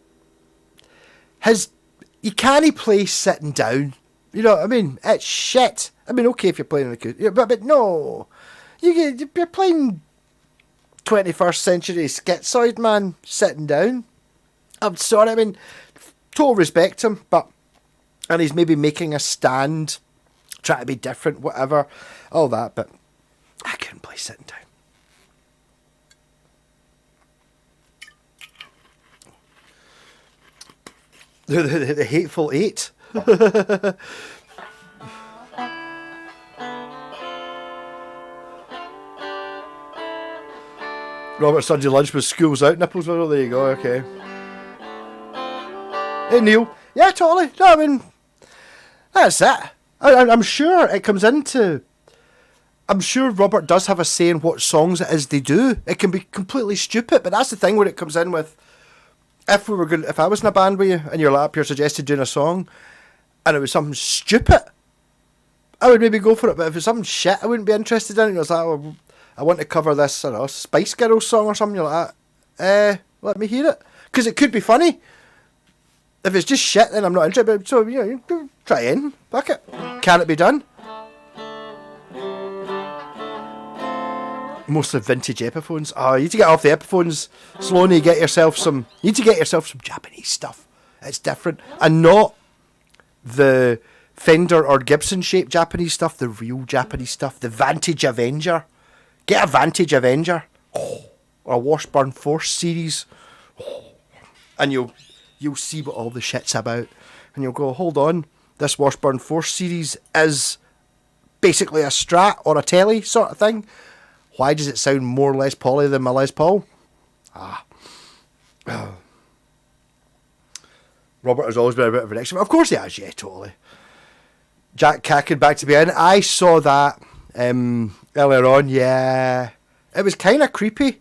you can't play sitting down. You know what I mean? It's shit. I mean, okay if you're playing acoustic, but no, you're playing 21st century schizoid man sitting down. I'm sorry. I mean, total respect him, and he's maybe making a stand, trying to be different, whatever, all that, but I couldn't play sitting down. The Hateful Eight. Robert Sunday lunch with schools out nipples. Well, there you go. Okay. Hey Neil. Yeah, totally. No, I mean, that's it. I'm sure it comes into. I'm sure Robert does have a say in what songs it is they do. It can be completely stupid, but that's the thing when it comes in with. If I was in a band with you and your lap, you're suggested doing a song, and it was something stupid, I would maybe go for it. But if it's something shit, I wouldn't be interested in it. It was like, oh, I want to cover this, I don't know, Spice Girls song or something. You're like that. Let me hear it, because it could be funny. If it's just shit, then I'm not interested. So you try in. Fuck it. Can it be done? Mostly vintage Epiphones. Oh, you need to get off the Epiphones. Slowly get yourself some. You need to get yourself some Japanese stuff. It's different, and not the Fender or Gibson shaped Japanese stuff, the real Japanese stuff, the Vantage Avenger. Get a Vantage Avenger. Or a Washburn Force series. And you'll see what all the shit's about. And you'll go, hold on, this Washburn Force series is basically a Strat or a Telly sort of thing. Why does it sound more Les Pauly than my Les Paul? Robert has always been a bit of an extrovert. Of course he has, yeah, totally. Jack Cacken back to be in. I saw that earlier on, yeah. It was kind of creepy.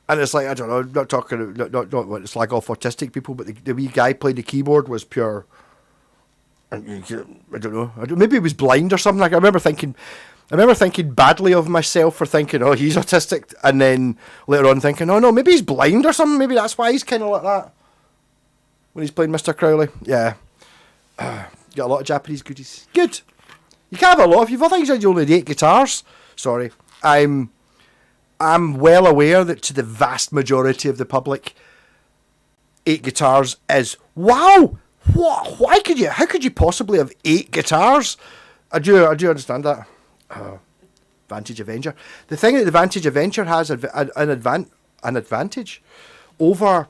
And it's like, I don't know, I'm not talking, not want to slag off autistic people, but the wee guy playing the keyboard was pure, I don't know, maybe he was blind or something. Like, I remember thinking badly of myself for thinking, oh, he's autistic, and then later on thinking, oh no, maybe he's blind or something, maybe that's why he's kind of like that. When he's playing Mr. Crowley, yeah. Got a lot of Japanese goodies. Good. You can have a lot. If you've other things, you only need 8 guitars. Sorry. I'm well aware that to the vast majority of the public, 8 guitars is, wow, what? How could you possibly have 8 guitars? I do understand that. Vantage Avenger. The thing that the Vantage Avenger has an advantage over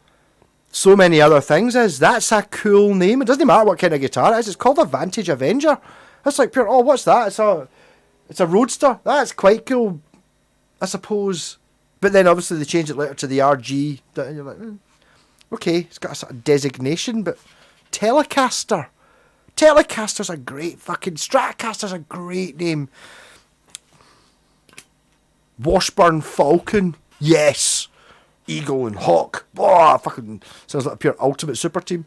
so many other things is that's a cool name. It doesn't matter what kind of guitar it is. It's called a Vantage Avenger. That's like pure, oh, what's that? It's a Roadster. That's quite cool, I suppose. But then obviously they changed it later to the RG. And you're like, okay, it's got a sort of designation, but Telecaster. Telecaster's a great fucking... Stratocaster's a great name. Washburn Falcon. Yes. Eagle and Hawk. Oh, fucking sounds like a pure ultimate super team.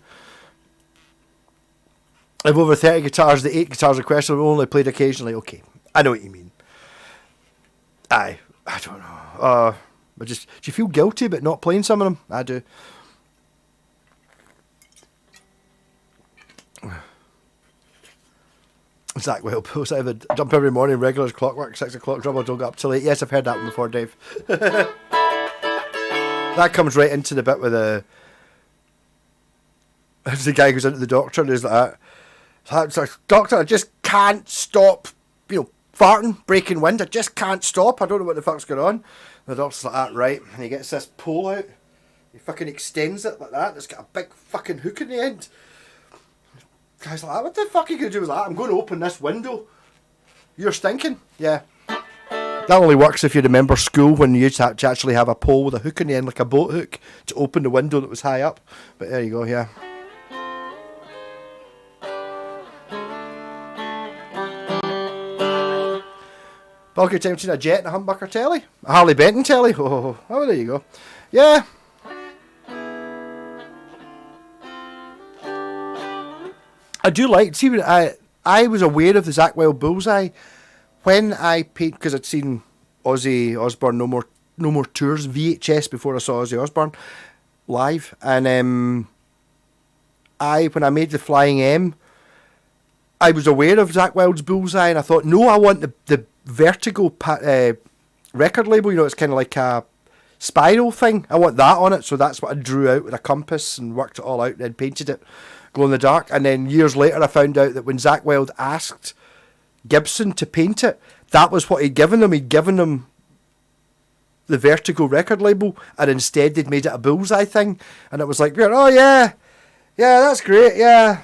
I've over 30 guitars. The 8 guitars requested were only played occasionally. Okay, I know what you mean. I don't know. Do you feel guilty about not playing some of them? I do. Zach Wellpost, I have a jump every morning, regular as clockwork, 6 o'clock, trouble, don't get up till 8. Yes, I've heard that one before, Dave. That comes right into the bit with the guy who's into the doctor and he's like, doctor, I just can't stop, farting, breaking wind, I just can't stop, I don't know what the fuck's going on. The doctor's like, that right, and he gets this pole out, he fucking extends it like that, it's got a big fucking hook in the end. The guy's like, what the fuck are you going to do with that? I'm going to open this window. You're stinking? Yeah. That only works if you remember school when you used to actually have a pole with a hook in the end, like a boat hook, to open the window that was high up. But there you go, yeah. Bulky time between a Jet and a humbucker telly. A Harley Benton telly. Oh, there you go. Yeah. I do like, see, when I was aware of the Zach Wild Bullseye when I paid, because I'd seen Ozzy Osbourne No More Tours VHS before I saw Ozzy Osbourne live, and when I made the Flying M, I was aware of Zach Wild's Bullseye, and I thought, no, I want the Vertigo record label. It's kind of like a spiral thing. I want that on it, so that's what I drew out with a compass and worked it all out and then painted it glow in the dark. And then years later I found out that when Zach Wild asked Gibson to paint it, that was what he'd given them. He'd given them the Vertigo record label, and instead they'd made it a Bullseye thing. And it was like, oh yeah, that's great, yeah.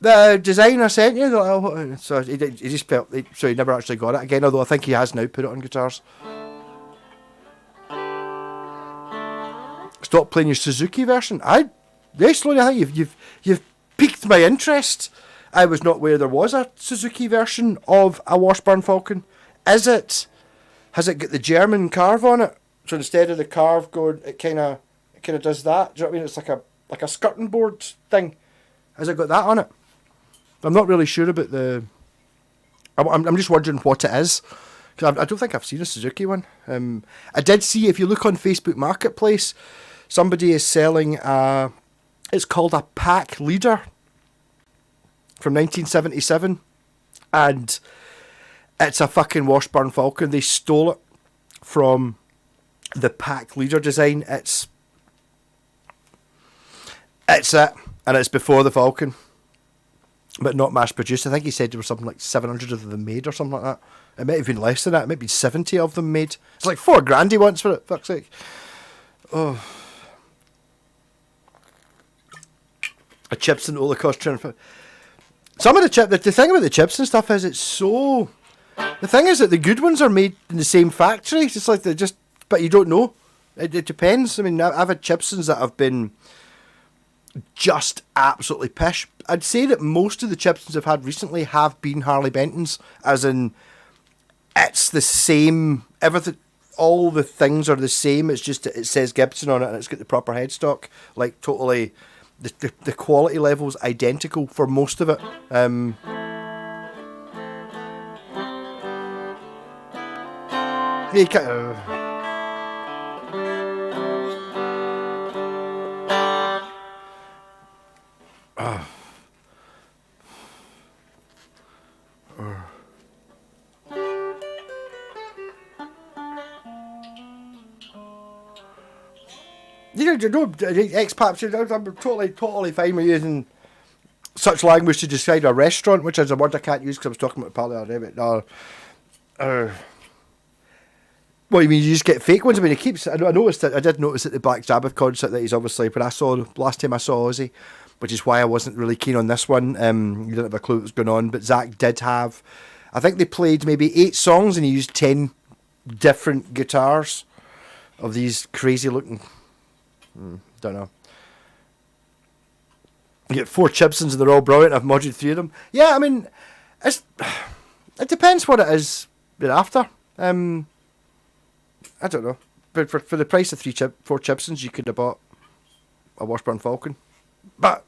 The designer sent you, so he just felt, so he never actually got it again, although I think he has now put it on guitars. Stop playing your Suzuki version. Slowly, I think you've piqued my interest. I was not aware there was a Suzuki version of a Washburn Falcon. Has it got the German carve on it? So instead of the carve going, it kind of does that. Do you know what I mean? It's like a skirting board thing. Has it got that on it? I'm not really sure about the... I'm just wondering what it is. Because I don't think I've seen a Suzuki one. I did see, if you look on Facebook Marketplace, somebody is selling it's called a Pack Leader from 1977. And it's a fucking Washburn Falcon. They stole it from the Pack Leader design. It's it. And it's before the Falcon, but not mass produced. I think he said there was something like 700 of them made or something like that. It might have been less than that. It might be 70 of them made. It's like $4,000 he wants for it. Fuck's sake. Oh. A Chips and Holocaust trying. Some of the chip. The thing about the chips and stuff is it's so. The thing is that the good ones are made in the same factory. It's just like they just, but you don't know. It depends. I mean, I've had Chipsons that have been just absolutely pish. I'd say that most of the Chipsons I've had recently have been Harley Bentons, as in it's the same. Everything, all the things are the same. It's just that it says Gibson on it and it's got the proper headstock. Like totally, the quality level's identical for most of it. You can't, you know, expats, I'm totally fine with using such language to describe a restaurant, which is a word I can't use because I was talking about Pally already. Well, you mean you just get fake ones? I mean, I noticed that I did notice at the Black Sabbath concert that he's obviously, when I saw last time I saw Ozzy, which is why I wasn't really keen on this one. You didn't have a clue what was going on, but Zach did have. I think they played maybe 8 songs and he used 10 different guitars of these crazy looking. Don't know. You get 4 Chipsons and they're all brilliant. I've modded 3 of them. Yeah, I mean, it depends what it is you're after. I don't know, but for the price of 4 Chipsons, you could have bought a Washburn Falcon. But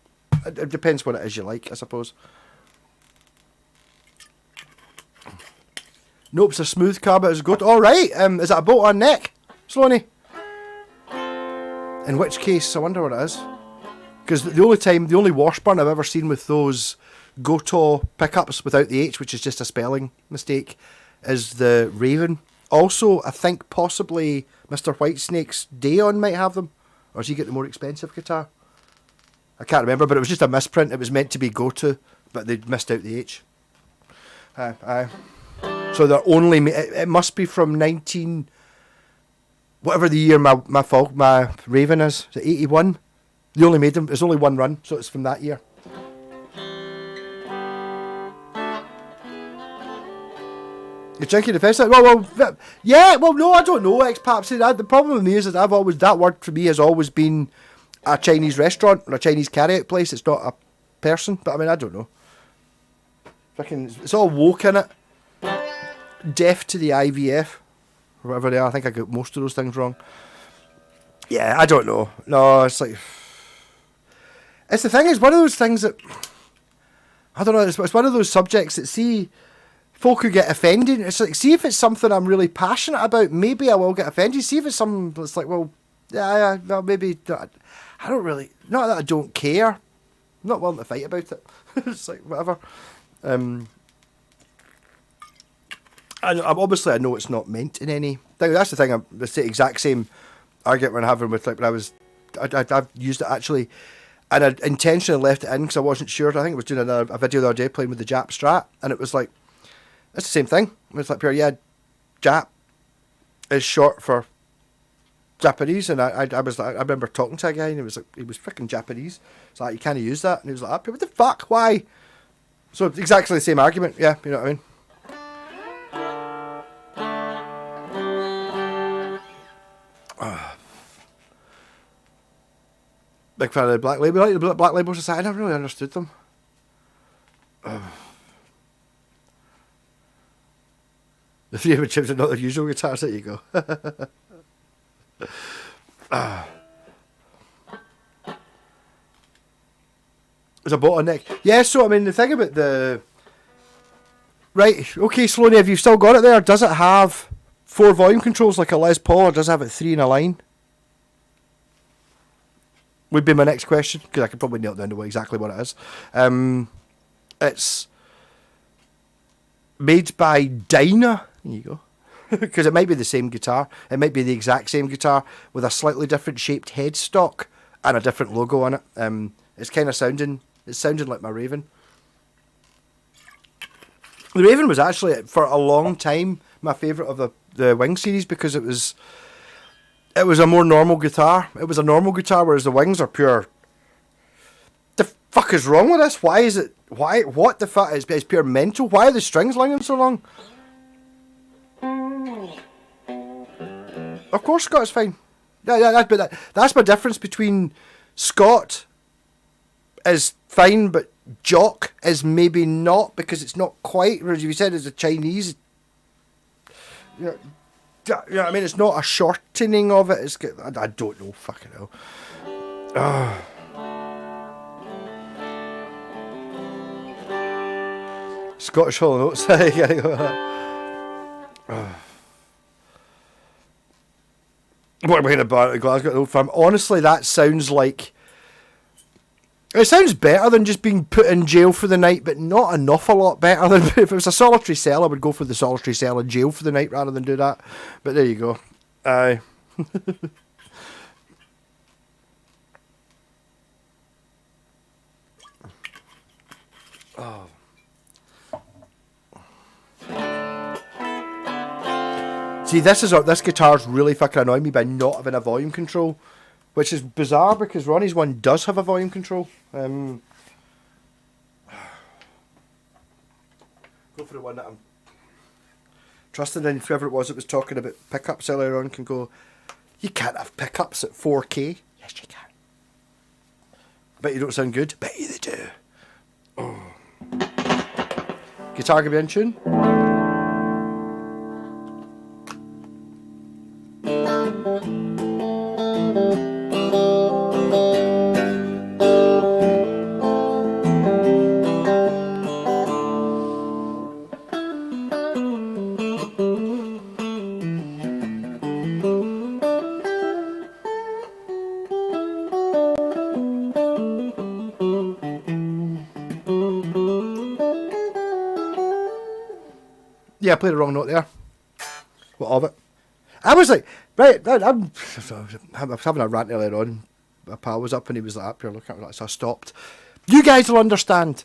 it depends what it is you like, I suppose. Nope, it's a smooth car, but it's good. All right, is that a bolt on neck, Sloaney? In which case, I wonder what it is. Because the only Washburn I've ever seen with those Goto pickups without the H, which is just a spelling mistake, is the Raven. Also, I think possibly Mr. Whitesnake's Dayon might have them. Or does he get the more expensive guitar? I can't remember, but it was just a misprint. It was meant to be Go-To, but they missed out the H. So they're only... It must be from 19... Whatever the year my Raven is. Is it 81? They only made them... There's only one run, so it's from that year. You're drinking the festival? Well, yeah, well, no, I don't know, Ex-Pap. See, the problem with me is that that word for me has always been a Chinese restaurant or a Chinese carry-out place. It's not a person, but I mean, I don't know. It's all woke in it. Deaf to the IVF, or whatever they are. I think I got most of those things wrong. Yeah, I don't know. No, it's like... It's the thing, it's one of those things that... I don't know, it's one of those subjects that, see... Folk who get offended, it's like, see if it's something I'm really passionate about, maybe I will get offended. See if it's something that's like, well, yeah, well, maybe, I don't really, not that I don't care, I'm not willing to fight about it. It's like, whatever. Obviously I know it's not meant in any thing. That's the thing, it's the exact same argument we're having with, like, when I've used it actually, and I intentionally left it in because I wasn't sure. I think I was doing a video the other day playing with the Jap Strat, and it was like, it's the same thing. It's like pure, yeah, Jap is short for Japanese, and I was like, I remember talking to a guy, and he was freaking Japanese. It's like, you can't use that, and he was like, what the fuck, why? So it's exactly the same argument, yeah, you know what I mean? Big fan of the Black Label. Like the Black Label Society, I never really understood them. The favourite chips are not their usual guitars. There you go. There's a bottleneck. Yeah, so I mean, the thing about the... Right, okay, Sloaney, have you still got it there? Does it have 4 volume controls like a Les Paul, or does it have it 3 in a line? Would be my next question, because I could probably nail it down to exactly what it is. It's made by Dyna. There you go. Because it might be the same guitar. It might be the exact same guitar with a slightly different shaped headstock and a different logo on it. It's kind of sounding like my Raven. The Raven was actually, for a long time, my favourite of the Wing series because it was a more normal guitar. It was a normal guitar, whereas the Wings are pure. The fuck is wrong with this? Why is it? Why? What the fuck? It's pure mental. Why are the strings lingering so long? Of course, Scott's fine. That's my difference between Scott is fine, but Jock is maybe not, because it's not quite, as you said, it's a Chinese. You know what I mean? It's not a shortening of it. I don't know. Fucking hell. Scottish Hollow Notes. What am I about Glasgow Old Firm? Honestly, that sounds like. It sounds better than just being put in jail for the night, but not an awful lot better than if it was a solitary cell. I would go for the solitary cell in jail for the night rather than do that. But there you go. Aye. Oh. See, this guitar's really fucking annoying me by not having a volume control, which is bizarre because Ronnie's one does have a volume control. Go for the one that I'm trusting in. Whoever it was that was talking about pickups earlier on can go, you can't have pickups at 4K. Yes, you can. Bet you don't sound good. Bet you they do. Oh. Guitar can be in tune. Yeah, I played the wrong note there. What of it? I was like, right, I was having a rant earlier on. My pal was up and he was like, up here looking at me, so I stopped. You guys will understand.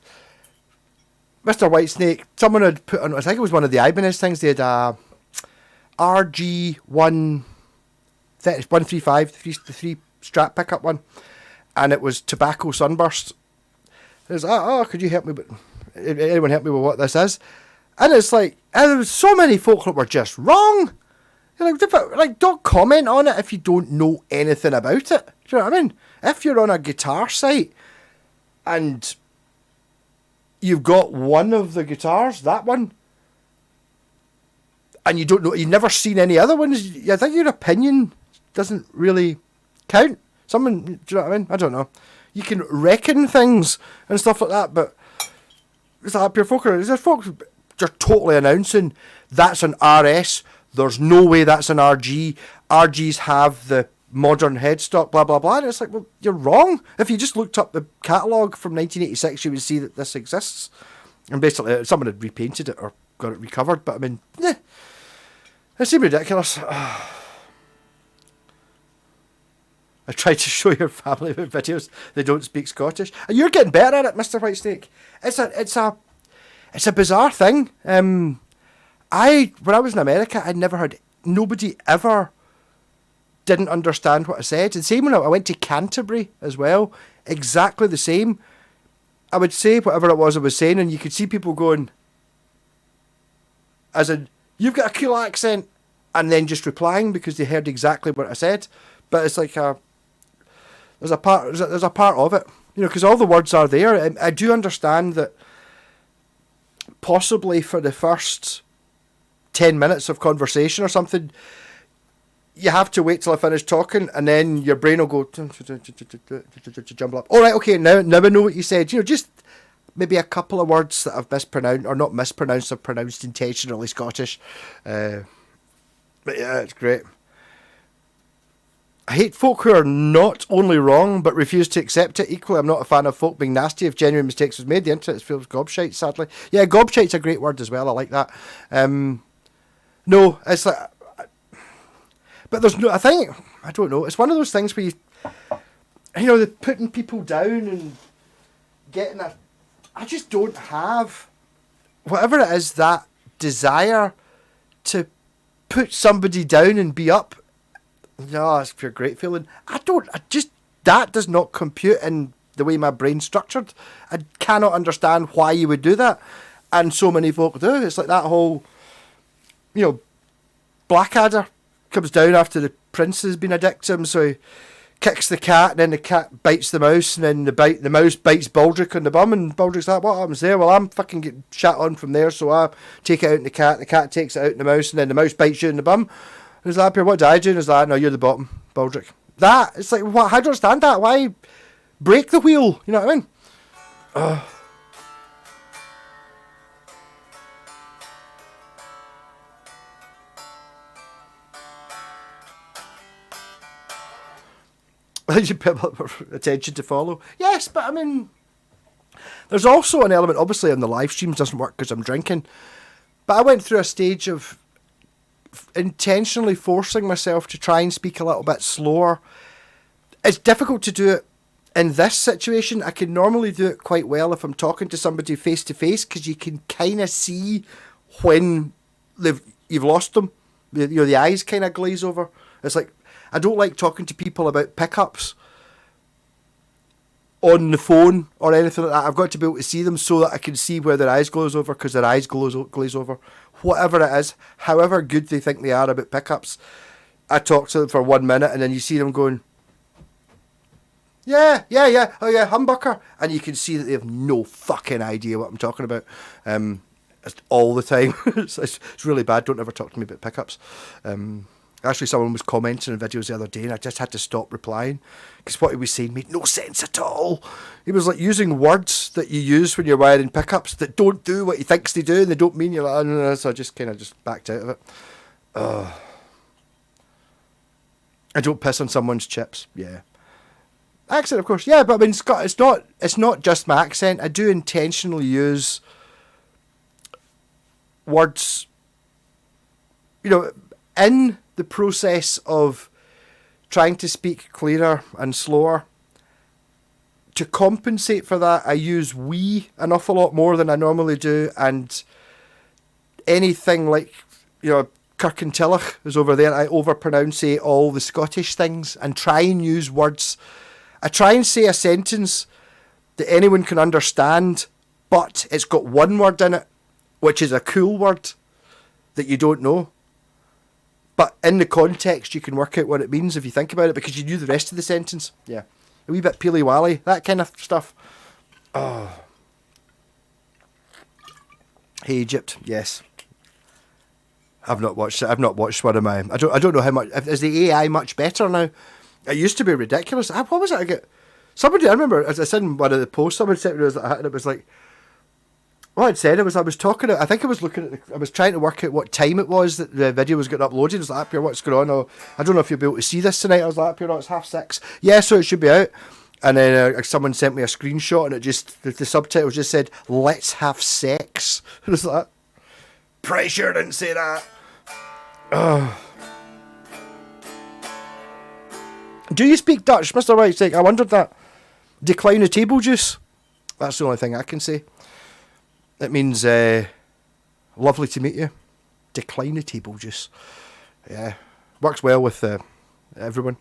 Mr. Whitesnake, someone had put on, I think it was one of the Ibanez things, they had a RG135, the three strap pickup one, and it was Tobacco Sunburst. It was, could you help me, anyone help me with what this is? And it's like, and there was so many folk that were just wrong. Like, don't comment on it if you don't know anything about it. Do you know what I mean? If you're on a guitar site and you've got one of the guitars, that one, and you don't know, you've never seen any other ones, I think your opinion doesn't really count. Do you know what I mean? I don't know. You can reckon things and stuff like that, but it's like pure folk. There's folks you're totally announcing that's an RS. There's no way that's an RG. RGs have the modern headstock, blah, blah, blah. And it's like, well, you're wrong. If you just looked up the catalogue from 1986, you would see that this exists. And basically, someone had repainted it or got it recovered. But I mean, it seemed ridiculous. I tried to show your family with videos. They don't speak Scottish. And you're getting better at it, Mr. Whitesnake. It's a bizarre thing. When I was in America, I'd never heard, nobody ever didn't understand what I said. And same when I went to Canterbury as well, exactly the same. I would say whatever it was I was saying, and you could see people going, as in, you've got a cool accent, and then just replying because they heard exactly what I said. But it's like there's a part of it, because all the words are there. And I do understand that possibly for the first 10 minutes of conversation or something, you have to wait till I finish talking, and then your brain will go jumble up. All right, okay, now I know what you said. Just maybe a couple of words that I've mispronounced, or not mispronounced, I've pronounced intentionally Scottish. But yeah, it's great. I hate folk who are not only wrong, but refuse to accept it. Equally, I'm not a fan of folk being nasty if genuine mistakes was made. The internet is filled with gobshite, sadly. Yeah, gobshite's a great word as well. I like that. No, it's like... But there's no... I think... I don't know. It's one of those things where you... you know, the putting people down and getting a... I just don't have, whatever it is, that desire to put somebody down and be up. No, it's a pure great feeling. That does not compute in the way my brain's structured. I cannot understand why you would do that. And so many folk do. It's like that whole, you know, Blackadder comes down after the prince has been a dick to him, so he kicks the cat, and then the cat bites the mouse, and then the mouse bites Baldric on the bum, and Baldric's like, what happens there? Well, I'm fucking getting shat on from there, so I take it out in the cat takes it out in the mouse, and then the mouse bites you in the bum. And he's like, what do I do? And he's like, no, you're the bottom, Baldric. That, it's like, what? How do you understand that? Why break the wheel? You know what I mean? You put attention to follow. Yes, but I mean, there's also an element, obviously, on the live streams doesn't work because I'm drinking. But I went through a stage of intentionally forcing myself to try and speak a little bit slower. It's difficult to do it in this situation. I can normally do it quite well if I'm talking to somebody face to face, because you can kind of see when you've lost them. You know, the eyes kind of glaze over. It's like, I don't like talking to people about pickups on the phone or anything like that. I've got to be able to see them so that I can see where their eyes glaze over, because their eyes glaze over. Whatever it is, however good they think they are about pickups, I talk to them for 1 minute and then you see them going, yeah, oh yeah, humbucker. And you can see that they have no fucking idea what I'm talking about. All the time. It's really bad. Don't ever talk to me about pickups. Actually, someone was commenting on videos the other day and I just had to stop replying because what he was saying made no sense at all. He was like using words that you use when you're wiring pickups that don't do what he thinks they do and they don't mean. You're like, oh, no. So I just kind of just backed out of it. I don't piss on someone's chips. Yeah. Accent, of course. Yeah, but I mean, it's not just my accent. I do intentionally use words, you know, in the process of trying to speak clearer and slower. To compensate for that, I use we an awful lot more than I normally do, and anything like, you know, Kirkentillach is over there, I overpronounce all the Scottish things and try and use words. I try and say a sentence that anyone can understand, but it's got one word in it, which is a cool word that you don't know. But in the context, you can work out what it means if you think about it, because you knew the rest of the sentence. Yeah. A wee bit peely-wally, that kind of stuff. Oh. Hey Egypt, yes. I've not watched it. I've not watched one of my... I don't know how much... Is the AI much better now? It used to be ridiculous. What was it I get? Somebody, I remember, as I said in one of the posts, someone said it was like... What I'd said, I was talking, I think I was looking at, I was trying to work out what time it was that the video was getting uploaded. I was like, up here, what's going on? Oh, I don't know if you'll be able to see this tonight. I was like, up here, it's 6:30. Yeah, so it should be out. And then someone sent me a screenshot and it just, the subtitle just said, let's have sex. And I was like, pretty sure I didn't say that. Oh. Do you speak Dutch, Mr. White's like, I wondered that. Decline the table juice. That's the only thing I can say. It means, lovely to meet you. Decline the table juice. Yeah. Works well with everyone.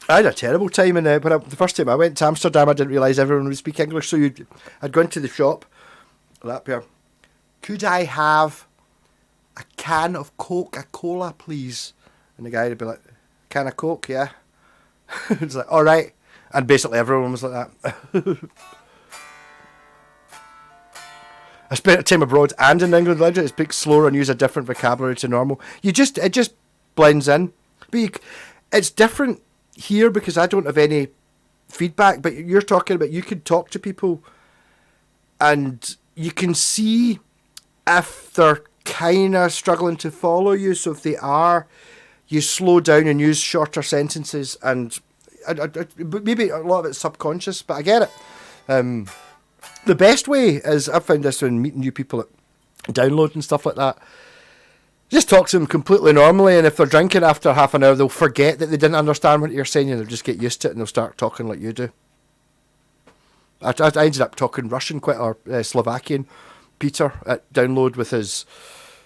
I had a terrible time the first time I went to Amsterdam. I didn't realise everyone would speak English. So I'd go into the shop. Up here. Could I have a can of Coca-Cola, please? And the guy would be like, can of Coke, yeah. It's like, all right. And basically everyone was like that. I spent time abroad and in England. I speak slower and use a different vocabulary to normal. It just blends in. But it's different here because I don't have any feedback. But you're talking about you can talk to people and you can see if they're kind of struggling to follow you. So if they are, you slow down and use shorter sentences. And maybe a lot of it's subconscious, but I get it. The best way is, I've found this when meeting new people at Download and stuff like that, Just talk to them completely normally, and if they're drinking after half an hour, they'll forget that they didn't understand what you're saying, and they'll just get used to it, and they'll start talking like you do. I ended up talking Russian quite, or Slovakian. Peter at Download with his,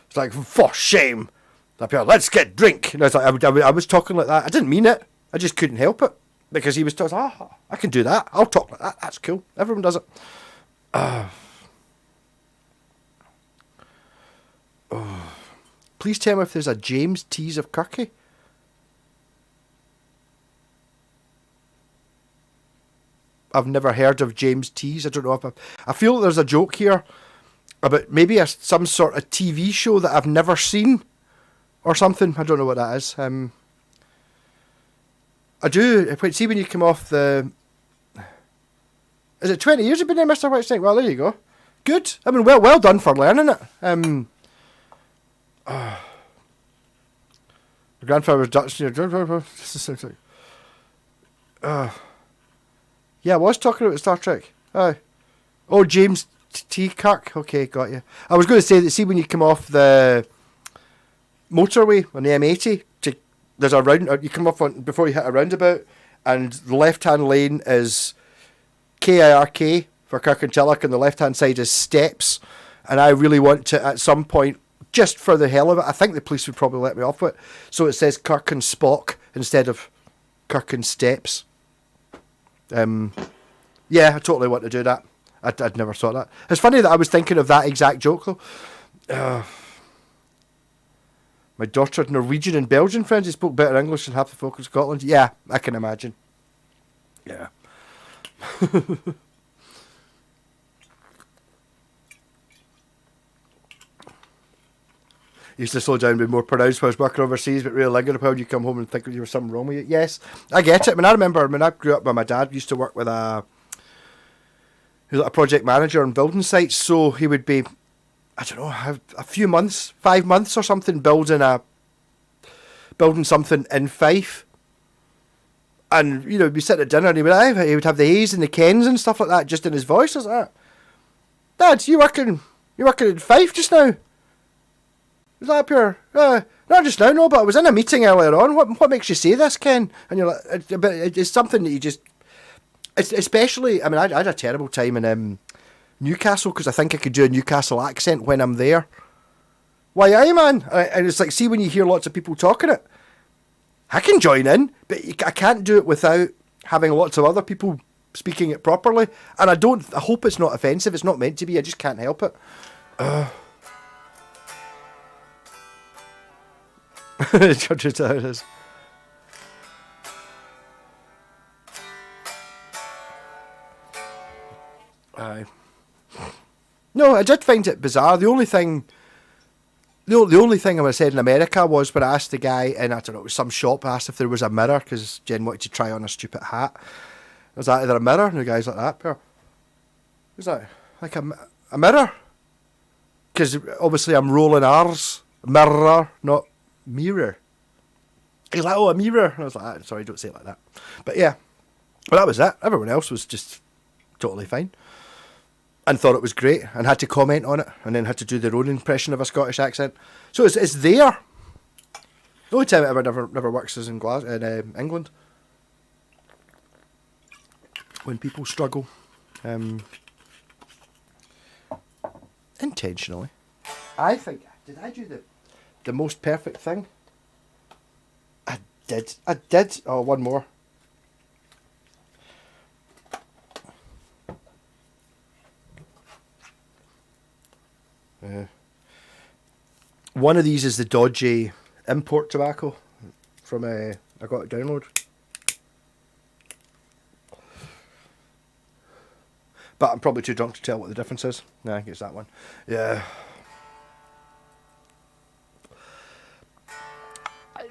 it's like, for shame, let's get drink. And I was like, I was talking like that. I didn't mean it. I just couldn't help it because he was talking. I can do that. I'll talk like that. That's cool. Everyone does it. Please tell me if there's a James Tease of Kirky. I've never heard of James Tease. I don't know if I feel there's a joke here about maybe some sort of TV show that I've never seen or something. I don't know what that is. I do. See, when you come off the... Is it 20 years you've been there, Mr. Whitesnake? Well, there you go. Good. I mean, well done for learning it. My grandfather was Dutch. Yeah, I was talking about Star Trek. Oh, James T. Kirk. Okay, got you. I was going to say that, see, when you come off the motorway on the M80, there's a round. You come off on before you hit a roundabout, and the left-hand lane is KIRK for Kirkintilloch, and the left-hand side is steps. And I really want to, at some point, just for the hell of it, I think the police would probably let me off with it. So it says Kirk and Spock instead of Kirk and Steps. Yeah, I totally want to do that. I'd never thought that. It's funny that I was thinking of that exact joke, though. My daughter had Norwegian and Belgian friends who spoke better English than half the folk in Scotland. Yeah, I can imagine. Yeah. Used to slow down and be more pronounced when I was working overseas, but really lingered upon you come home and think there was something wrong with you. Yes, I get it. I mean, I remember when I grew up, my dad used to work with he was like a project manager on building sites, so he would be, I don't know, a few months, 5 months or something, building something in Fife. And, you know, we'd be sitting at dinner and he would have the A's and the Kens and stuff like that just in his voice. I was like, Dad, you working in Fife just now? Was that up here? Not just now, no, but I was in a meeting earlier on. What makes you say this, Ken? And you're like, but it's something that you just... It's especially... I mean, I had a terrible time in Newcastle because I think I could do a Newcastle accent when I'm there. Why, aye, man. And it's like, see, when you hear lots of people talking it, I can join in, but I can't do it without having lots of other people speaking it properly. And I hope it's not offensive. It's not meant to be. I just can't help it. Just how it is. Aye. No, I did find it bizarre. The only thing I said in America was when I asked the guy in, I don't know, it was some shop, I asked if there was a mirror because Jen wanted to try on a stupid hat. I was like, is there a mirror? And the guy's like that. He was like a mirror? Because obviously I'm rolling R's. Mirror, not mirror. He's like, oh, a mirror. And I was like, sorry, don't say it like that. But yeah, well, that was it. Everyone else was just totally fine. And thought it was great and had to comment on it and then had to do their own impression of a Scottish accent. So it's there. The only time it ever never works is in England. When people struggle. Intentionally. I think, did I do the most perfect thing? I did. Oh, one more. One of these is the dodgy import tobacco from I got it Download. But I'm probably too drunk to tell what the difference is. No, I think it's that one. Yeah.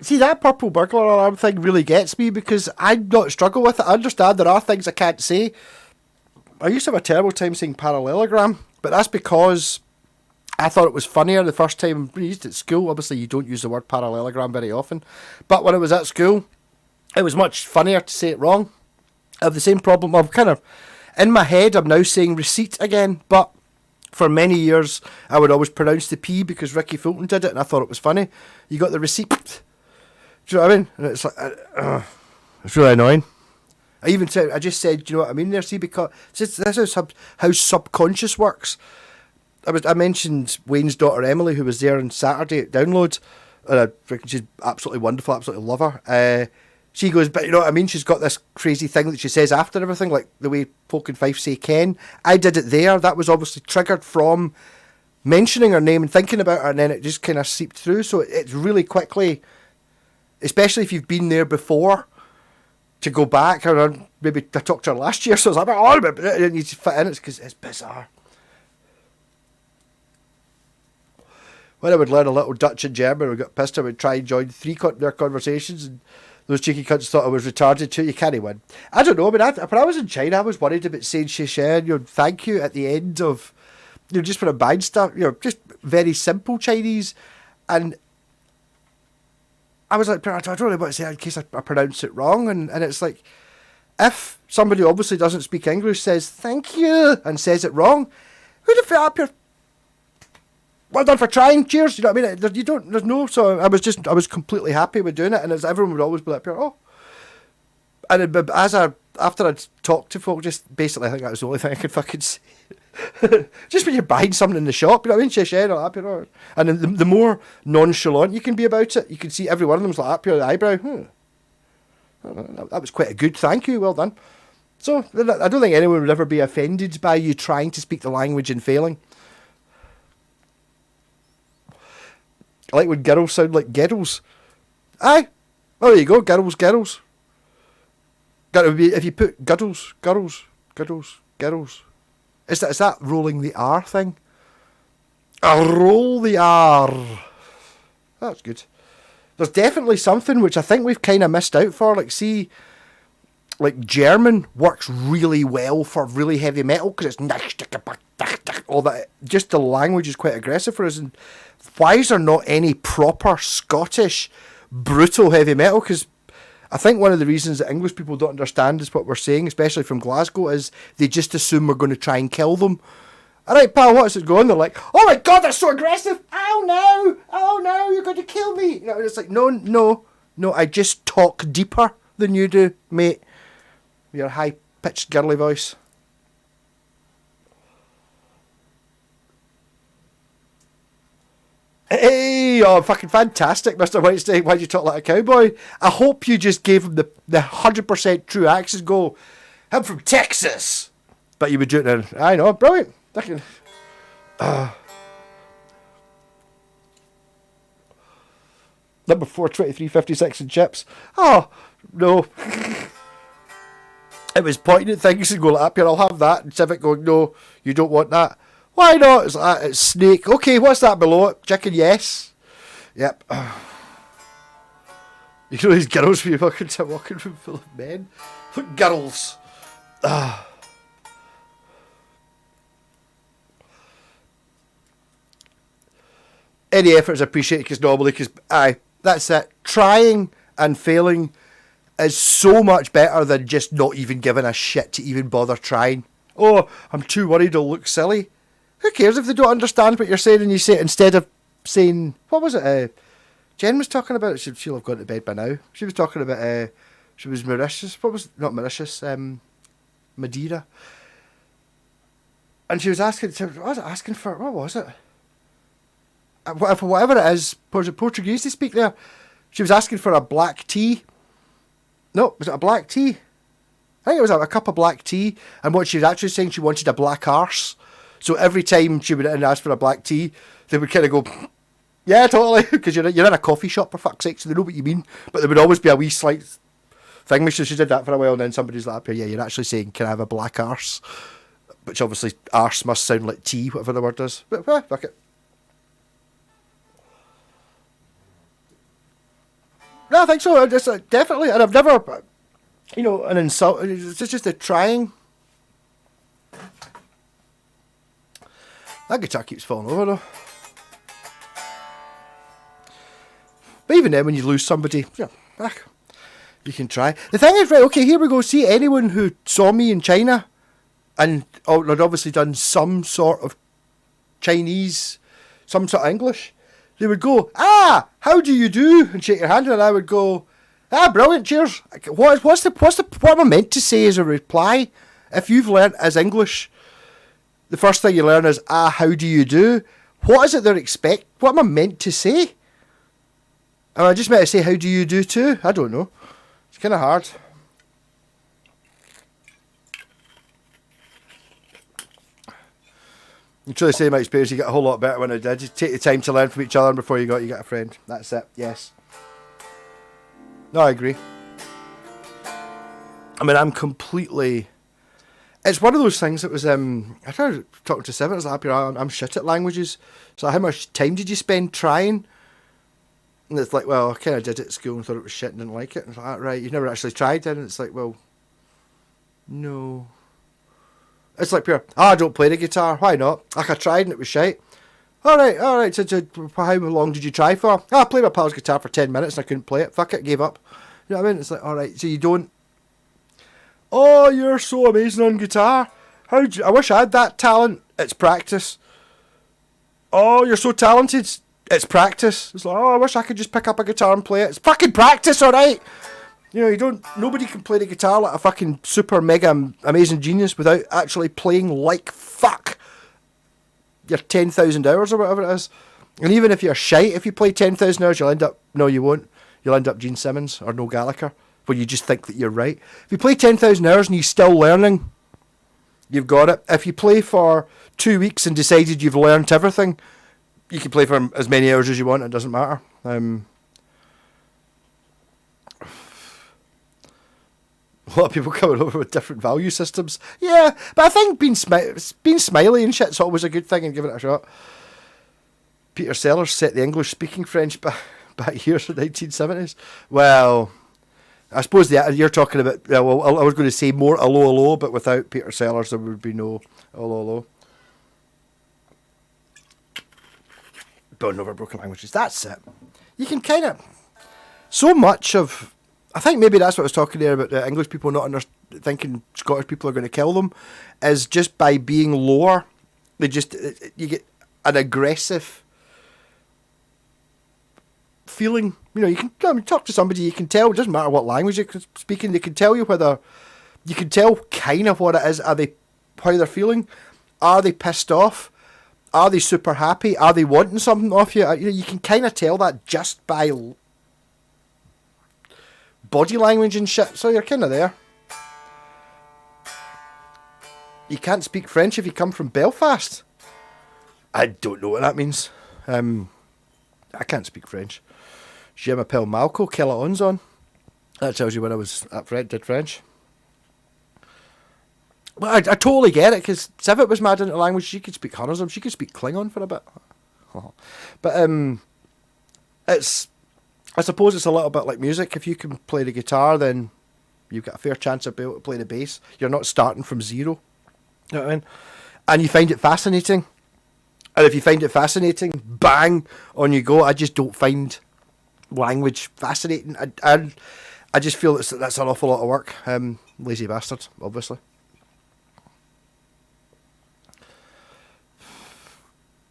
See, that purple burglar alarm thing really gets me because I don't struggle with it. I understand there are things I can't say. I used to have a terrible time saying parallelogram, but that's because I thought it was funnier the first time we used it at school. Obviously, you don't use the word parallelogram very often. But when I was at school, it was much funnier to say it wrong. I have the same problem. I'm kind of, in my head, I'm now saying receipt again. But For many years, I would always pronounce the P because Ricky Fulton did it, and I thought it was funny. You got the receipt. Do you know what I mean? And it's like, it's really annoying. I just said, do you know what I mean there? See, because this is how subconscious works. I mentioned Wayne's daughter Emily, who was there on Saturday at Download. And she's absolutely wonderful, absolutely love her. She goes, but you know what I mean? She's got this crazy thing that she says after everything, like the way Polk and Fife say Ken. I did it there. That was obviously triggered from mentioning her name and thinking about her, and then it just kind of seeped through. So it's really quickly, especially if you've been there before, to go back, or maybe I talked to her last year, so I was like, oh, but it needs to fit in. It's because it's bizarre. When I would learn a little Dutch and German, I got pissed, I would try and join their conversations, and those cheeky cunts thought I was retarded too. You can't win. I don't know. I mean, when I was in China, I was worried about saying "Shishen," thank you at the end of, just for a buying stuff, just very simple Chinese, and I was like, I don't know what to say in case I pronounce it wrong, and it's like, if somebody obviously doesn't speak English says thank you and says it wrong, who'd have fit up your, well done for trying, cheers, you know what I mean? There's no, so I was completely happy with doing it, and everyone would always be like, oh. And after I'd talked to folk, just basically, I think that was the only thing I could fucking say. Just when you're buying something in the shop, you know what I mean? Shishen or up, and then the more nonchalant you can be about it, you can see every one of them's like up your eyebrow. That was quite a good thank you, well done. So I don't think anyone would ever be offended by you trying to speak the language and failing. I like when girls sound like girls. Aye. Oh, there you go. Girls. Gotta be, if you put girls. Is that rolling the R thing? Roll the R. That's good. There's definitely something which I think we've kind of missed out for. Like German works really well for really heavy metal because it's all that. Just the language is quite aggressive for us. And why is there not any proper Scottish brutal heavy metal? Because I think one of the reasons that English people don't understand is what we're saying, especially from Glasgow, is they just assume we're going to try and kill them. All right, pal, what's it going? They're like, oh my God, that's so aggressive. Oh no, you're going to kill me. You know, it's like, no, I just talk deeper than you do, mate. With your high-pitched girly voice. Hey, oh, fucking fantastic, Mr. Whitestone. Why'd you talk like a cowboy? I hope you just gave him the 100% true accent. Go, I'm from Texas. But you would do it in, I know, brilliant. Number 4, 2356 and chips. Oh, no. It was pointing at things and going up here, I'll have that. And Civic going, no, you don't want that. Why not? It's snake. Okay, what's that below it? Chicken, yes. Yep. You know these girls when you're walking room full of men? Look, girls. Any effort is appreciated because normally, that's it. Trying and failing is so much better than just not even giving a shit to even bother trying. Oh, I'm too worried I'll look silly. Who cares if they don't understand what you're saying and you say it instead of saying, what was it? Jen was talking about it. She'll have gone to bed by now. She was talking about, she was Mauritius. What was it? Not Mauritius, Madeira. And she was asking, what was it asking for? What was it? Whatever it is, Portuguese they speak there. She was asking for a black tea. No, was it a black tea? I think it was a cup of black tea. And what she was actually saying, she wanted a black arse. So every time she would ask for a black tea, they would kind of go, yeah, totally, because you're in a coffee shop, for fuck's sake, so they know what you mean. But there would always be a wee slight thing. So she did that for a while, and then somebody's like, yeah, you're actually saying, can I have a black arse? Which obviously, arse must sound like tea, whatever the word is. But, fuck it. No, I think so. Definitely. And I've never, an insult. It's just a trying. That guitar keeps falling over though. But even then, when you lose somebody, you can try. The thing is, right, okay, here we go. See, anyone who saw me in China and had obviously done some sort of Chinese, some sort of English, they would go, how do you do? And shake your hand, and I would go, brilliant, cheers. What am I meant to say as a reply? If you've learnt as English, the first thing you learn is, how do you do? What is it they're expect? What am I meant to say? Am I just meant to say, how do you do too? I don't know. It's kind of hard. I'm truly saying my experience, you get a whole lot better when I did. You take the time to learn from each other, and before you get a friend. That's it. Yes. No, I agree. I mean, I'm completely... It's one of those things that was... I tried talking to Seven, I was like, I'm shit at languages. So how much time did you spend trying? And it's like, well, I kind of did it at school and thought it was shit and didn't like it. And it's like, right, you never actually tried it. And it's like, well, no... It's like pure, I don't play the guitar. Why not? Like I tried and it was shite. Alright. So how long did you try for? I played my pal's guitar for 10 minutes and I couldn't play it. Fuck it, gave up. You know what I mean? It's like, alright, so you don't... Oh, you're so amazing on guitar. I wish I had that talent. It's practice. Oh, you're so talented. It's practice. It's like, I wish I could just pick up a guitar and play it. It's fucking practice, alright? You know, nobody can play the guitar like a fucking super mega amazing genius without actually playing like fuck your 10,000 hours or whatever it is. And even if you're shite, if you play 10,000 hours, you'll end up, no you won't, you'll end up Gene Simmons or Noel Gallagher, where you just think that you're right. If you play 10,000 hours and you're still learning, you've got it. If you play for 2 weeks and decided you've learnt everything, you can play for as many hours as you want, it doesn't matter. A lot of people coming over with different value systems. Yeah, but I think being smiley and shit's always a good thing and giving it a shot. Peter Sellers set the English-speaking French back here in the 1970s. Well, I suppose you're talking about... Well, I was going to say more allo, but without Peter Sellers there would be no allo. Bonding over broken languages. That's it. You can kind of... So much of... I think maybe that's what I was talking there about the English people not thinking Scottish people are going to kill them, is just by being lower, you get an aggressive feeling. You know, you can talk to somebody, you can tell, it doesn't matter what language you're speaking, they can tell you whether, you can tell kind of what it is, how they're feeling, are they pissed off, are they super happy, are they wanting something off you, you can kind of tell that just by body language and shit, so you're kind of there. You can't speak French if you come from Belfast. I don't know what that means. I can't speak French. Je m'appelle Malco, quelle on's on. That tells you when I was did French. Well, I totally get it, because Civet was mad into language. She could speak hundreds of them. She could speak Klingon for a bit. But I suppose it's a little bit like music. If you can play the guitar, then you've got a fair chance of being able to play the bass. You're not starting from zero. You know what I mean? And you find it fascinating. And if you find it fascinating, bang, on you go. I just don't find language fascinating. I just feel that's an awful lot of work. Lazy bastard, obviously.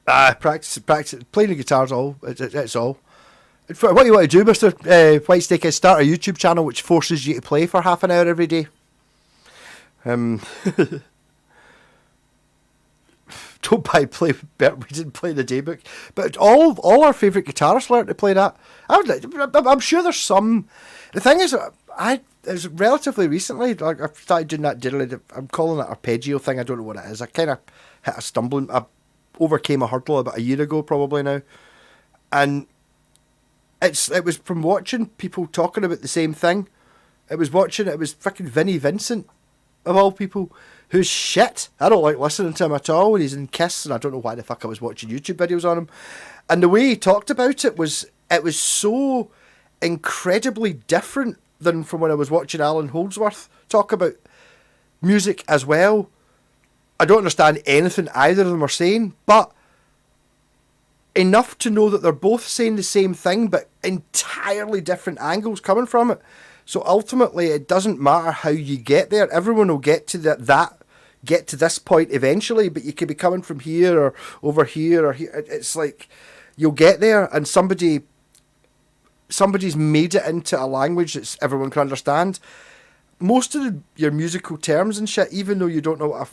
Practice. Playing the guitar's all. It's all. What you want to do, Mr. Whitesnake, is start a YouTube channel which forces you to play for half an hour every day. Don't play. We didn't play the daybook, but all our favourite guitarists learned to play that. I'm sure there's some. The thing is, it was relatively recently. Like I started doing that diddly. I'm calling it arpeggio thing. I don't know what it is. I kind of hit a stumbling. I overcame a hurdle about a year ago, probably now, and. It was from watching people talking about the same thing. It was fucking Vinnie Vincent, of all people, who's shit. I don't like listening to him at all when he's in Kiss, and I don't know why the fuck I was watching YouTube videos on him. And the way he talked about it was so incredibly different than from when I was watching Alan Holdsworth talk about music as well. I don't understand anything either of them are saying, but enough to know that they're both saying the same thing, but entirely different angles coming from it. So ultimately, it doesn't matter how you get there. Everyone will get to that get to this point eventually, but you could be coming from here or over here or here. It's like you'll get there, and somebody's made it into a language that everyone can understand. Most of your musical terms and shit, even though you don't know what a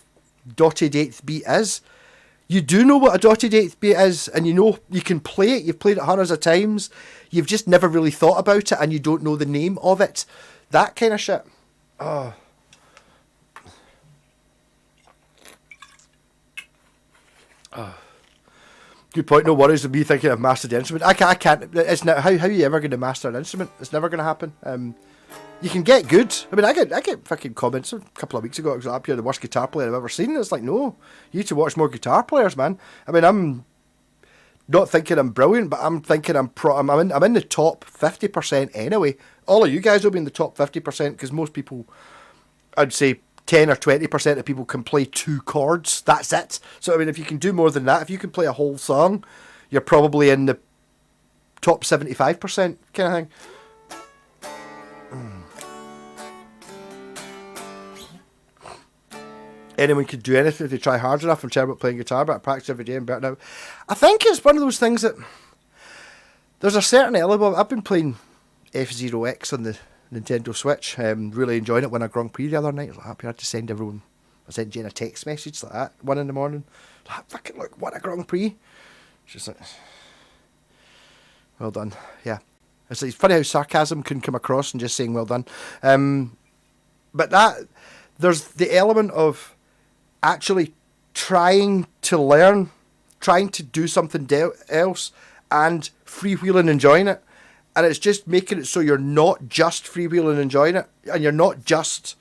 dotted eighth beat is, you do know what a dotted eighth beat is, and you know you can play it. You've played it hundreds of times. You've just never really thought about it, and you don't know the name of it. That kind of shit. Oh. Good point. No worries with me thinking I've mastered the instrument. I can't. It's not. How are you ever going to master an instrument? It's never going to happen. You can get good. I mean, I get fucking comments a couple of weeks ago. It was you're the worst guitar player I've ever seen. It's like, no, you need to watch more guitar players, man. I mean, I'm not thinking I'm brilliant, but I'm thinking I'm in the top 50% anyway. All of you guys will be in the top 50% because most people, I'd say 10 or 20% of people can play 2 chords. That's it. So, I mean, if you can do more than that, if you can play a whole song, you're probably in the top 75% kind of thing. Anyone could do anything if they try hard enough. I'm terrible at playing guitar, but I practice every day and better now. I think it's one of those things that there's a certain element. I've been playing F-Zero-X on the Nintendo Switch. Really enjoying it. Won a Grand Prix the other night. I had to send everyone. I sent Jane a text message like that, 1 a.m. Like, fucking look, what a Grand Prix! She's like, well done. Yeah, it's funny how sarcasm can come across and just saying well done. But there's the element of actually trying to learn, trying to do something else, and freewheeling enjoying it. And it's just making it so you're not just freewheeling enjoying it, and you're not just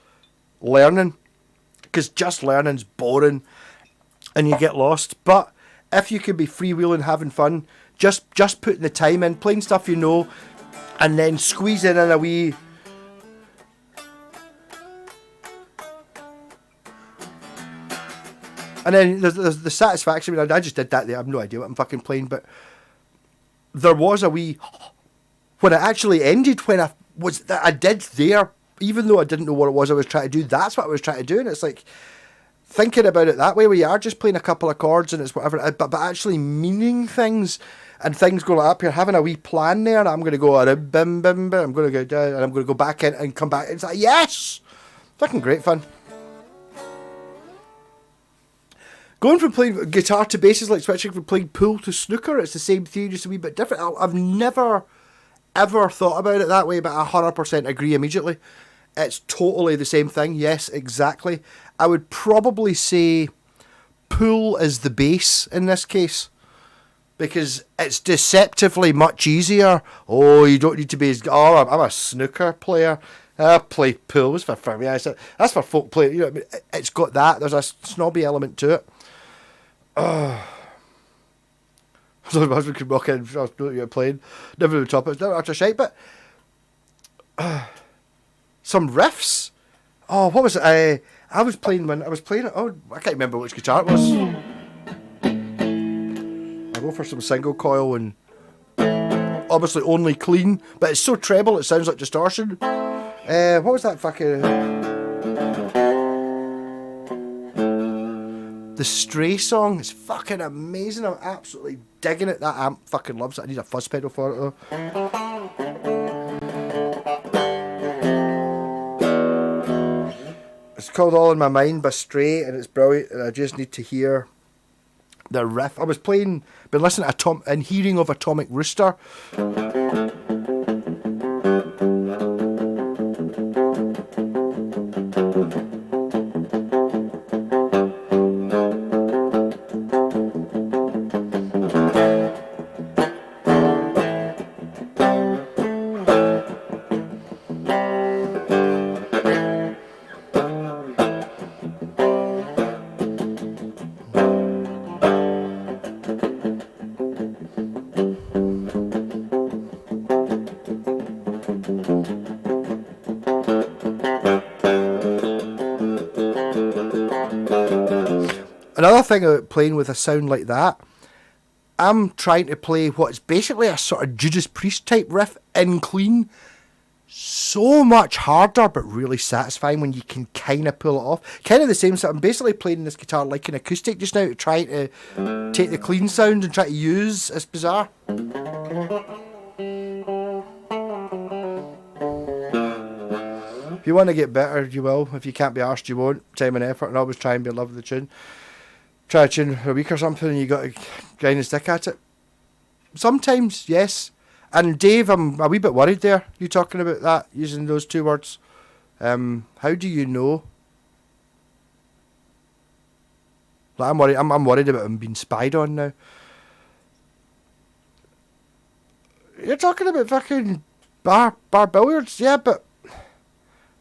learning, because just learning's boring, and you get lost. But if you can be freewheeling, having fun, just putting the time in, playing stuff you know, and then squeezing in a wee... And then there's the satisfaction. I mean, I just did that there. I have no idea what I'm fucking playing, but there was a wee... When it actually ended, when I did there, even though I didn't know what it was I was trying to do, that's what I was trying to do. And it's like, thinking about it that way, where you are just playing a couple of chords and it's whatever, but actually meaning things, and things go like up here, having a wee plan there, and I'm going to go, bim, bim, bim, I'm going to go down, and I'm going to go back in and come back. It's like, yes! Fucking great fun. Going from playing guitar to bass is like switching from playing pool to snooker. It's the same theory, just a wee bit different. I've never, ever thought about it that way, but I 100% agree immediately. It's totally the same thing. Yes, exactly. I would probably say pool is the bass in this case, because it's deceptively much easier. Oh, you don't need to be... Oh, I'm a snooker player. I play pool. It's for me. That's for folk play. You know, it's got that. There's a snobby element to it. So my husband could walk in, I was playing, never on top of it, never after shite, but some riffs. Oh, what was it? I was playing it. Oh, I can't remember which guitar it was. I go for some single coil and obviously only clean, but it's so treble it sounds like distortion. What was that fucking... The Stray song is fucking amazing. I'm absolutely digging it. That amp fucking loves it. I need a fuzz pedal for it though. It's called All in My Mind by Stray, and it's brilliant, and I just need to hear the riff. I was been listening to and hearing of Atomic Rooster. Another thing about playing with a sound like that, I'm trying to play what's basically a sort of Judas Priest type riff in clean. so much harder but really satisfying when you can kind of pull it off. Kind of the same sort. I'm basically playing this guitar like an acoustic just now, to try to take the clean sound and try to use. It's bizarre. If you want to get better, you will. If you can't be arsed, you won't. Time and effort, and always try and be in love with the tune. Try a tune for a week or something and you got to grind and stick at it. Sometimes, yes. And Dave, I'm a wee bit worried there, you talking about that, using those two words. How do you know? Like, I'm worried about him being spied on now. You're talking about fucking bar billiards? Yeah, but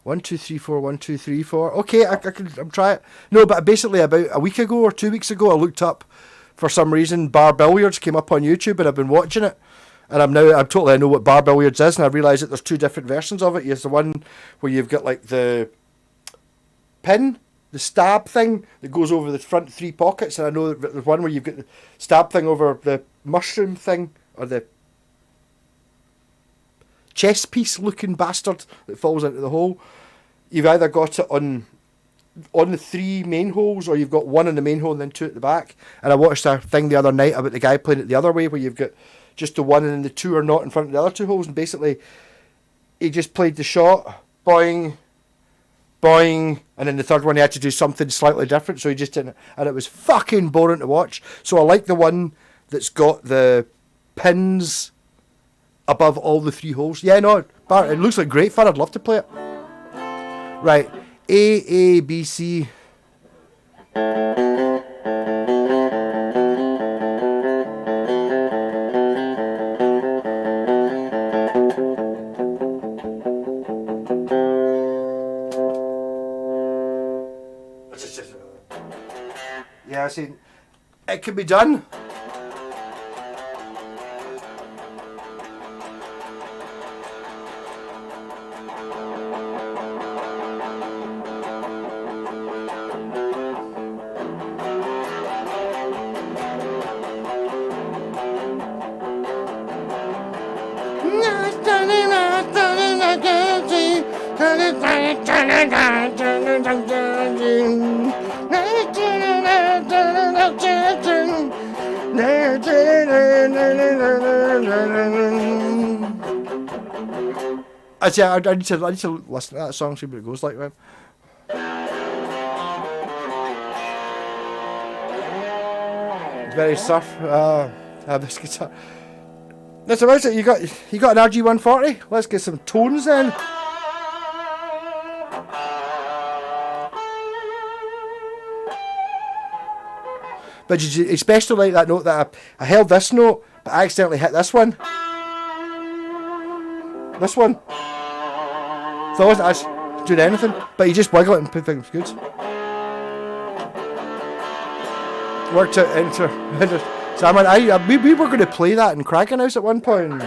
1, 2, 3, 4, 1, 2, 3, 4. Okay, I'm trying it. No, but basically about a week ago or 2 weeks ago, I looked up, for some reason, bar billiards came up on YouTube, and I've been watching it. And I know what bar billiards is, and I realise that there's two different versions of it. There's the one where you've got like the pin, the stab thing that goes over the front three pockets, and I know that there's one where you've got the stab thing over the mushroom thing, or the chess piece looking bastard that falls into the hole. You've either got it on the three main holes, or you've got one in the main hole and then two at the back. And I watched a thing the other night about the guy playing it the other way, where you've got just the one and then the two are not in front of the other two holes, and basically he just played the shot, boing, boing, and then the third one he had to do something slightly different, so he just didn't, and it was fucking boring to watch. So I like the one that's got the pins above all the three holes. Yeah, no, it looks like great fun. I'd love to play it. Right, A, B, C. Yeah, see, it can be done. I need to listen to that song, see what it goes like, man. Very surf. This guitar. That's about it. You got an RG140. Let's get some tones then. But did you especially like that note that I held this note, but I accidentally hit this one? This one. So I wasn't actually doing anything, but you just wiggle it and put things good. Worked out into. So we were going to play that in Kraken House at one point.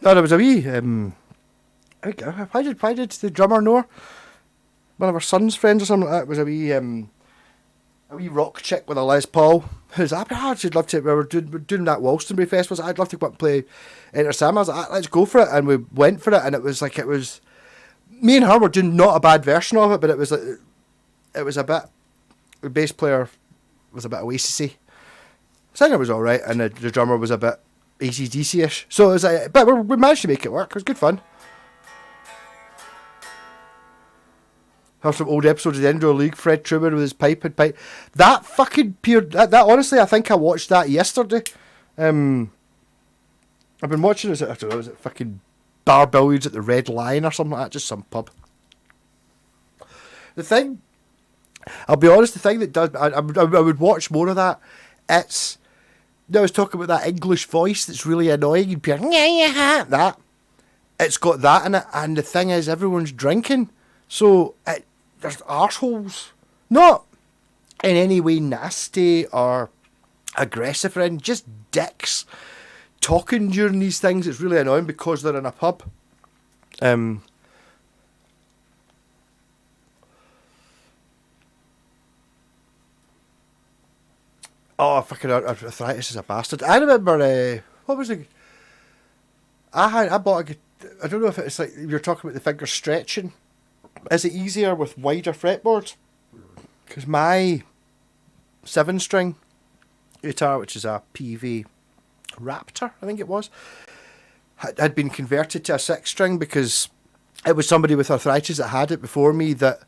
No, there was a wee. Why did the drummer know? One of her son's friends or something like that. It was a wee rock chick with a Les Paul. Who's I'd love to. We were doing that Wolstonbury Festival. I'd love to go and play Enter Sam. I was like, let's go for it, and we went for it. And it was me and her were doing not a bad version of it, but it was a bit. The bass player was a bit Oasis-y. Singer was all right, and the drummer was a bit AC/DC-ish. So it was like, but we managed to make it work. It was good fun. Have some old episodes of the Indoor League. Fred Truman with his pipe. That fucking pure. That honestly, I think I watched that yesterday. I've been watching. I don't know. Was it fucking bar billiards at the Red Lion or something like that? Just some pub. The thing, I'll be honest. The thing that does, I would watch more of that. It's. I was talking about that English voice that's really annoying. You'd be like, that. it's got that in it, and the thing is, everyone's drinking, so there's arseholes, not in any way nasty or aggressive or anything, just dicks talking during these things. It's really annoying because they're in a pub. Oh, fucking arthritis is a bastard. I remember, what was it? I bought I don't know if it's like you're talking about the finger stretching. Is it easier with wider fretboards? Because my 7-string guitar, which is a PV Raptor, I think it was, had been converted to a 6-string because it was somebody with arthritis that had it before me that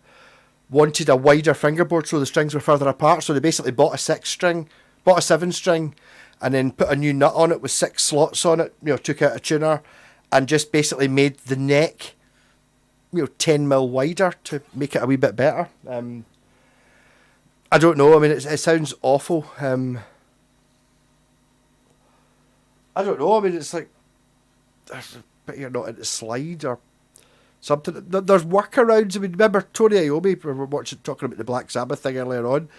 wanted a wider fingerboard so the strings were further apart. So they basically bought a 7-string, and then put a new nut on it with 6 slots on it. Took out a tuner, and just basically made the neck, 10mm wider to make it a wee bit better. I don't know. I mean, it sounds awful. I don't know. I mean, it's like, but you're not into slide or something. There's workarounds. I mean, remember Tony Iommi? We were talking about the Black Sabbath thing earlier on.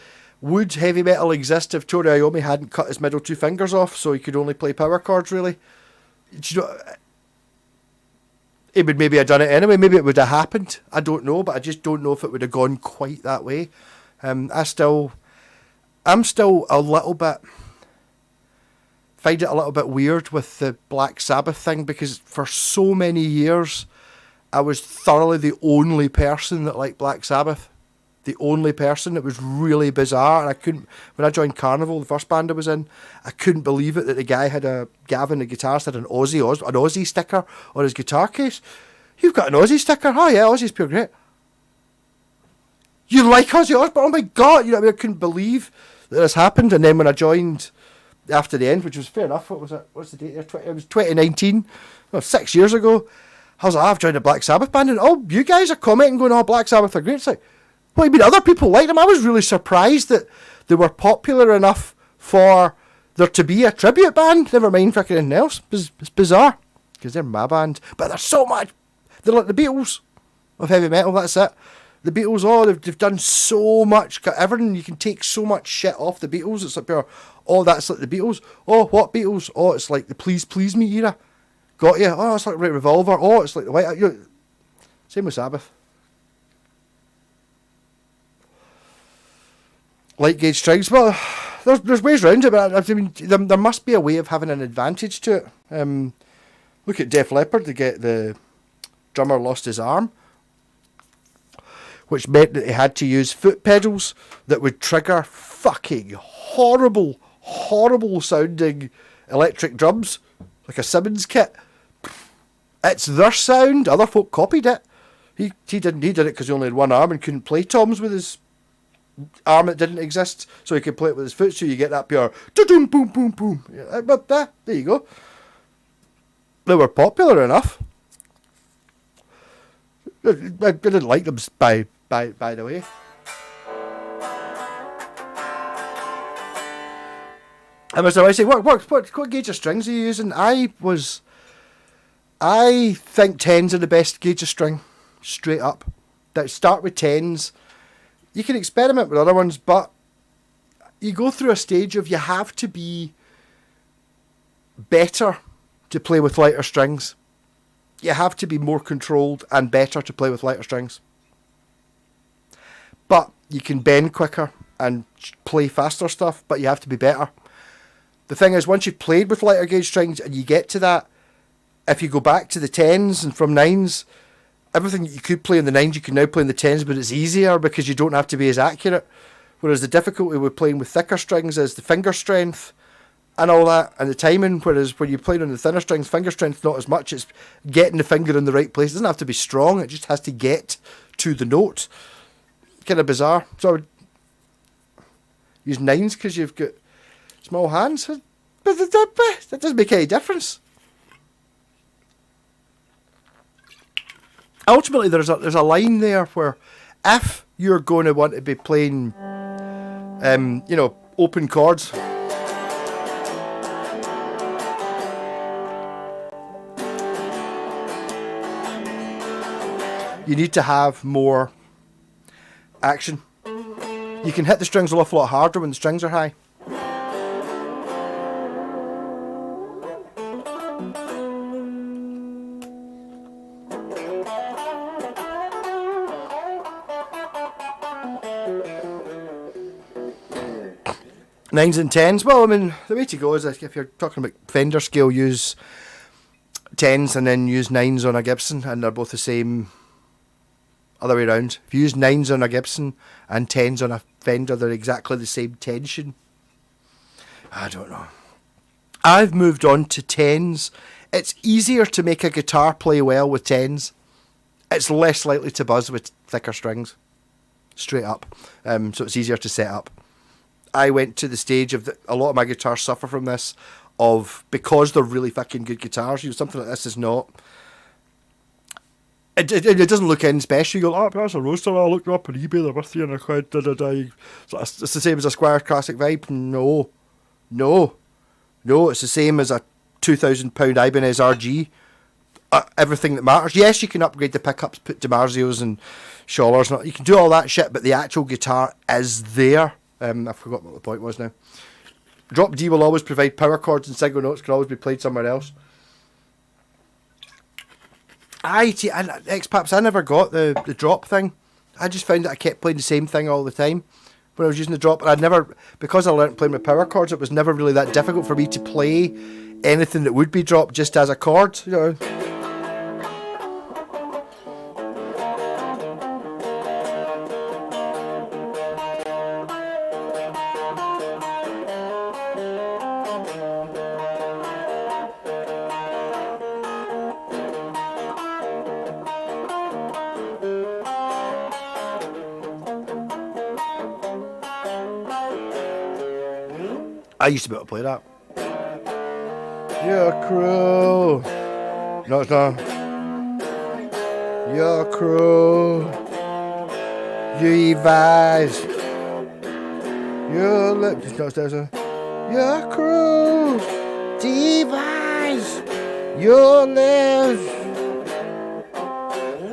Would heavy metal exist if Tony Iommi hadn't cut his middle 2 fingers off, so he could only play power chords? Really? He would maybe have done it anyway. Maybe it would have happened. I don't know, but I just don't know if it would have gone quite that way. I'm still a little bit, find it a little bit weird with the Black Sabbath thing, because for so many years I was thoroughly the only person that liked Black Sabbath. The only person. It was really bizarre, and when I joined Carnival, the first band I was in, I couldn't believe it that the guy Gavin, the guitarist, had an Aussie sticker on his guitar case. You've got an Aussie sticker? Oh yeah, Aussie's pure great. You like Ozzy Osbourne? Oh my god! I couldn't believe that this happened. And then when I joined after the end, which was fair enough, what was it? What's the date there? It was 2019. Well, 6 years ago. I was like, I've joined a Black Sabbath band, and you guys are commenting going, oh, Black Sabbath are great. It's like, what do you mean other people like them? I was really surprised that they were popular enough for there to be a tribute band. Never mind fucking anything else. It's bizarre, because they're my band. But there's so much. They're like the Beatles of heavy metal. That's it. The Beatles, they've done so much. Everything, you can take so much shit off the Beatles. It's like, that's like the Beatles. Oh, what Beatles? Oh, it's like the Please Please Me era. Got you. Oh, it's like Red Revolver. Oh, it's like the White. Same with Sabbath. Light gauge strings. Well, there's ways around it, but I mean, there must be a way of having an advantage to it. Look at Def Leppard. The drummer lost his arm, which meant that he had to use foot pedals that would trigger fucking horrible sounding electric drums, like a Simmons kit. It's their sound. Other folk copied it. He did it because he only had one arm and couldn't play toms with his arm that didn't exist, so he could play it with his foot. So you get that pure boom boom boom boom. But there you go. They were popular enough. I didn't like them by the way. And as I say, what gauge of strings are you using? I think 10s are the best gauge of string, straight up. That start with 10s. You can experiment with other ones, but you go through a stage of you have to be better to play with lighter strings. You have to be more controlled and better to play with lighter strings. But you can bend quicker and play faster stuff, but you have to be better. The thing is, once you've played with lighter gauge strings and you get to that, if you go back to the 10s and from 9s, everything that you could play in the 9s you can now play in the 10s, but it's easier because you don't have to be as accurate. Whereas the difficulty with playing with thicker strings is the finger strength and all that, and the timing, whereas when you're playing on the thinner strings, finger strength not as much, it's getting the finger in the right place. It doesn't have to be strong, it just has to get to the note. Kind of bizarre. So I would use 9s because you've got small hands, but that doesn't make any difference. Ultimately, there's a line there where if you're going to want to be playing, open chords, you need to have more action. You can hit the strings an awful lot harder when the strings are high. Nines and tens. Well, I mean, the way to go is if you're talking about Fender scale, use tens and then use nines on a Gibson, and they're both the same. Other way around. If you use nines on a Gibson and tens on a Fender, they're exactly the same tension. I don't know. I've moved on to tens. It's easier to make a guitar play well with tens. It's less likely to buzz with thicker strings. Straight up. So it's easier to set up. I went to the stage of a lot of my guitars suffer from this, of because they're really fucking good guitars, something like this is not. It doesn't look any special. You go, oh, that's a roaster. I looked up on eBay. They're worth £300. Da, da, da. So it's the same as a Squire Classic Vibe. No. It's the same as a £2,000 Ibanez RG. Everything that matters. Yes, you can upgrade the pickups, put DiMarzios and Schollers. You can do all that shit, but the actual guitar is there. I forgot what the point was now. Drop D will always provide power chords, and single notes can always be played somewhere else. X-Paps, I never got the drop thing. I just found that I kept playing the same thing all the time when I was using the drop. And because I learnt playing with power chords, it was never really that difficult for me to play anything that would be dropped just as a chord, you know. I used to be able to play that. You're cruel. No, it's not. You're cruel. You evise. Your lips. It's not stairs. You're cruel. Devise. Your lips.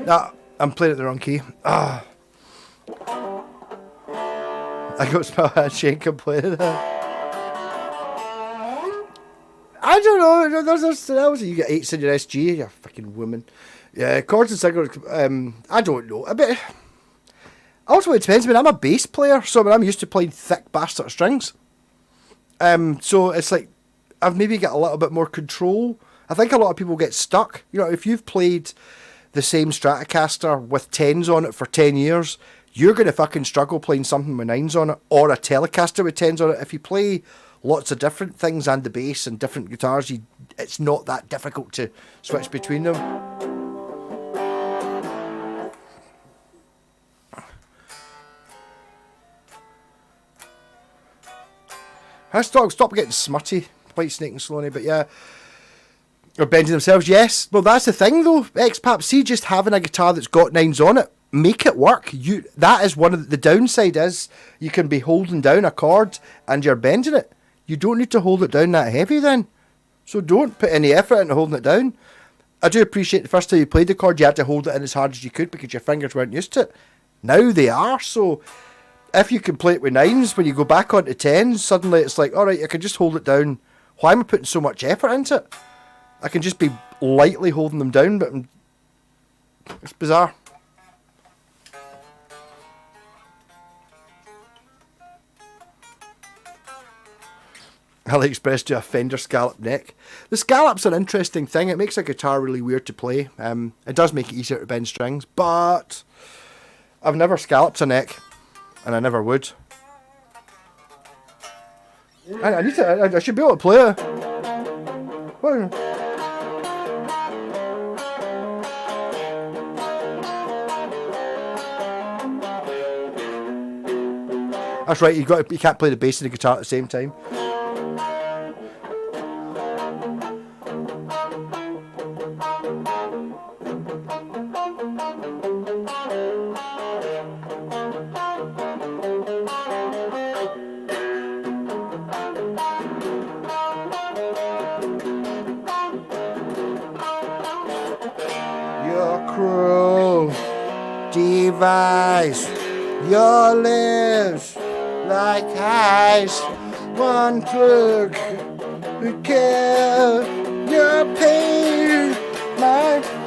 No, I'm playing it the wrong key. I got smell handshake complaining that. I don't know. There's you get 8s in your SG, you fucking woman. Yeah, chords and singles. I don't know. Also, it depends. I mean, I'm a bass player, so I'm used to playing thick bastard strings. So it's like I've maybe got a little bit more control. I think a lot of people get stuck. You know, if you've played the same Stratocaster with 10s on it for 10 years, you're going to fucking struggle playing something with 9s on it, or a Telecaster with 10s on it. If you play lots of different things and the bass and different guitars, it's not that difficult to switch between them. I stop getting smutty, White Snake and Sloaney, but yeah. Or bending themselves, yes. Well, that's the thing though, X-Paps. See, just having a guitar that's got 9s on it, make it work. That is one of the downside is you can be holding down a chord and you're bending it. You don't need to hold it down that heavy then. So don't put any effort into holding it down. I do appreciate the first time you played the chord, you had to hold it in as hard as you could because your fingers weren't used to it. Now they are, so if you can play it with 9s, when you go back onto 10s, suddenly it's like, alright, I can just hold it down. Why am I putting so much effort into it? I can just be lightly holding them down, but it's bizarre. AliExpress to a Fender scallop neck. The scallop's an interesting thing. It makes a guitar really weird to play. It does make it easier to bend strings, but I've never scalloped a neck, and I never would. I should be able to play it. What? That's right. You can't play the bass and the guitar at the same time. You're cruel. device. Your lips like ice. One plug who care your pain, my friend.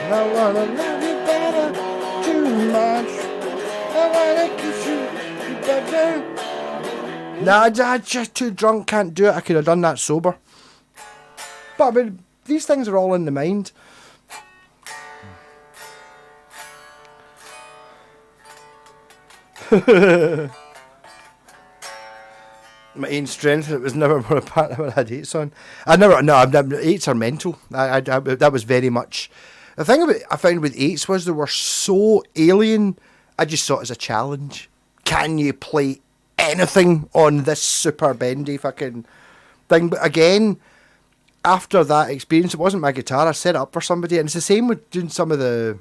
I wanna love you better, too much. I wanna kiss you better. Nah, I'm just too drunk, can't do it. I could have done that sober. But I mean, these things are all in the mind. My main strength, it was never more apart than I had eights on. Eights are mental. That was very much the thing about I found with eights was they were so alien. I just saw it as a challenge. Can you play anything on this super bendy fucking thing? But again, after that experience, it wasn't my guitar. I set it up for somebody, and it's the same with doing some of the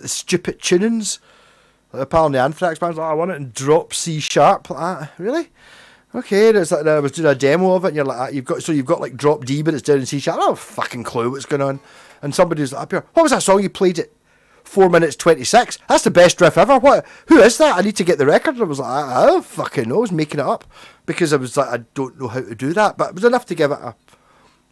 stupid tunings. Like the pal in the Anthrax band's like, I want it in drop C sharp. Like that. Really? Okay, and it's like I was doing a demo of it, and you're like, you've got like drop D, but it's down in C sharp. I don't have a fucking clue what's going on. And somebody's like up here, what was that song you played at 4 minutes 26? That's the best riff ever. What? Who is that? I need to get the record. I was like, I don't fucking know. I was making it up because I was like, I don't know how to do that, but it was enough to give it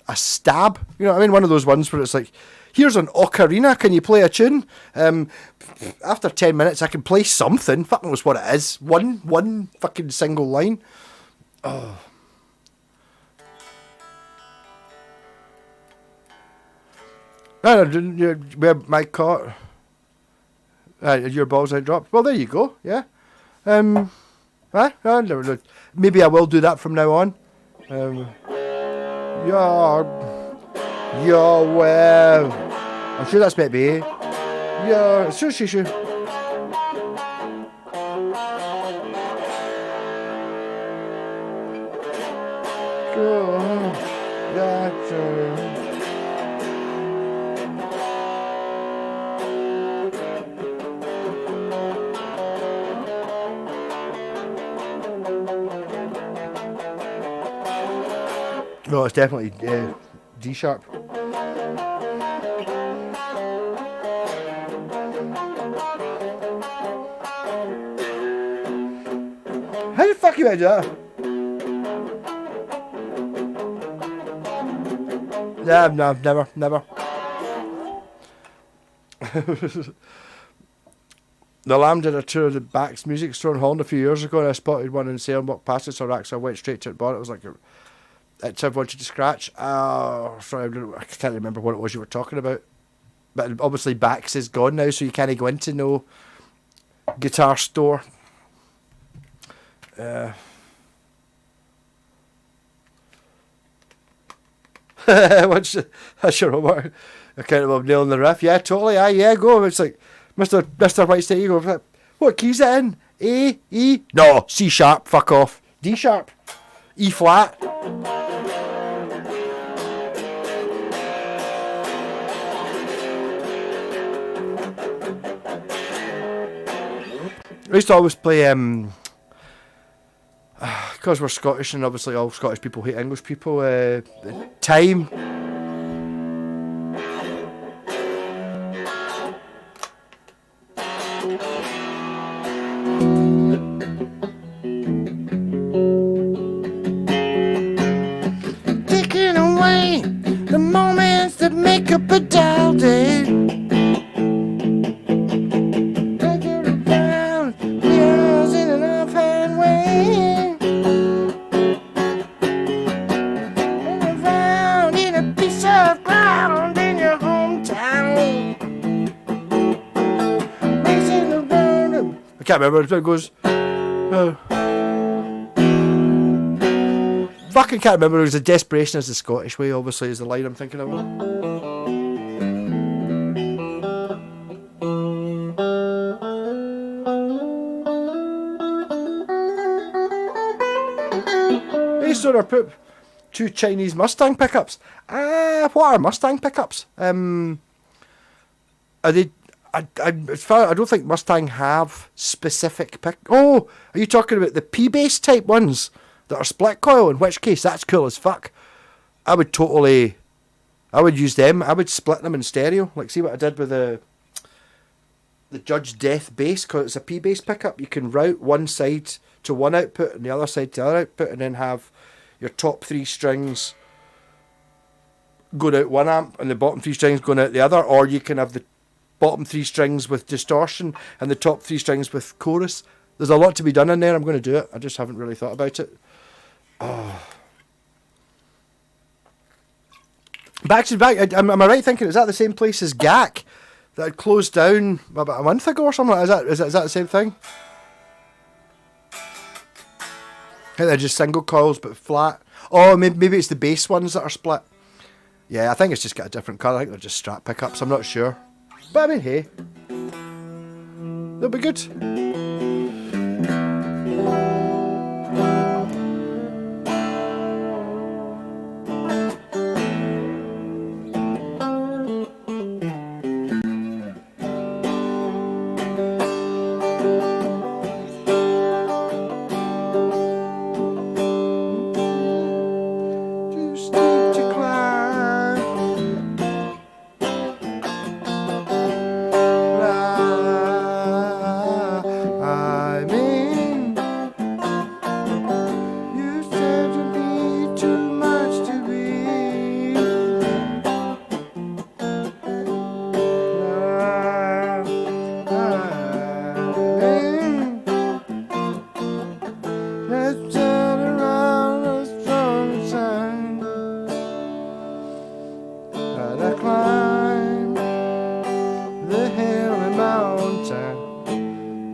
a stab. You know what I mean? One of those ones where it's like, here's an ocarina. Can you play a tune? After 10 minutes, I can play something. Fuck knows what it is. One fucking single line. Oh. No, where my caught. Your balls I dropped. Well, there you go. Yeah. Maybe I will do that from now on. Your web. I'm sure that's meant to be. Sure. Go. Gotcha. No, it's definitely D sharp. How the fuck you gonna do that? Yeah, no, never. The Lamb did a tour of the Bax music store in Holland a few years ago, and I spotted one in sale and walked past it, so I went straight to it and bought it. It was like it's I wanted to scratch. Sorry, I can't remember what it was you were talking about. But obviously Bax is gone now, so you can't go into no guitar store. That's your homework. Accountable nailing the riff. Yeah, totally. Yeah, go. It's like Mr. Whitestate, you go. What keys it in? A, E? No, C sharp. Fuck off. D sharp. E flat. I used to always play, because we're Scottish and obviously all Scottish people hate English people, Time. Taking away the moments that make up a dull day. I can't remember. It goes. Fucking can't remember. It was a desperation as the Scottish way. Obviously, is the line I'm thinking of. Hey, Stoner Poop. 2 Chinese Mustang pickups. What are Mustang pickups? Are they? I don't think Mustang have specific pick. Oh, are you talking about the P-bass type ones? that are split coil, in which case that's cool as fuck. I would use them. I would split them in stereo. Like, see what I did with the Judge Death bass, because it's a P bass pickup. You can route one side to one output and the other side to the other output, and then have your top 3 strings going out one amp and the bottom 3 strings going out the other, or you can have the bottom 3 strings with distortion and the top 3 strings with chorus. There's a lot to be done in there. I'm going to do it. I just haven't really thought about it. Oh. Back. Am I right thinking, is that the same place as GAC that had closed down about a month ago or something? Is that the same thing? I think they're just single coils but flat. Oh, maybe it's the bass ones that are split. Yeah, I think it's just got a different colour. I think they're just Strat pickups. I'm not sure. But I mean, hey, they'll be good.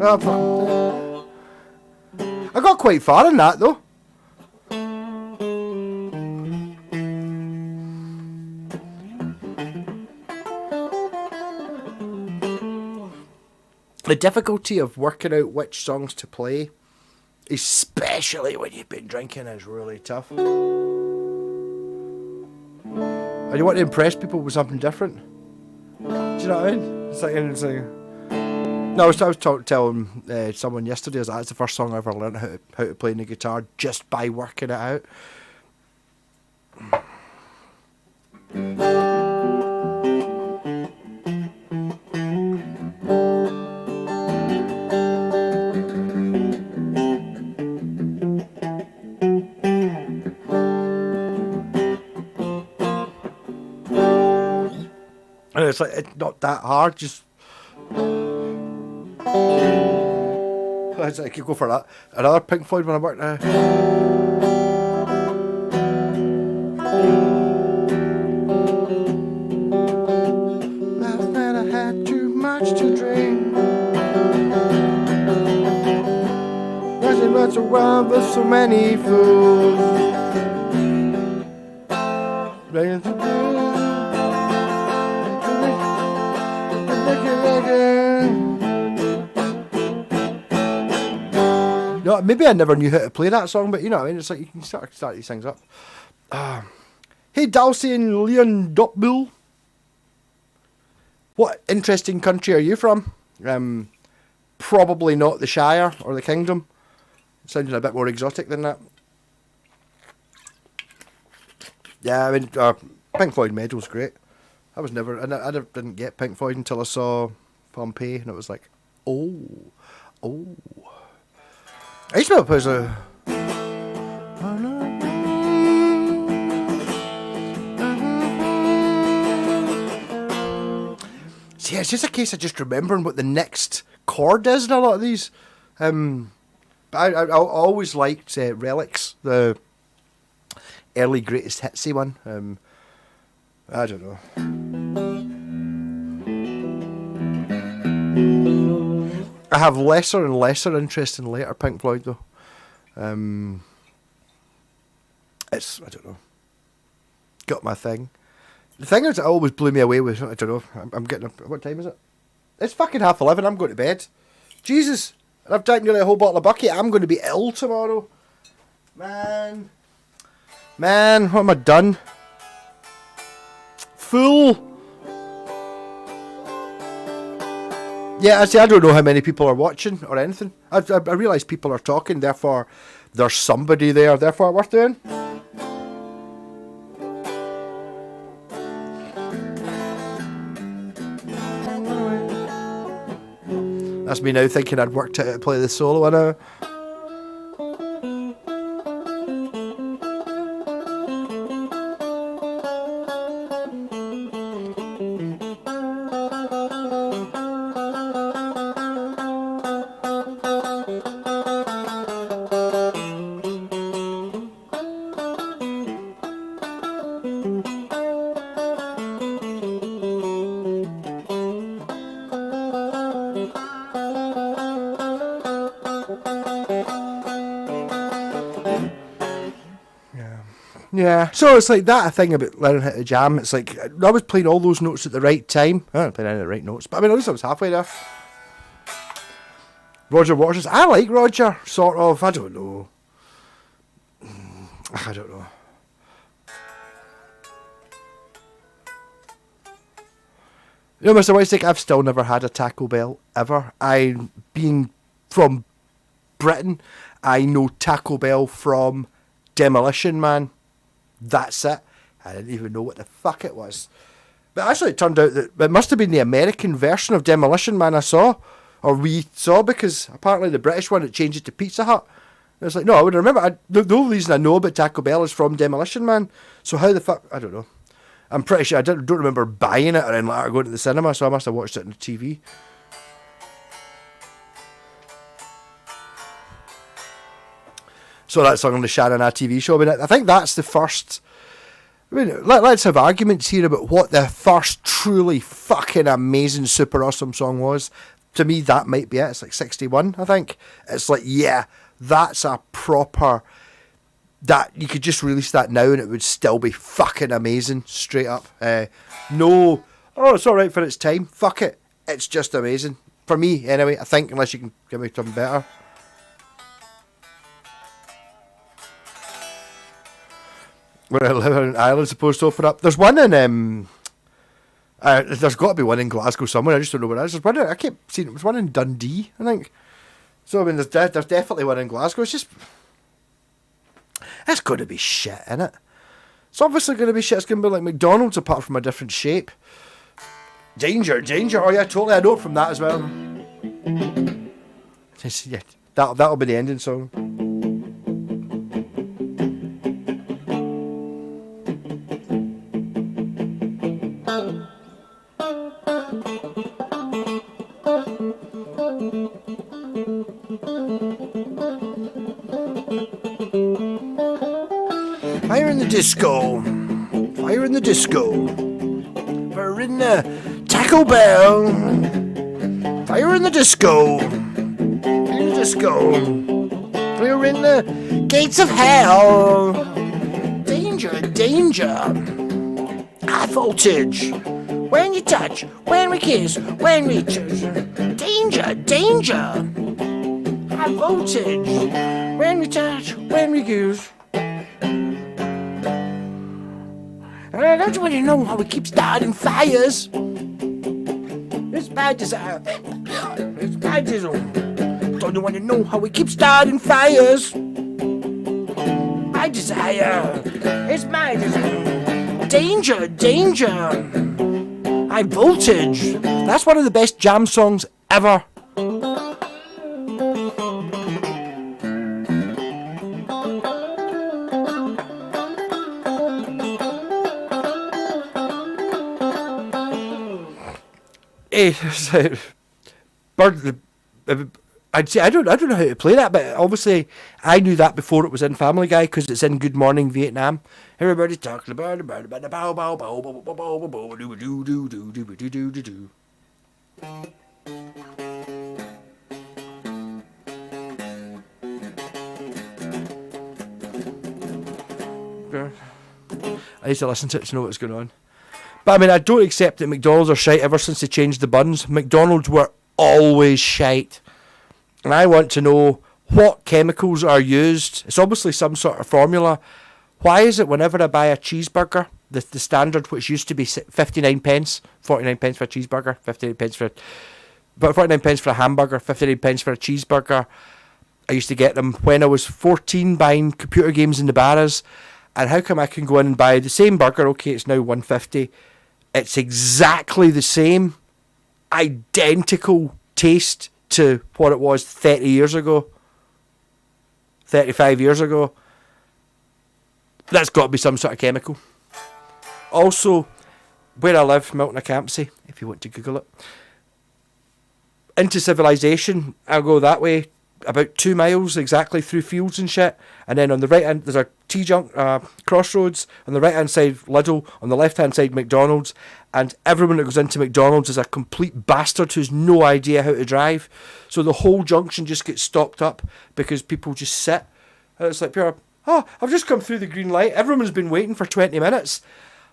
I got quite far in that though. The difficulty of working out which songs to play, especially when you've been drinking, is really tough. And you want to impress people with something different. Do you know what I mean? It's like no, I was telling someone yesterday that's the first song I ever learned how to play the guitar just by working it out. And it's like, it's not that hard, just I could go for that. Another Pink Floyd when I worked now. Last night I had too much to drink. Rushing lots around with so many fools. No, maybe I never knew how to play that song, but you know what I mean? It's like you can start these things up. Hey, Dalsey and Leon Dotbull. What interesting country are you from? Probably not the Shire or the Kingdom. Sounding a bit more exotic than that. Yeah, I mean, Pink Floyd Meadow's great. I didn't get Pink Floyd until I saw Pompeii, and it was like, oh. I used to be able to play See, it's just a case of just remembering what the next chord is in a lot of these. But I always liked Relics, the early greatest hitsy one. I don't know. I have lesser and lesser interest in later Pink Floyd though. It's, I don't know, got my thing. The thing is, it always blew me away with, I don't know, I'm getting, what time is it? It's fucking 11:30, I'm going to bed. Jesus, and I've drank nearly a whole bottle of bucket. I'm going to be ill tomorrow. Man, what am I done? Fool. Yeah, I don't know how many people are watching or anything. I realise people are talking, therefore there's somebody there, therefore worth doing. That's me now thinking I'd worked out how to play the solo in a... Yeah, so it's like that thing about learning how to jam. It's like I was playing all those notes at the right time. I wasn't playing any of the right notes, but I mean, at least I was halfway there. Roger Waters. I like Roger, sort of. I don't know. I don't know. You know, Mr. Whitestick, I've still never had a Taco Bell, ever. Being from Britain, I know Taco Bell from Demolition Man. That's it. I didn't even know what the fuck it was. But actually it turned out that it must have been the American version of Demolition Man I saw. Or we saw, because apparently the British one, it changed it to Pizza Hut. And it's like, no, I would remember. The only reason I know about Taco Bell is from Demolition Man. So how the fuck... I don't know. I'm pretty sure I don't remember buying it or then later going to the cinema, so I must have watched it on the TV. So that song on the Shannon TV show. I mean, I think that's the first... I mean, let's have arguments here about what the first truly fucking amazing super awesome song was. To me, that might be it. It's like 61, I think. It's like, yeah, that's a proper... That you could just release that now and it would still be fucking amazing, straight up. No, oh, it's alright for its time. Fuck it. It's just amazing. For me, anyway, I think, unless you can give me something better. When I live in Ireland, supposed to open up. There's one in there's got to be one in Glasgow somewhere. I just don't know where it is. There's one. I kept seeing it was one in Dundee, I think. So I mean, there's definitely one in Glasgow. It's just it's going to be shit, innit? It's obviously going to be shit. It's going to be like McDonald's apart from a different shape. Danger, danger. Oh yeah, totally. I know it from that as well. Yeah, that'll be the ending song. Fire in the disco. Fire in the disco. Fire in the Taco Bell. Fire in the disco. Fire in the disco. Fire in the gates of hell. Danger, danger. High voltage. When you touch, when we kiss, when we touch. Danger, danger. High voltage. When we touch, when we kiss. Don't you want to know how we keep starting fires? It's bad desire. It's bad desire. Don't you want to know how we keep starting fires? My desire. It's my desire. Danger, danger. High voltage. That's one of the best jam songs ever. I'd say I don't know how to play that, but obviously I knew that before it was in Family Guy because it's in Good Morning Vietnam. Everybody's talking about the bow bow bow bow bow bow bow bow do do do do do do do do do. I used to listen to it to know what's going on. But I mean, I don't accept that McDonald's are shite ever since they changed the buns. McDonald's were always shite. And I want to know what chemicals are used. It's obviously some sort of formula. Why is it whenever I buy a cheeseburger, the standard, which used to be 59 pence, 49 pence for a cheeseburger, 59 pence for a hamburger, 59 pence for a cheeseburger, I used to get them when I was 14 buying computer games in the bars. And how come I can go in and buy the same burger? Okay, it's now $1.50. It's exactly the same, identical taste to what it was 30 years ago, 35 years ago. That's got to be some sort of chemical. Also, where I live, Milton Acampsey, if you want to Google it, into civilization, I'll go that way about 2 miles exactly through fields and shit, and then on the right hand there's a crossroads, on the right hand side Lidl, on the left hand side McDonald's, and everyone that goes into McDonald's is a complete bastard who's no idea how to drive, so the whole junction just gets stopped up because people just sit, and it's like, oh, I've just come through the green light, everyone's been waiting for 20 minutes,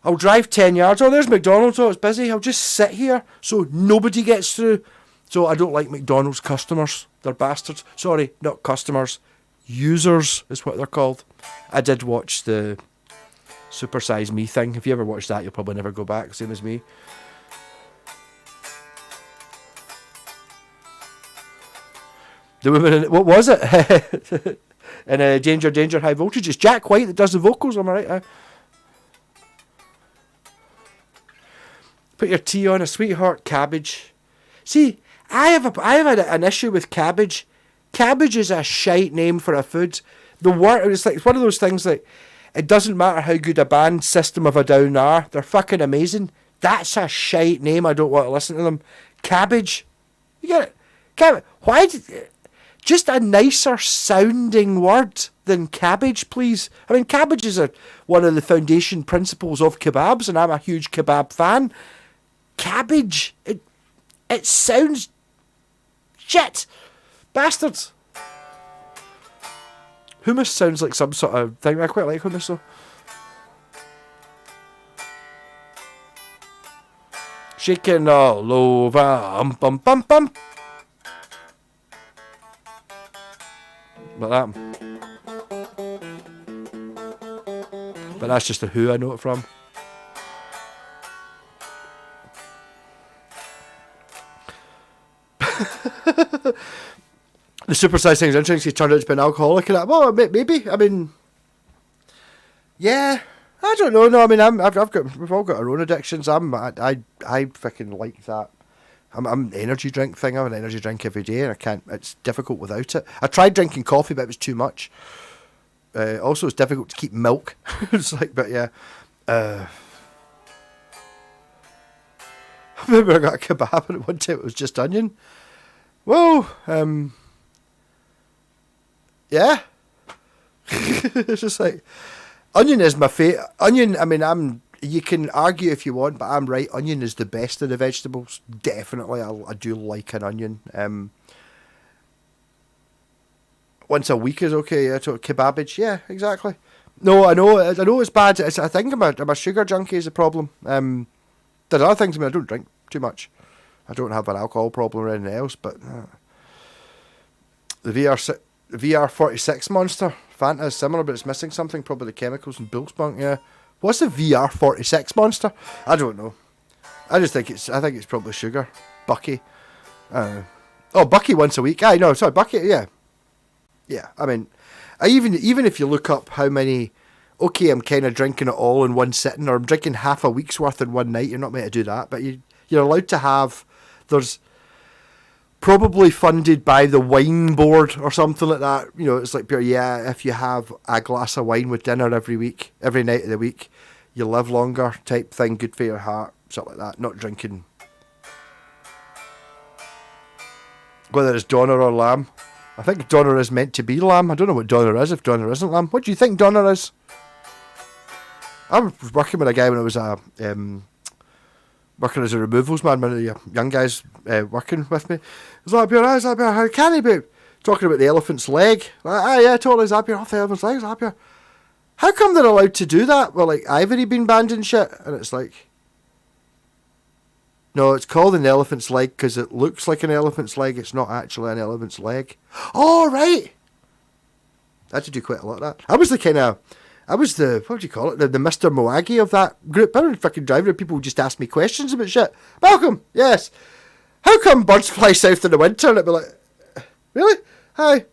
I'll drive 10 yards, oh there's McDonald's, oh it's busy, I'll just sit here so nobody gets through. So I don't like McDonald's customers. They're bastards. Sorry, not customers. Users is what they're called. I did watch the Super Size Me thing. If you ever watched that, you'll probably never go back, same as me. The woman in it, what was it? In Danger, Danger, High Voltage. It's Jack White that does the vocals, am I right? Put your tea on a sweetheart cabbage. See, I have had an issue with cabbage. Cabbage is a shite name for a food. The word, it's one of those things like, it doesn't matter how good a band System of a Down are, they're fucking amazing. That's a shite name, I don't want to listen to them. Cabbage. You get it? Why just a nicer sounding word than cabbage, please. I mean, cabbages are one of the foundation principles of kebabs, and I'm a huge kebab fan. Cabbage. It sounds shit. Bastards. Hummus sounds like some sort of thing. I quite like hummus though. Shaking all over. Bum bum bum. Like that. But that's just a Who I know it from. The supersized thing is interesting. He turned out to be an alcoholic and that. Well, maybe. I mean, yeah. I don't know. No, I mean, we've all got our own addictions. I freaking like that. I'm an energy drink thing. I have an energy drink every day, and I can't. It's difficult without it. I tried drinking coffee, but it was too much. Also, it's difficult to keep milk. It's like, but yeah. I remember I got a kebab and one time it was just onion. Whoa, yeah. It's just like, onion is my favourite. Onion, I mean, you can argue if you want, but I'm right. Onion is the best of the vegetables. Definitely, I do like an onion. Once a week is okay, yeah, so kebabage, yeah, exactly. No, I know it's bad. I think I'm a sugar junkie is a problem. There's other things, I mean, I don't drink too much. I don't have an alcohol problem or anything else, but the VR46 monster, Fanta is similar, but it's missing something, probably the chemicals and bull spunk, yeah. What's the VR46 monster? I don't know. I think it's probably sugar. Bucky. Oh, Bucky once a week. Bucky, yeah. Yeah, I mean, even if you look up how many, okay, I'm kind of drinking it all in one sitting, or I'm drinking half a week's worth in one night, you're not meant to do that, but you're allowed to have, there's probably funded by the wine board or something like that, you know, it's like, yeah, if you have a glass of wine with dinner every night of the week, you live longer type thing, good for your heart, something like that, not drinking, whether it's Donna or lamb. I think Donna is meant to be lamb. I don't know what Donna is if Donna isn't lamb. What do you think Donna is? I was working with a guy when I was working as a removals man, one of the young guys working with me. He's like, how can he be? Talking about the elephant's leg. Like, yeah, totally, Zapier, off the elephant's leg, Zapier. How come they're allowed to do that? Well, like, Ivory been banned and shit. And it's like, no, it's called an elephant's leg because it looks like an elephant's leg. It's not actually an elephant's leg. Oh, right. I had to do quite a lot of that. I was the, what do you call it? The Mr. Miyagi of that group. I don't fucking drive around. People would just ask me questions about shit. Malcolm, yes. How come birds fly south in the winter? And I'd be like, really? Hi.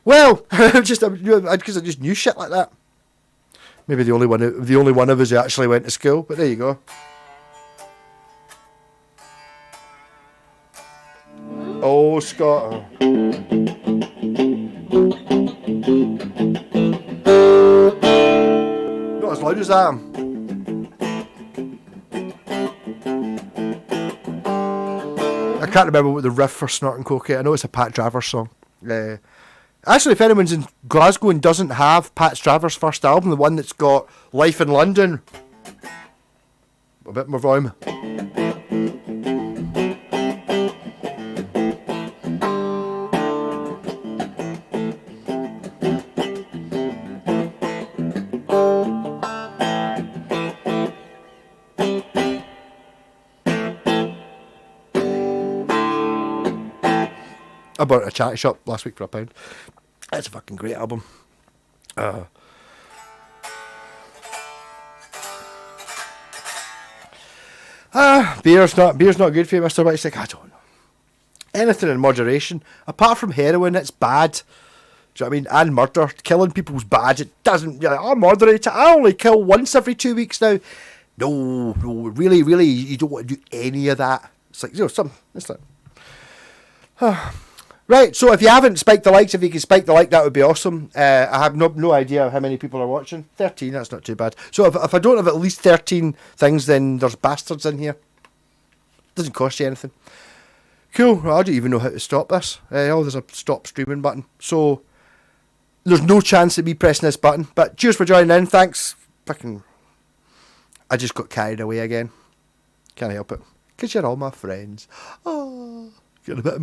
Well, because I just knew shit like that. Maybe the only one of us who actually went to school, but there you go. Oh, Scott. Not as loud as that. I can't remember what the riff for Snorting Cocaine. I know it's a Pat Travers song. Actually, if anyone's in Glasgow and doesn't have Pat Travers' first album, the one that's got Life in London, a bit more volume. I bought it at a charity shop last week for £1. It's a fucking great album. Beer's not good for you, Mr. Whitestick. I don't know. Anything in moderation. Apart from heroin, it's bad. Do you know what I mean? And murder. Killing people's bad. It doesn't... You're like, I'll moderate it. I only kill once every 2 weeks now. No, really, you don't want to do any of that. It's like, it's like... Right, so if you haven't spiked the likes, if you can spike the like, that would be awesome. I have no idea how many people are watching. 13, that's not too bad. So if I don't have at least 13 things, then there's bastards in here. Doesn't cost you anything. Cool, well, I don't even know how to stop this. There's a stop streaming button. So there's no chance of me pressing this button. But cheers for joining in, thanks. Fucking, I just got carried away again. Can't help it. Because you're all my friends. Oh, getting a bit